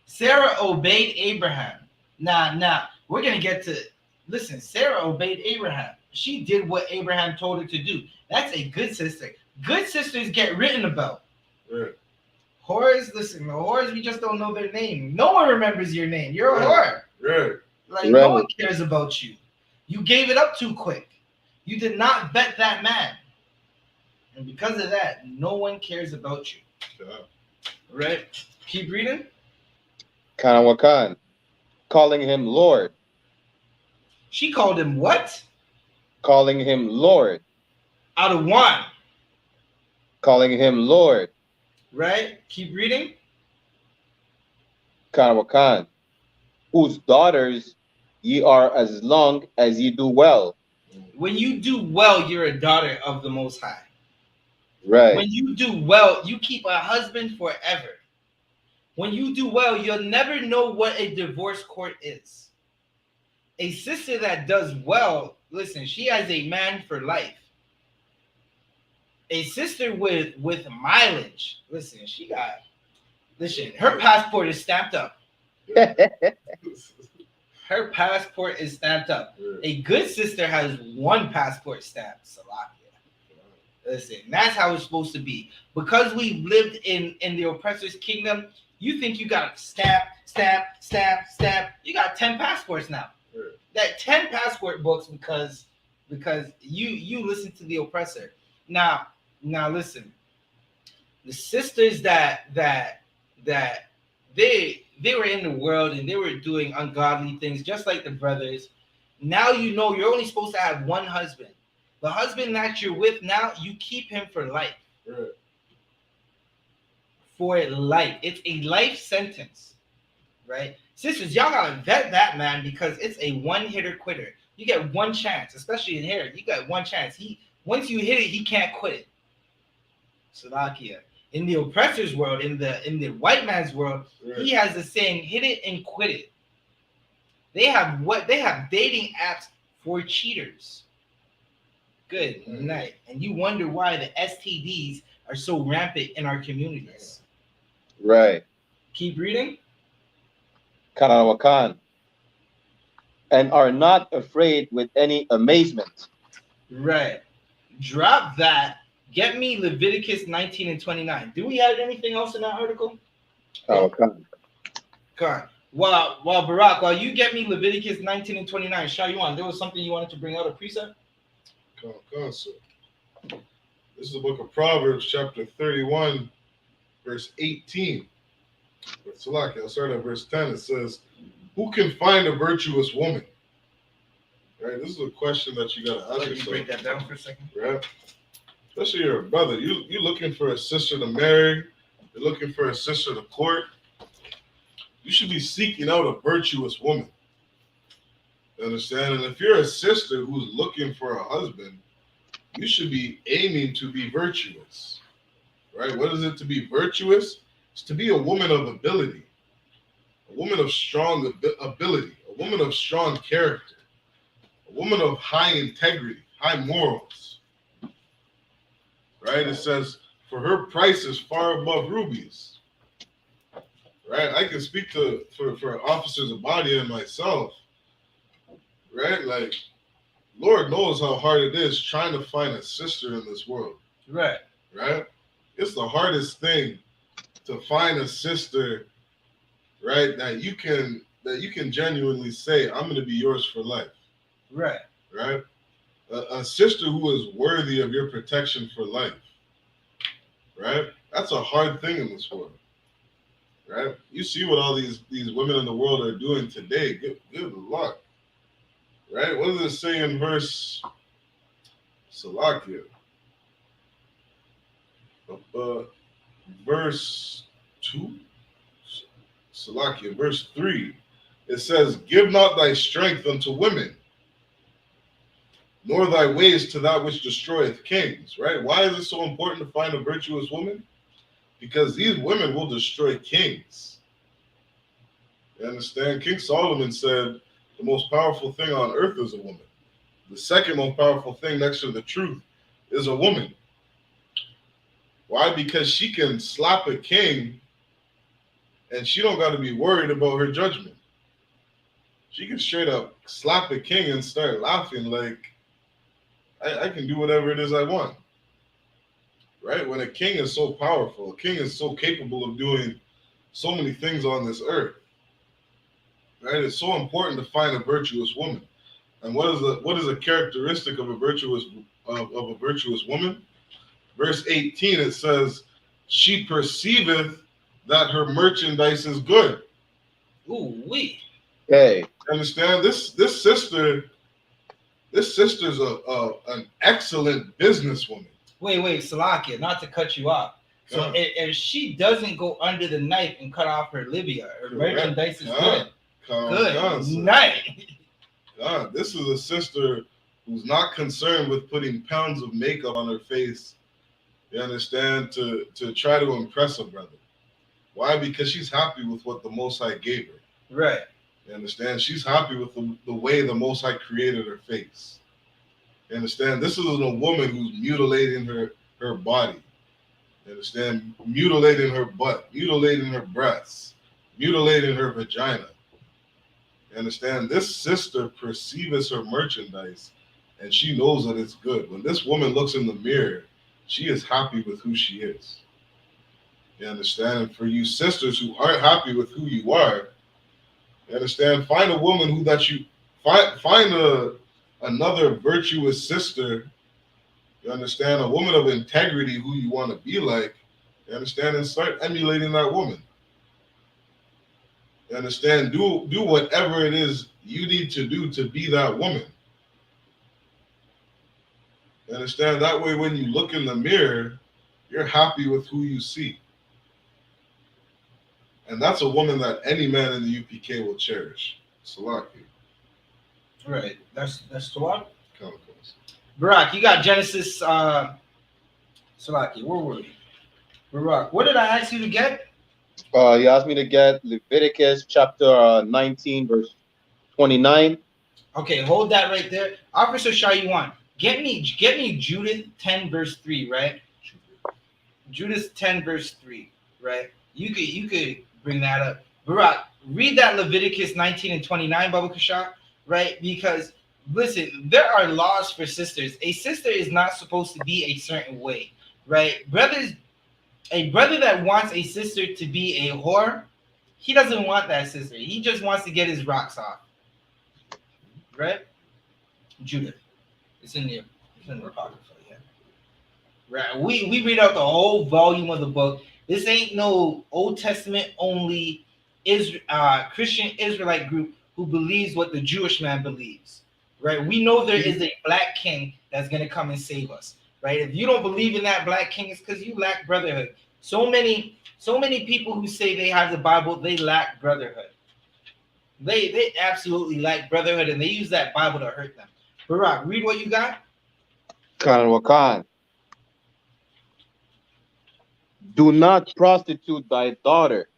Sarah obeyed Abraham. Now, we're going to get to, listen, Sarah obeyed Abraham. She did what Abraham told her to do. That's a good sister. Good sisters get written about. Right. Whores, listen, the whores, we just don't know their name. No one remembers your name. You're a whore. Right. Like, no one cares about you. You gave it up too quick. You did not vet that man. And because of that, no one cares about you. Yeah. Right? Keep reading. Khan, calling him Lord. She called him what? Calling him Lord. Out of one. Calling him Lord. Right? Keep reading. Khan, whose daughters ye are as long as ye do well. When you do well, you're a daughter of the Most High. Right. When you do well, you keep a husband forever. When you do well, you'll never know what a divorce court is. A sister that does well, listen, she has a man for life. A sister with mileage, listen, her passport is stamped up. Her passport is stamped up. A good sister has one passport stamped, Salakia. Listen, that's how it's supposed to be. Because we've lived in the oppressor's kingdom, you think you got stamp. You got 10 passports now. That 10 passport books because you listen to the oppressor. Now listen. The sisters that they were in the world and they were doing ungodly things just like the brothers. Now you know you're only supposed to have one husband. The husband that you're with now, you keep him for life. Right. For life. It's a life sentence. Right? Sisters, y'all gotta vet that man because it's a one-hitter quitter. You get one chance, especially in here. You got one chance. Once you hit it, he can't quit it. Salakia. In the oppressor's world, in the white man's world, right, he has the saying, hit it and quit it. They have dating apps for cheaters. Good night. And you wonder why the STDs are so rampant in our communities. Right. Keep reading. Khan. And are not afraid with any amazement. Right. Drop that. Get me Leviticus 19 and 29. Do we have anything else in that article? Khan. While Barak, while you get me Leviticus 19 and 29, Shayuan, there was something you wanted to bring out, a precept? Sir. This is the book of Proverbs, chapter 31, verse 18. Salaki, I'll start at verse 10. It says, who can find a virtuous woman? Right? This is a question that you got to ask yourself. Let me break that down for a second. Right? Especially you're a brother. You're looking for a sister to marry. You're looking for a sister to court. You should be seeking out a virtuous woman. You understand? And if you're a sister who's looking for a husband, you should be aiming to be virtuous. Right? What is it to be virtuous? It's to be a woman of ability. a woman of strong ability, a woman of strong character, a woman of high integrity, high morals. Right? It says, for her price is far above rubies. Right? I can speak for officers of body and myself. Right? Like, Lord knows how hard it is trying to find a sister in this world. Right. Right? It's the hardest thing to find a sister, right, that you can genuinely say, I'm going to be yours for life. Right. Right? A sister who is worthy of your protection for life. Right? That's a hard thing in this world. Right? You see what all these women in the world are doing today. Good luck. Right? What does it say in verse Salakia? Verse 2? Salakia, verse 3. It says, give not thy strength unto women, nor thy ways to that which destroyeth kings. Right? Why is it so important to find a virtuous woman? Because these women will destroy kings. You understand? King Solomon said the most powerful thing on earth is a woman. The second most powerful thing next to the truth is a woman. Why? Because she can slap a king and she don't got to be worried about her judgment. She can straight up slap a king and start laughing like, I can do whatever it is I want. Right? When a king is so powerful, a king is so capable of doing so many things on this earth. Right? It's so important to find a virtuous woman. And what is a characteristic of a virtuous woman? Verse 18, it says, she perceiveth that her merchandise is good. Ooh, wee. Hey. Understand? This sister's an excellent businesswoman. Wait, Salakia, not to cut you off. So if she doesn't go under the knife and cut off her Libya, her merchandise is good. Good night. God, this is a sister who's not concerned with putting pounds of makeup on her face, you understand, to try to impress a brother. Why? Because she's happy with what the Most High gave her. Right. You understand? She's happy with the way the Most High created her face. You understand? This isn't a woman who's mutilating her body. You understand? Mutilating her butt, mutilating her breasts, mutilating her vagina. You understand? This sister perceives her merchandise and she knows that it's good. When this woman looks in the mirror, she is happy with who she is. You understand? And for you sisters who aren't happy with who you are, you understand? Find a woman who that you find another virtuous sister. You understand? A woman of integrity who you want to be like. You understand? And start emulating that woman. You understand? Do whatever it is you need to do to be that woman. You understand? That way, when you look in the mirror, you're happy with who you see. And that's a woman that any man in the UPK will cherish. Salaki. Right. That's the one. Barak, you got Genesis. Salaki, where were we? Barak, what did I ask you to get? You asked me to get Leviticus chapter 19, verse 29. Okay, hold that right there. Officer Shayuan, get me Judith 10, verse 3, right? Judith 10, verse 3, right? You could bring that up. Barak, read that Leviticus 19 and 29, Baba Kasha, right? Because listen, there are laws for sisters. A sister is not supposed to be a certain way, right? A brother that wants a sister to be a whore, he doesn't want that sister. He just wants to get his rocks off, right? Judith, it's in there. It's in the Apocrypha, yeah. Right. We read out the whole volume of the book. This ain't no Old Testament only Christian Israelite group who believes what the Jewish man believes, right? We know there is a black king that's going to come and save us, right? If you don't believe in that black king, it's because you lack brotherhood. So many people who say they have the Bible, they lack brotherhood. They absolutely lack brotherhood, and they use that Bible to hurt them. Barak, read what you got. Wakan. Do not prostitute thy daughter,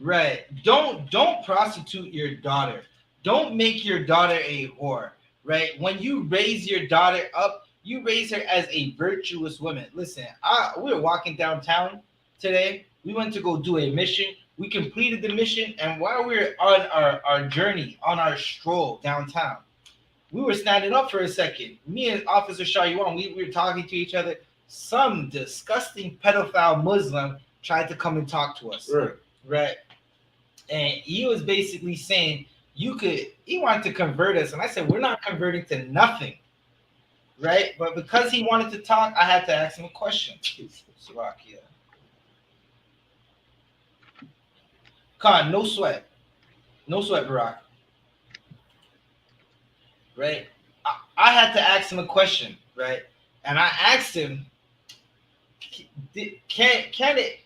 Right. Don't prostitute your daughter. Don't make your daughter a whore. Right. When you raise your daughter up, you raise her as a virtuous woman. Listen, we were walking downtown today. We went to go do a mission. We completed the mission, and while we were on our journey, on our stroll downtown, we were standing up for a second. Me and Officer Shayuan, we were talking to each other. Some disgusting pedophile Muslim tried to come and talk to us. Right. And he was basically saying he wanted to convert us. And I said, we're not converting to nothing. Right? But because he wanted to talk, I had to ask him a question. Slovakia. Khan, no sweat. No sweat, Barack. Right? I had to ask him a question, right? And I asked him, can it?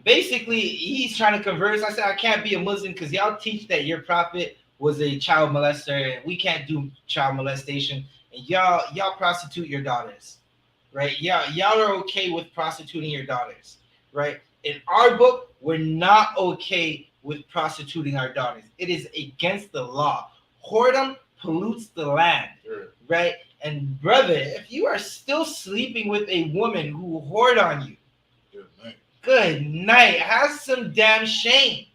Basically, he's trying to converse. I said, I can't be a Muslim because y'all teach that your prophet was a child molester and we can't do child molestation. And y'all prostitute your daughters, right? Y'all are okay with prostituting your daughters, right? In our book, we're not okay with prostituting our daughters. It is against the law. Whoredom pollutes the land, right? And brother, if you are still sleeping with a woman who whored on you, good night. Have some damn shame.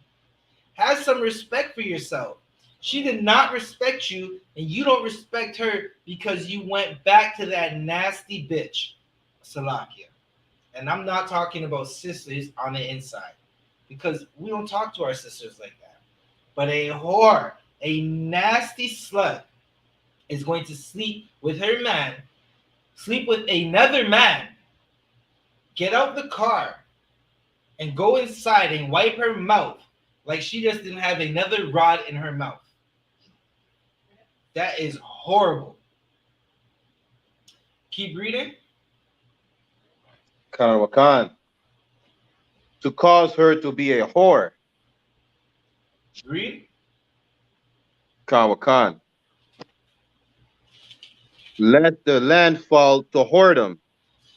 Have some respect for yourself. She did not respect you, and you don't respect her because you went back to that nasty bitch, Salakia. And I'm not talking about sisters on the inside, because we don't talk to our sisters like that. But a whore, a nasty slut, is going to sleep with her man, sleep with another man, get out the car, and go inside and wipe her mouth like she just didn't have another rod in her mouth. That is horrible. Keep reading. Khan. To cause her to be a whore. Read. Khan. Let the land fall to whoredom,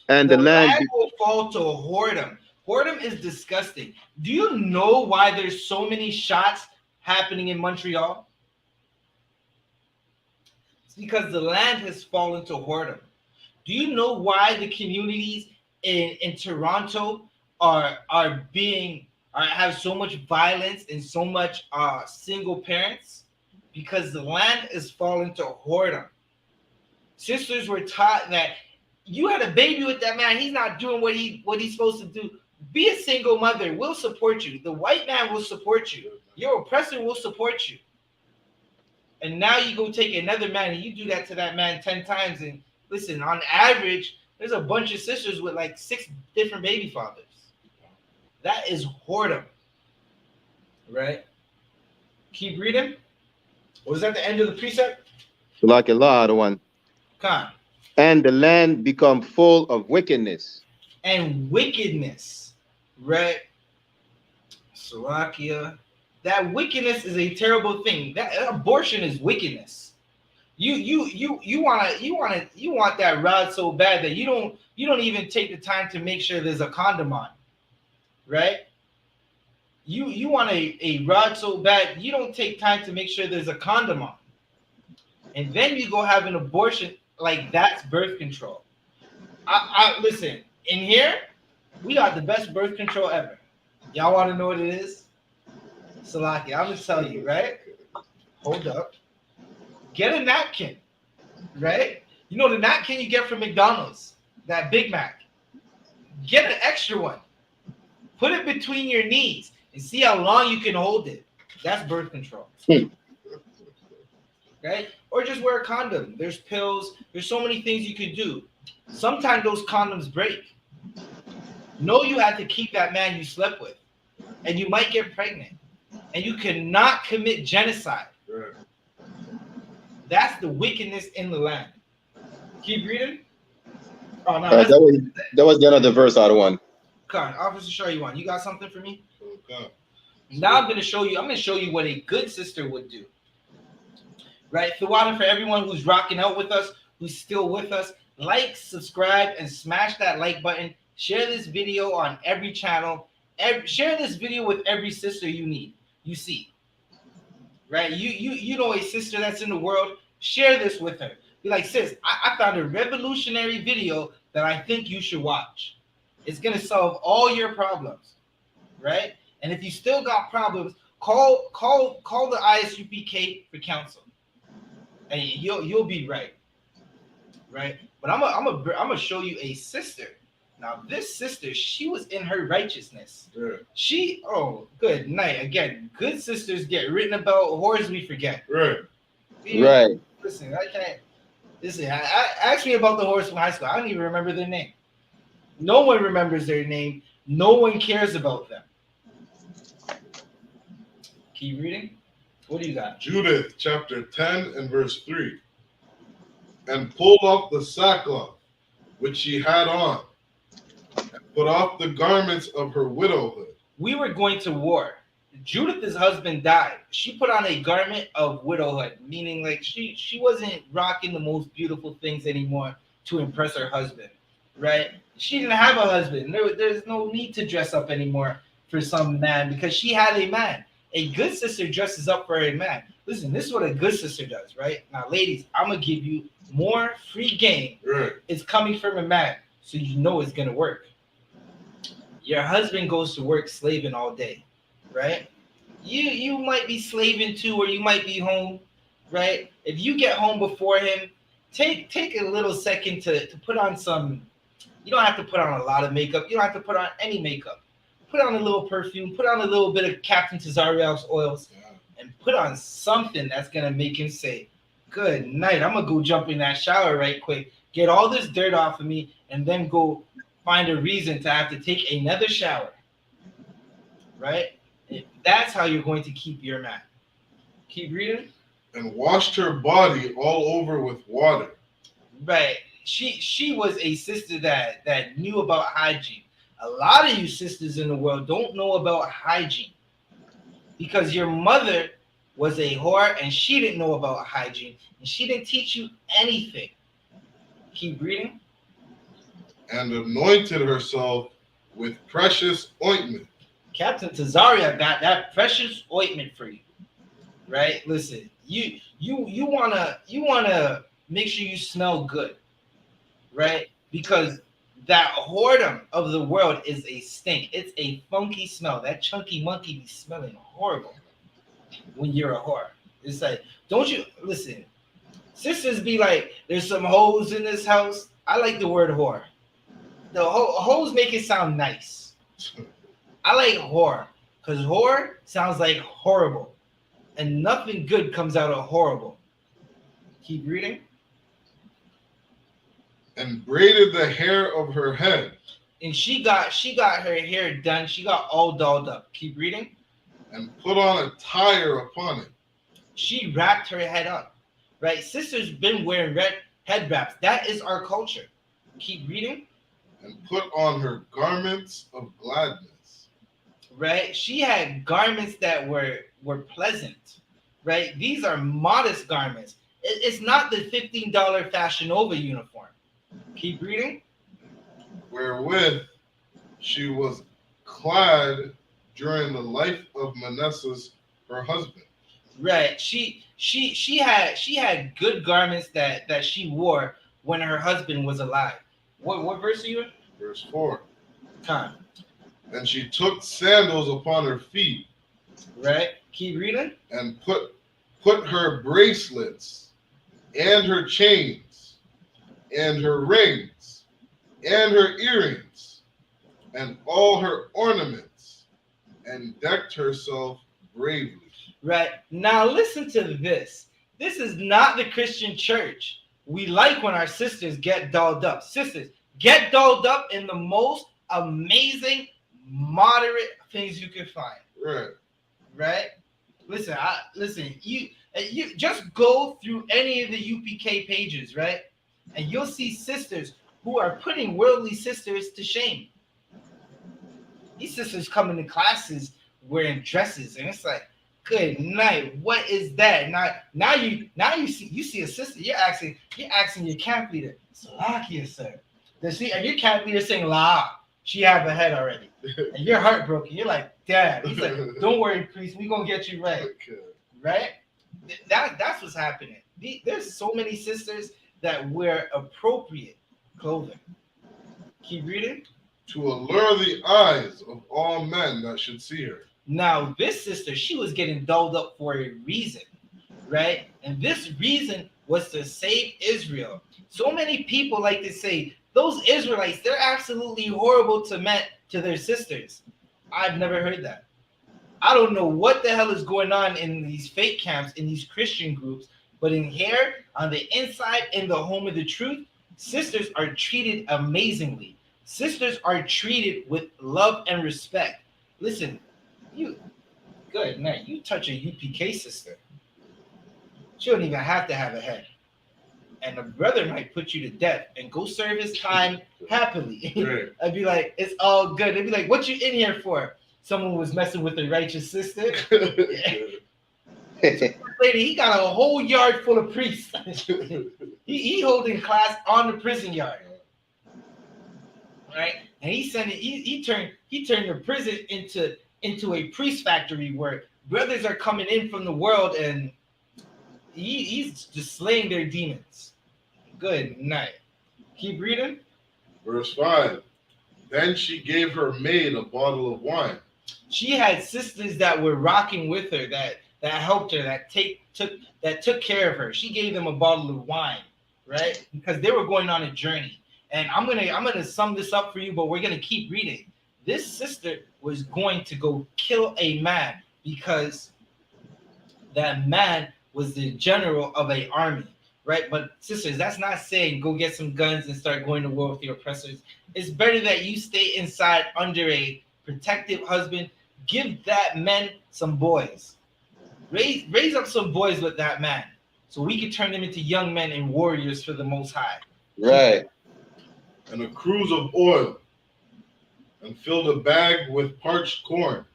and the land will fall to whoredom. Whoredom is disgusting. Do you know why there's so many shots happening in Montreal? It's because the land has fallen to whoredom. Do you know why the communities in Toronto have so much violence and so much single parents? Because the land is fallen to whoredom. Sisters were taught that you had a baby with that man, he's not doing what he's supposed to do. Be a single mother. We'll support you. The white man will support you. Your oppressor will support you. And now you go take another man and you do that to that man 10 times. And listen, on average, there's a bunch of sisters with like 6 different baby fathers. That is whoredom. Right? Keep reading. Was that the end of the precept? like a law, the one. Come. And the land become full of wickedness. And wickedness. Right? Slovakia. That wickedness is a terrible thing. That abortion is wickedness. You want that rod so bad that you don't even take the time to make sure there's a condom on. Right? You want a rod so bad you don't take time to make sure there's a condom on. And then you go have an abortion like that's birth control. I listen, in here, we got the best birth control ever. Y'all want to know what it is? Salaki, I'm gonna tell you, right? Hold up. Get a napkin, right? You know the napkin you get from McDonald's, that Big Mac. Get an extra one. Put it between your knees and see how long you can hold it. That's birth control. Right? Or just wear a condom. There's pills. There's so many things you can do. Sometimes those condoms break. Know you have to keep that man you slept with. And you might get pregnant. And you cannot commit genocide. Right. That's the wickedness in the land. Keep reading. Oh, no. That was the end of the verse out of one. Come on, Officer Shayuan, you got something for me? Okay. Now I'm going to show you what a good sister would do. Right? Thawada, for everyone who's rocking out with us, who's still with us, like, subscribe, and smash that like button. Share this video on every channel. Share this video with every sister you see. Right? You know a sister that's in the world, share this with her. Be like, sis, I found a revolutionary video that I think you should watch. It's gonna solve all your problems, right? And if you still got problems, call the I.S.U.P.K for counsel, and you'll be right. But I'm gonna show you a sister. Now this sister, she was in her righteousness. Right. Good night. Again, good sisters get written about, whores we forget. Right. Right. Listen, I can't. Listen, ask me about the whores from high school. I don't even remember their name. No one remembers their name. No one cares about them. Keep reading. What do you got? Judith chapter 10 and verse 3. And pulled off the sackcloth which she had on, and put off the garments of her widowhood. We were going to war. Judith's husband died. She put on a garment of widowhood, meaning like she wasn't rocking the most beautiful things anymore to impress her husband, right? She didn't have a husband. There's no need to dress up anymore for some man because she had a man. A good sister dresses up for a man. Listen, this is what a good sister does, right? Now, ladies, I'm going to give you more free game. Right. It's coming from a man, so you know it's going to work. Your husband goes to work slaving all day, right? You might be slaving too, or you might be home, right? If you get home before him, take a little second to put on some. You don't have to put on a lot of makeup. You don't have to put on any makeup. Put on a little perfume. Put on a little bit of Captain Tazariak's oils, and put on something that's gonna make him say, "Good night. I'm gonna go jump in that shower right quick, get all this dirt off of me, and then go find a reason to have to take another shower." Right? That's how you're going to keep your man. Keep reading. And washed her body all over with water. Right. She was a sister that knew about hygiene. A lot of you sisters in the world don't know about hygiene because your mother was a whore and she didn't know about hygiene and she didn't teach you anything. Keep reading. And anointed herself with precious ointment. Captain Tazaria got that precious ointment for you, right? Listen, you wanna make sure you smell good, right? Because that whoredom of the world is a stink. It's a funky smell. That chunky monkey be smelling horrible when you're a whore. It's like, don't you listen? Sisters be like, there's some hoes in this house. I like the word whore. The hoes make it sound nice. I like whore because whore sounds like horrible, and nothing good comes out of horrible. Keep reading. And braided the hair of her head. And she got her hair done. She got all dolled up. Keep reading. And put on a tire upon it. She wrapped her head up. Right? Sisters been wearing red head wraps. That is our culture. Keep reading. And put on her garments of gladness. Right? She had garments that were pleasant. Right? These are modest garments. It's not the $15 Fashion Nova uniform. Keep reading. Wherewith she was clad during the life of Manasseh, her husband. Right. She had good garments that she wore when her husband was alive. What verse are you in? Verse 4. Time. And she took sandals upon her feet. Right. Keep reading. And put her bracelets and her chains and her rings and her earrings and all her ornaments and decked herself bravely. Right. Now listen to this. This is not the Christian church. We like when our sisters get dolled up. Sisters, get dolled up in the most amazing, moderate things you can find. Right. Right? Listen, you just go through any of the UPK pages, right? And you'll see sisters who are putting worldly sisters to shame. These sisters come into classes wearing dresses, and it's like, good night. What is that? Now you see a sister. You're asking your camp leader, Salakia, sir. And your camp leader saying La. she have a head already, and you're heartbroken. You're like, damn. He's like, don't worry, priest, we gonna get you right, right? That's what's happening. There's so many sisters that wear appropriate clothing. Keep reading. To allure the eyes of all men that should see her. Now, this sister, she was getting dolled up for a reason, right? And this reason was to save Israel. So many people like to say, those Israelites, they're absolutely horrible to their sisters. I've never heard that. I don't know what the hell is going on in these fake camps, in these Christian groups, but in here, on the inside, in the home of the truth, sisters are treated amazingly. Sisters are treated with love and respect. Listen, you touch a UPK sister, she don't even have to have a head. And a brother might put you to death and go serve his time happily. Right. I'd be like, it's all good. They'd be like, what you in here for? Someone was messing with a righteous sister. Lady, he got a whole yard full of priests. he holding class on the prison yard. Right? And he turned the prison into a priest factory where brothers are coming in from the world and he's just slaying their demons. Good night. Keep reading. Verse 5. Then she gave her maid a bottle of wine. She had sisters that were rocking with her, that helped her, that took care of her. She gave them a bottle of wine, right? Because they were going on a journey. And I'm gonna sum this up for you, but we're gonna keep reading. This sister was going to go kill a man because that man was the general of an army, right? But sisters, that's not saying go get some guns and start going to war with your oppressors. It's better that you stay inside under a protective husband. Give that man some boys. Raise up some boys with that man, so we can turn them into young men and warriors for the Most High. Right. And a cruse of oil, and filled a bag with parched corn.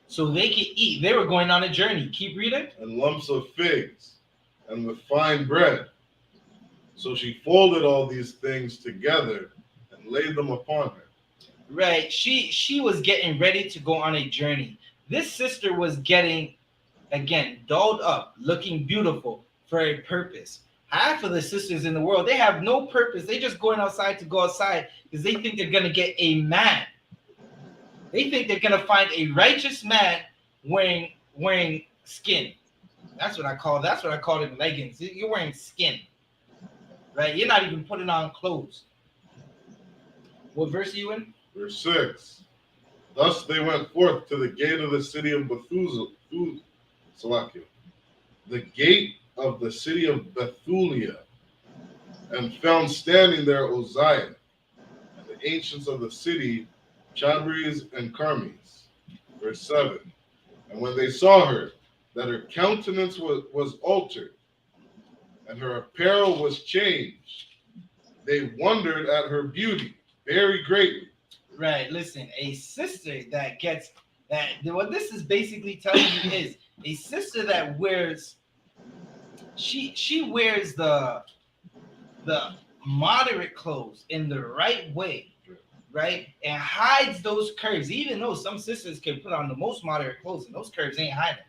So they could eat. They were going on a journey. Keep reading. And lumps of figs, and with fine bread. So she folded all these things together and laid them upon her. Right. She was getting ready to go on a journey. This sister was getting, again, dolled up, looking beautiful for a purpose. Half of the sisters in the world, they have no purpose. They just going outside to go outside because they think they're going to get a man. They think they're going to find a righteous man wearing skin. That's what I call it, leggings. You're wearing skin, right? You're not even putting on clothes. What verse are you in? Verse 6. Thus they went forth to the gate of the city of Salakia, the gate of the city of Bethulia, and found standing there Uzziah, and the ancients of the city, Chadris and Carmes. Verse 7. And when they saw her, that her countenance was altered, and her apparel was changed, they wondered at her beauty very greatly. Right, listen, a sister that gets that, what this is basically telling you is a sister that wears, she wears the moderate clothes in the right way, right, and hides those curves. Even though some sisters can put on the most moderate clothes and those curves ain't hiding.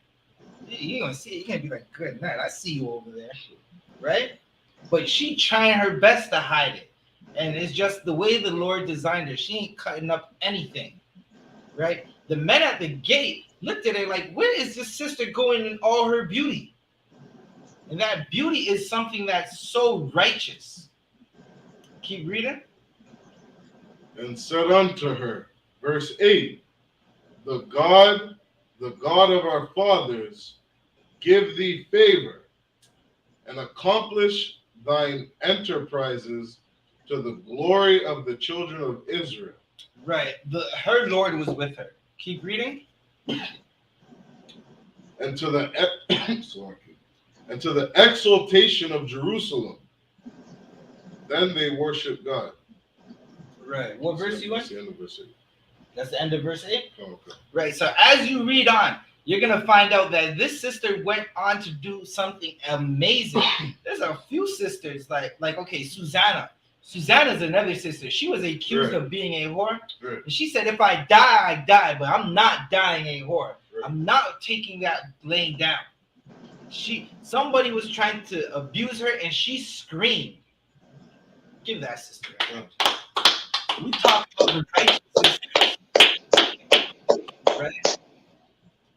You're gonna see it. You can't be like, good night, I see you over there, right? But she trying her best to hide it. And it's just the way the Lord designed her. She ain't cutting up anything, right? The men at the gate looked at her like, where is this sister going in all her beauty? And that beauty is something that's so righteous. Keep reading. And said unto her, verse 8, the God of our fathers, give thee favor and accomplish thine enterprises to the glory of the children of Israel. Right. Her Lord was with her. Keep reading. And to the exaltation of Jerusalem. Then they worship God. Right. What verse you That's the end of verse 8. That's the end of verse 8? Oh, okay. Right. So as you read on, you're going to find out that this sister went on to do something amazing. There's a few sisters like okay, Susanna. Susanna's another sister. She was accused Right. of being a whore. Right. And she said, if I die, I die, but I'm not dying a whore. Right. I'm not taking that laying down. Somebody was trying to abuse her and she screamed. Give that sister. We talk about the righteous sisters. Right?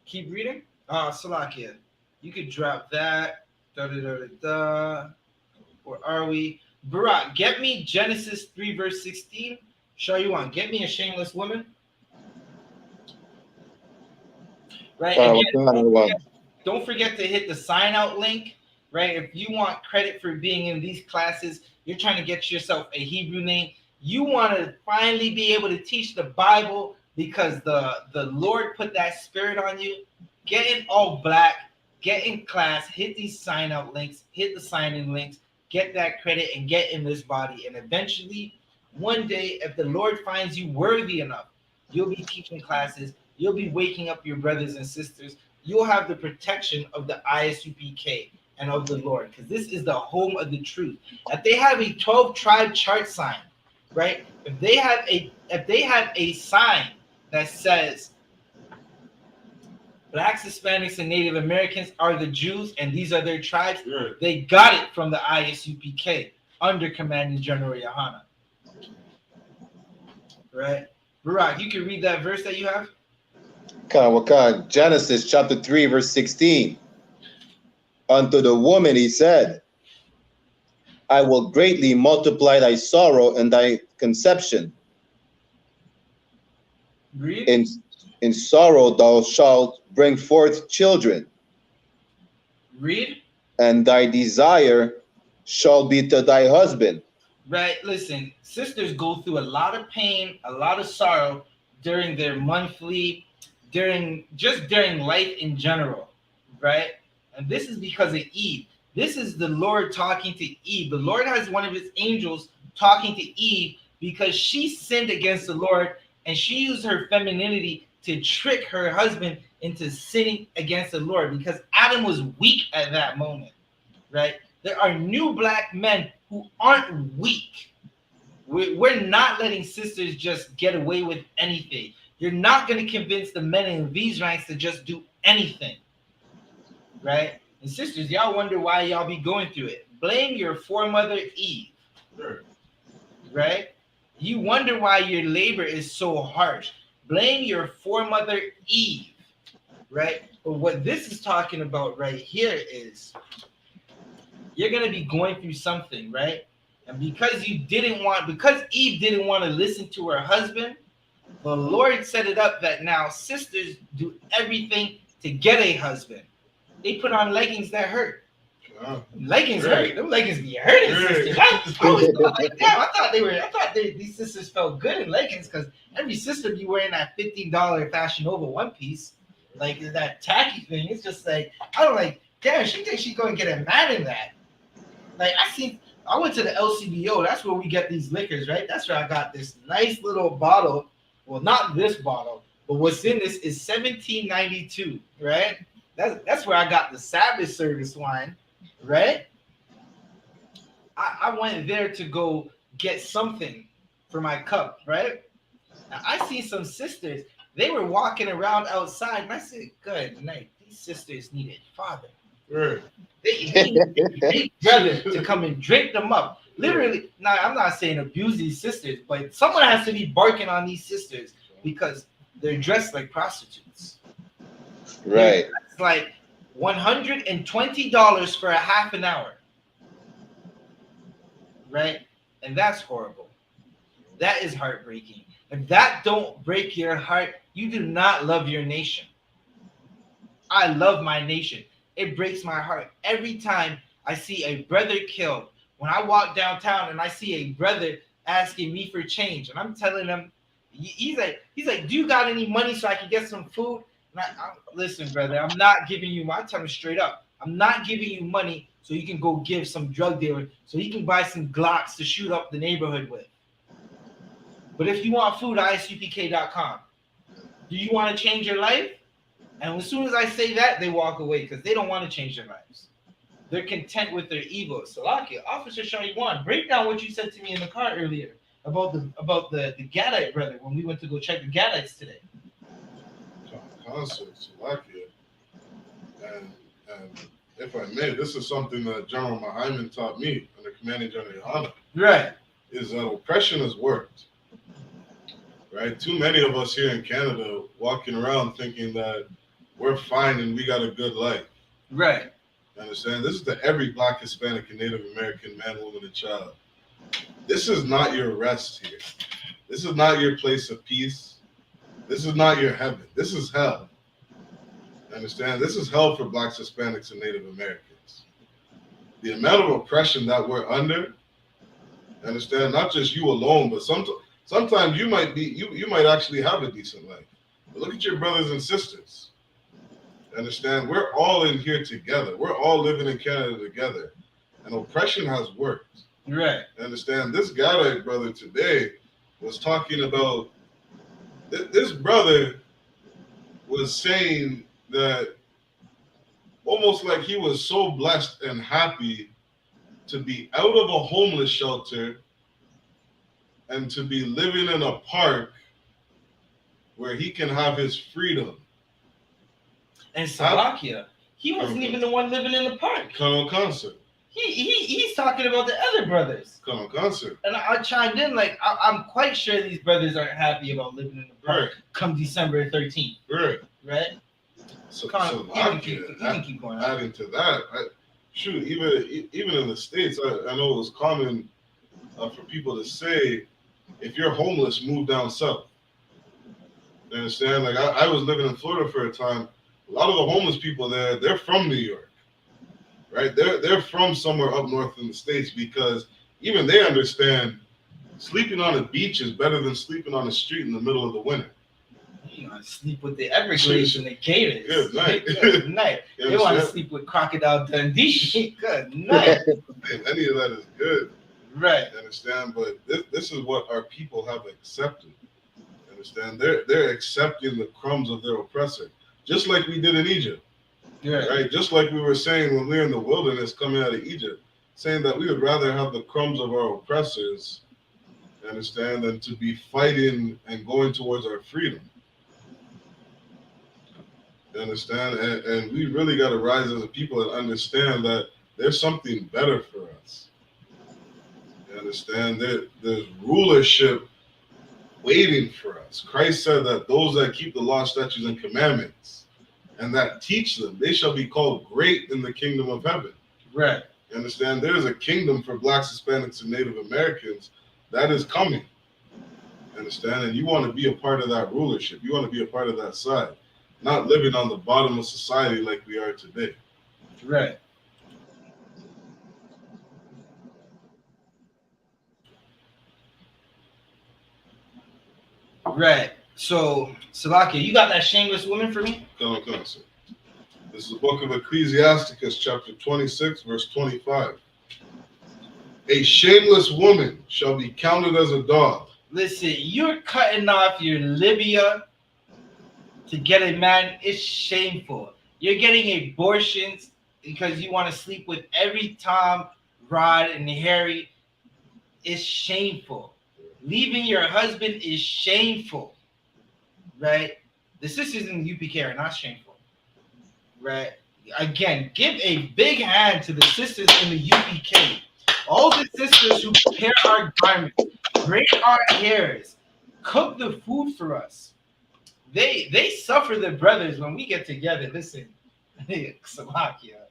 Keep reading. Salakia. You could drop that. Where are we? Barak, get me Genesis 3 verse 16. Show you one. Get me a shameless woman. Right. Again, don't forget to hit the sign out link. Right. If you want credit for being in these classes, you're trying to get yourself a Hebrew name. You want to finally be able to teach the Bible because the Lord put that spirit on you. Get in all black. Get in class. Hit these sign out links. Hit the sign in links. Get that credit and get in this body. And eventually, one day, if the Lord finds you worthy enough, you'll be teaching classes. You'll be waking up your brothers and sisters. You'll have the protection of the I.S.U.P.K and of the Lord, because this is the home of the truth. If they have a 12-tribe chart sign, right? If they have a sign that says Blacks, Hispanics, and Native Americans are the Jews, and these are their tribes, they got it from the I.S.U.P.K under Commanding General YAHANNA. Right? Barak, you can read that verse that you have. Genesis chapter 3 verse 16. Unto the woman he said, I will greatly multiply thy sorrow and thy conception. Read. In sorrow thou shalt bring forth children. Read. And thy desire shall be to thy husband. Right. Listen, sisters go through a lot of pain, a lot of sorrow during their monthly, during life in general. Right. And this is because of Eve. This is the Lord talking to Eve. The Lord has one of his angels talking to Eve because she sinned against the Lord and she used her femininity to trick her husband into sinning against the Lord because Adam was weak at that moment, right? There are new black men who aren't weak. We're not letting sisters just get away with anything. You're not going to convince the men in these ranks to just do anything. Right? And sisters, y'all wonder why y'all be going through it. Blame your foremother Eve. Sure. Right? You wonder why your labor is so harsh. Blame your foremother Eve. Right? But what this is talking about right here is you're going to be going through something, right? And because Eve didn't want to listen to her husband, the Lord set it up that now sisters do everything to get a husband. They put on leggings that hurt. Leggings hurt. Them leggings be hurting, sisters. I always thought, like, damn, I thought these sisters felt good in leggings because every sister be wearing that $15 Fashion Nova one piece, like that tacky thing. It's just like I don't like. Damn, she thinks she's going to get a man in that. Like I went to the LCBO. That's where we get these liquors, right? That's where I got this nice little bottle. Well, not this bottle, but what's in this is $17.92, right? That's where I got the Sabbath service wine, right? I went there to go get something for my cup, right? Now, I see some sisters. They were walking around outside, and I said, good night. These sisters needed father. Right. They need brother to come and drink them up. Literally, now I'm not saying abuse these sisters, but someone has to be barking on these sisters because they're dressed like prostitutes. Right. It's like $120 for a half an hour. Right? And that's horrible. That is heartbreaking. If that don't break your heart, you do not love your nation. I love my nation. It breaks my heart every time I see a brother killed. When I walk downtown and I see a brother asking me for change, and I'm telling him, he's like, do you got any money so I can get some food? And listen, brother, I'm not giving you. I tell him straight up, I'm not giving you money so you can go give some drug dealer so he can buy some Glocks to shoot up the neighborhood with. But if you want food, isupk.com. Do you want to change your life? And as soon as I say that, they walk away because they don't want to change their lives. They're content with their evil. Salakia, Officer Shariwan, break down what you said to me in the car earlier about the Gadite brother when we went to go check the Gadites today. Concert, Salakia. And if I may, this is something that General Mahaiman taught me under Commanding General YAHANNA. Right. Is that oppression has worked. Right? Too many of us here in Canada walking around thinking that we're fine and we got a good life. Right. You understand? This is to every Black, Hispanic, and Native American man, woman, and child. This is not your rest here. This is not your place of peace. This is not your heaven. This is hell. You understand? This is hell for Blacks, Hispanics, and Native Americans. The amount of oppression that we're under, you understand? Not just you alone, but sometimes you might be you might actually have a decent life. But look at your brothers and sisters. Understand? We're all in here together. We're all living in Canada together. And oppression has worked. Right. Understand? This Gadite brother today was talking about, this brother was saying that almost like he was so blessed and happy to be out of a homeless shelter and to be living in a park where he can have his freedom. And Salakia, he wasn't even the one living in the park. Colonel Concert. He's talking about the other brothers. Colonel Concert. And I chimed in like I'm quite sure these brothers aren't happy about living in the park come December 13th. Right. Right. So you can keep going. Adding to that, even in the States, I know it was common for people to say, if you're homeless, move down south. You understand? Like I was living in Florida for a time. A lot of the homeless people there, they're from New York, right? They're from somewhere up north in the States, because even they understand sleeping on a beach is better than sleeping on a street in the middle of the winter. You want to sleep with the Everglades and the Gators. Good night. Good night. They want to sleep with Crocodile Dundee. Good night. Any of that is good. Right. You understand? But this is what our people have accepted. You understand? They're accepting the crumbs of their oppressor. Just like we did in Egypt, right? Just like we were saying when we were in the wilderness coming out of Egypt, saying that we would rather have the crumbs of our oppressors, you understand, than to be fighting and going towards our freedom. You understand? And we really got to rise as a people and understand that there's something better for us. You understand? There's rulership waiting for us. Christ said that those that keep the law, statutes, and commandments, and that teach them, they shall be called great in the kingdom of heaven. Right. You understand? There is a kingdom for Blacks, Hispanics, and Native Americans that is coming. You understand? And you want to be a part of that rulership. You want to be a part of that side, not living on the bottom of society like we are today. Right. Right. So, Salakia, you got that shameless woman for me? Come on. This is the book of Ecclesiasticus, chapter 26, verse 25. A shameless woman shall be counted as a dog. Listen, you're cutting off your Libya to get a man. It's shameful. You're getting abortions because you want to sleep with every Tom, Rod, and Harry. It's shameful. Leaving your husband is shameful, right? The sisters in the UPK are not shameful, right? Again, give a big hand to the sisters in the UPK. All the sisters who prepare our garments, braid our hairs, cook the food for us. They suffer the brothers when we get together. Listen, Slovakia.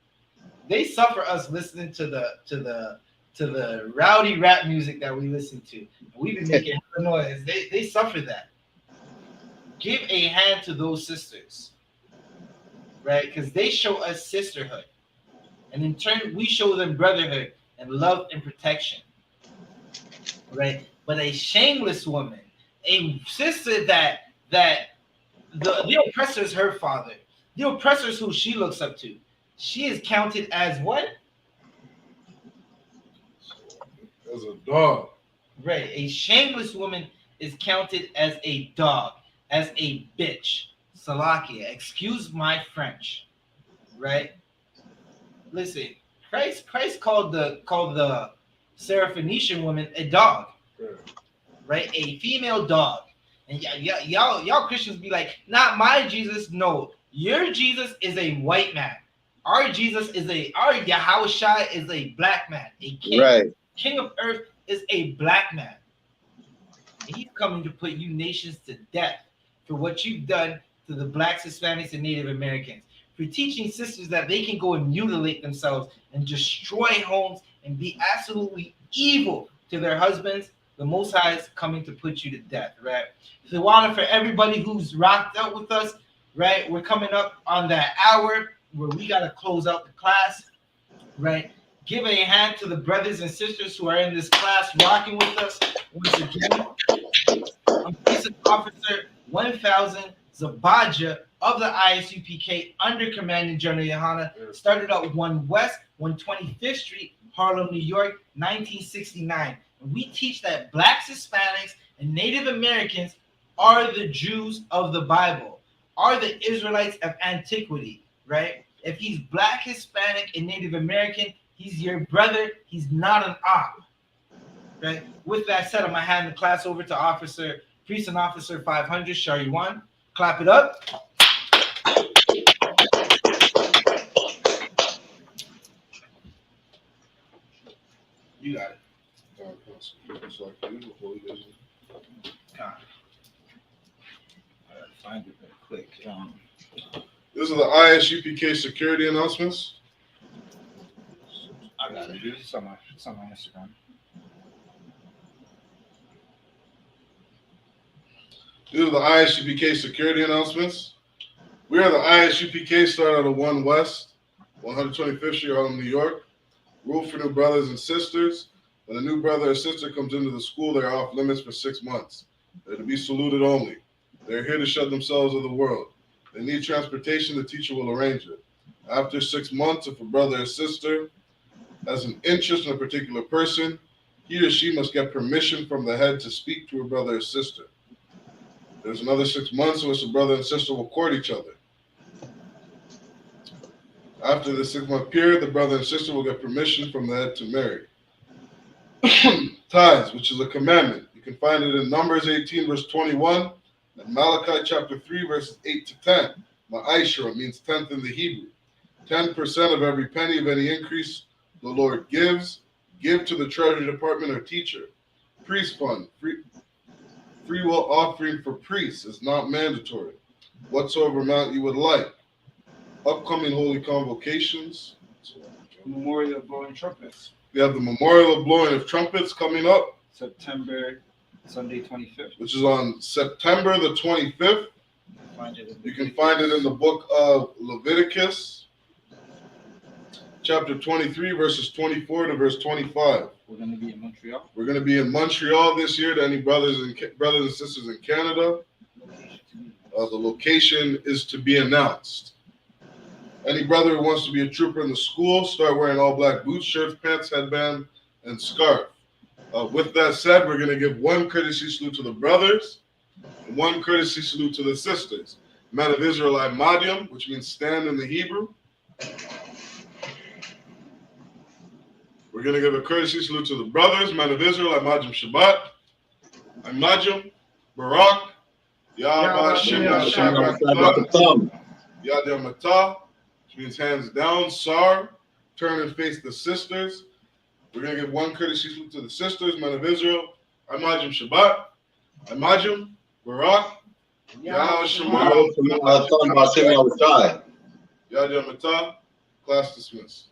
They suffer us listening to the rowdy rap music that we listen to. We've been making noise. They suffer that. Give a hand to those sisters, right? Because they show us sisterhood. And in turn, we show them brotherhood and love and protection, right? But a shameless woman, a sister that the oppressor is her father, the oppressor is who she looks up to. She is counted as what? As a dog. Right. A shameless woman is counted as a dog, as a bitch. Salakia. Excuse my French. Right? Listen, Christ called the Syrophoenician woman a dog, right? A female dog. And y'all Christians be like, not my Jesus. No, your Jesus is a white man. Our Jesus is our Yahushua is a black man. A king, Right. King of earth is a black man. And he's coming to put you nations to death for what you've done to the blacks, Hispanics, and Native Americans. For teaching sisters that they can go and mutilate themselves and destroy homes and be absolutely evil to their husbands. The Most High is coming to put you to death, right? So, Water, for everybody who's rocked out with us, right? We're coming up on that hour where we got to close out the class, right? Give a hand to the brothers and sisters who are in this class rocking with us. Once again, I'm Police Officer 1000 Zabaja of the I.S.U.P.K. under Commanding General Yahanna. Started out 1 West, 125th Street, Harlem, New York, 1969. And we teach that blacks, Hispanics, and Native Americans are the Jews of the Bible, are the Israelites of antiquity, right? If he's black, Hispanic, and Native American, he's your brother. He's not an op, right? With that said, I'm going to hand the class over to Priest and Officer 500, Shari 1. Clap it up. You got it. Find it real quick. This is the I.S.U.P.K. security announcements. I got it, dude. It's on my Instagram. These are the I.S.U.P.K. security announcements. We are the I.S.U.P.K. started out of 1 West, 125th Street, Harlem, New York. Rule for new brothers and sisters. When a new brother or sister comes into the school, they are off limits for 6 months. They're to be saluted only. They're here to shut themselves of the world. They need transportation, the teacher will arrange it. After 6 months, if a brother or sister has an interest in a particular person, he or she must get permission from the head to speak to a brother or sister. There's another 6 months in which the brother and sister will court each other. After the 6-month period, the brother and sister will get permission from the head to marry. Tithes, which is a commandment. You can find it in Numbers 18, verse 21, and Malachi chapter 3, verses 8 to 10. Ma'ashra means 10th in the Hebrew. 10% of every penny of any increase the Lord gives, give to the treasury department or teacher. Priest fund, free will offering for priests is not mandatory. Whatsoever amount you would like. Upcoming holy convocations. Memorial of blowing trumpets. We have the memorial of blowing of trumpets coming up. September, Sunday 25th. Which is on September the 25th. You can find it in the book of Leviticus, chapter 23, verses 24 to verse 25. We're going to be in Montreal. We're going to be in Montreal this year to any brothers and sisters in Canada. The location is to be announced. Any brother who wants to be a trooper in the school, start wearing all black boots, shirts, pants, headband, and scarf. With that said, we're going to give one courtesy salute to the brothers and one courtesy salute to the sisters. Men of Israelite Madium, which means stand in the Hebrew. We're going to give a courtesy salute to the brothers, men of Israel, Imajim Shabbat, Imajim, Barak, Yahweh Shem Yahshua, Yad Matah, which means hands down, Sar, turn and face the sisters. We're going to give one courtesy salute to the sisters, men of Israel, Imajim Shabbat, Imajim, Barak, Yahweh Shem Yahshua, Yad Matah. Class dismissed.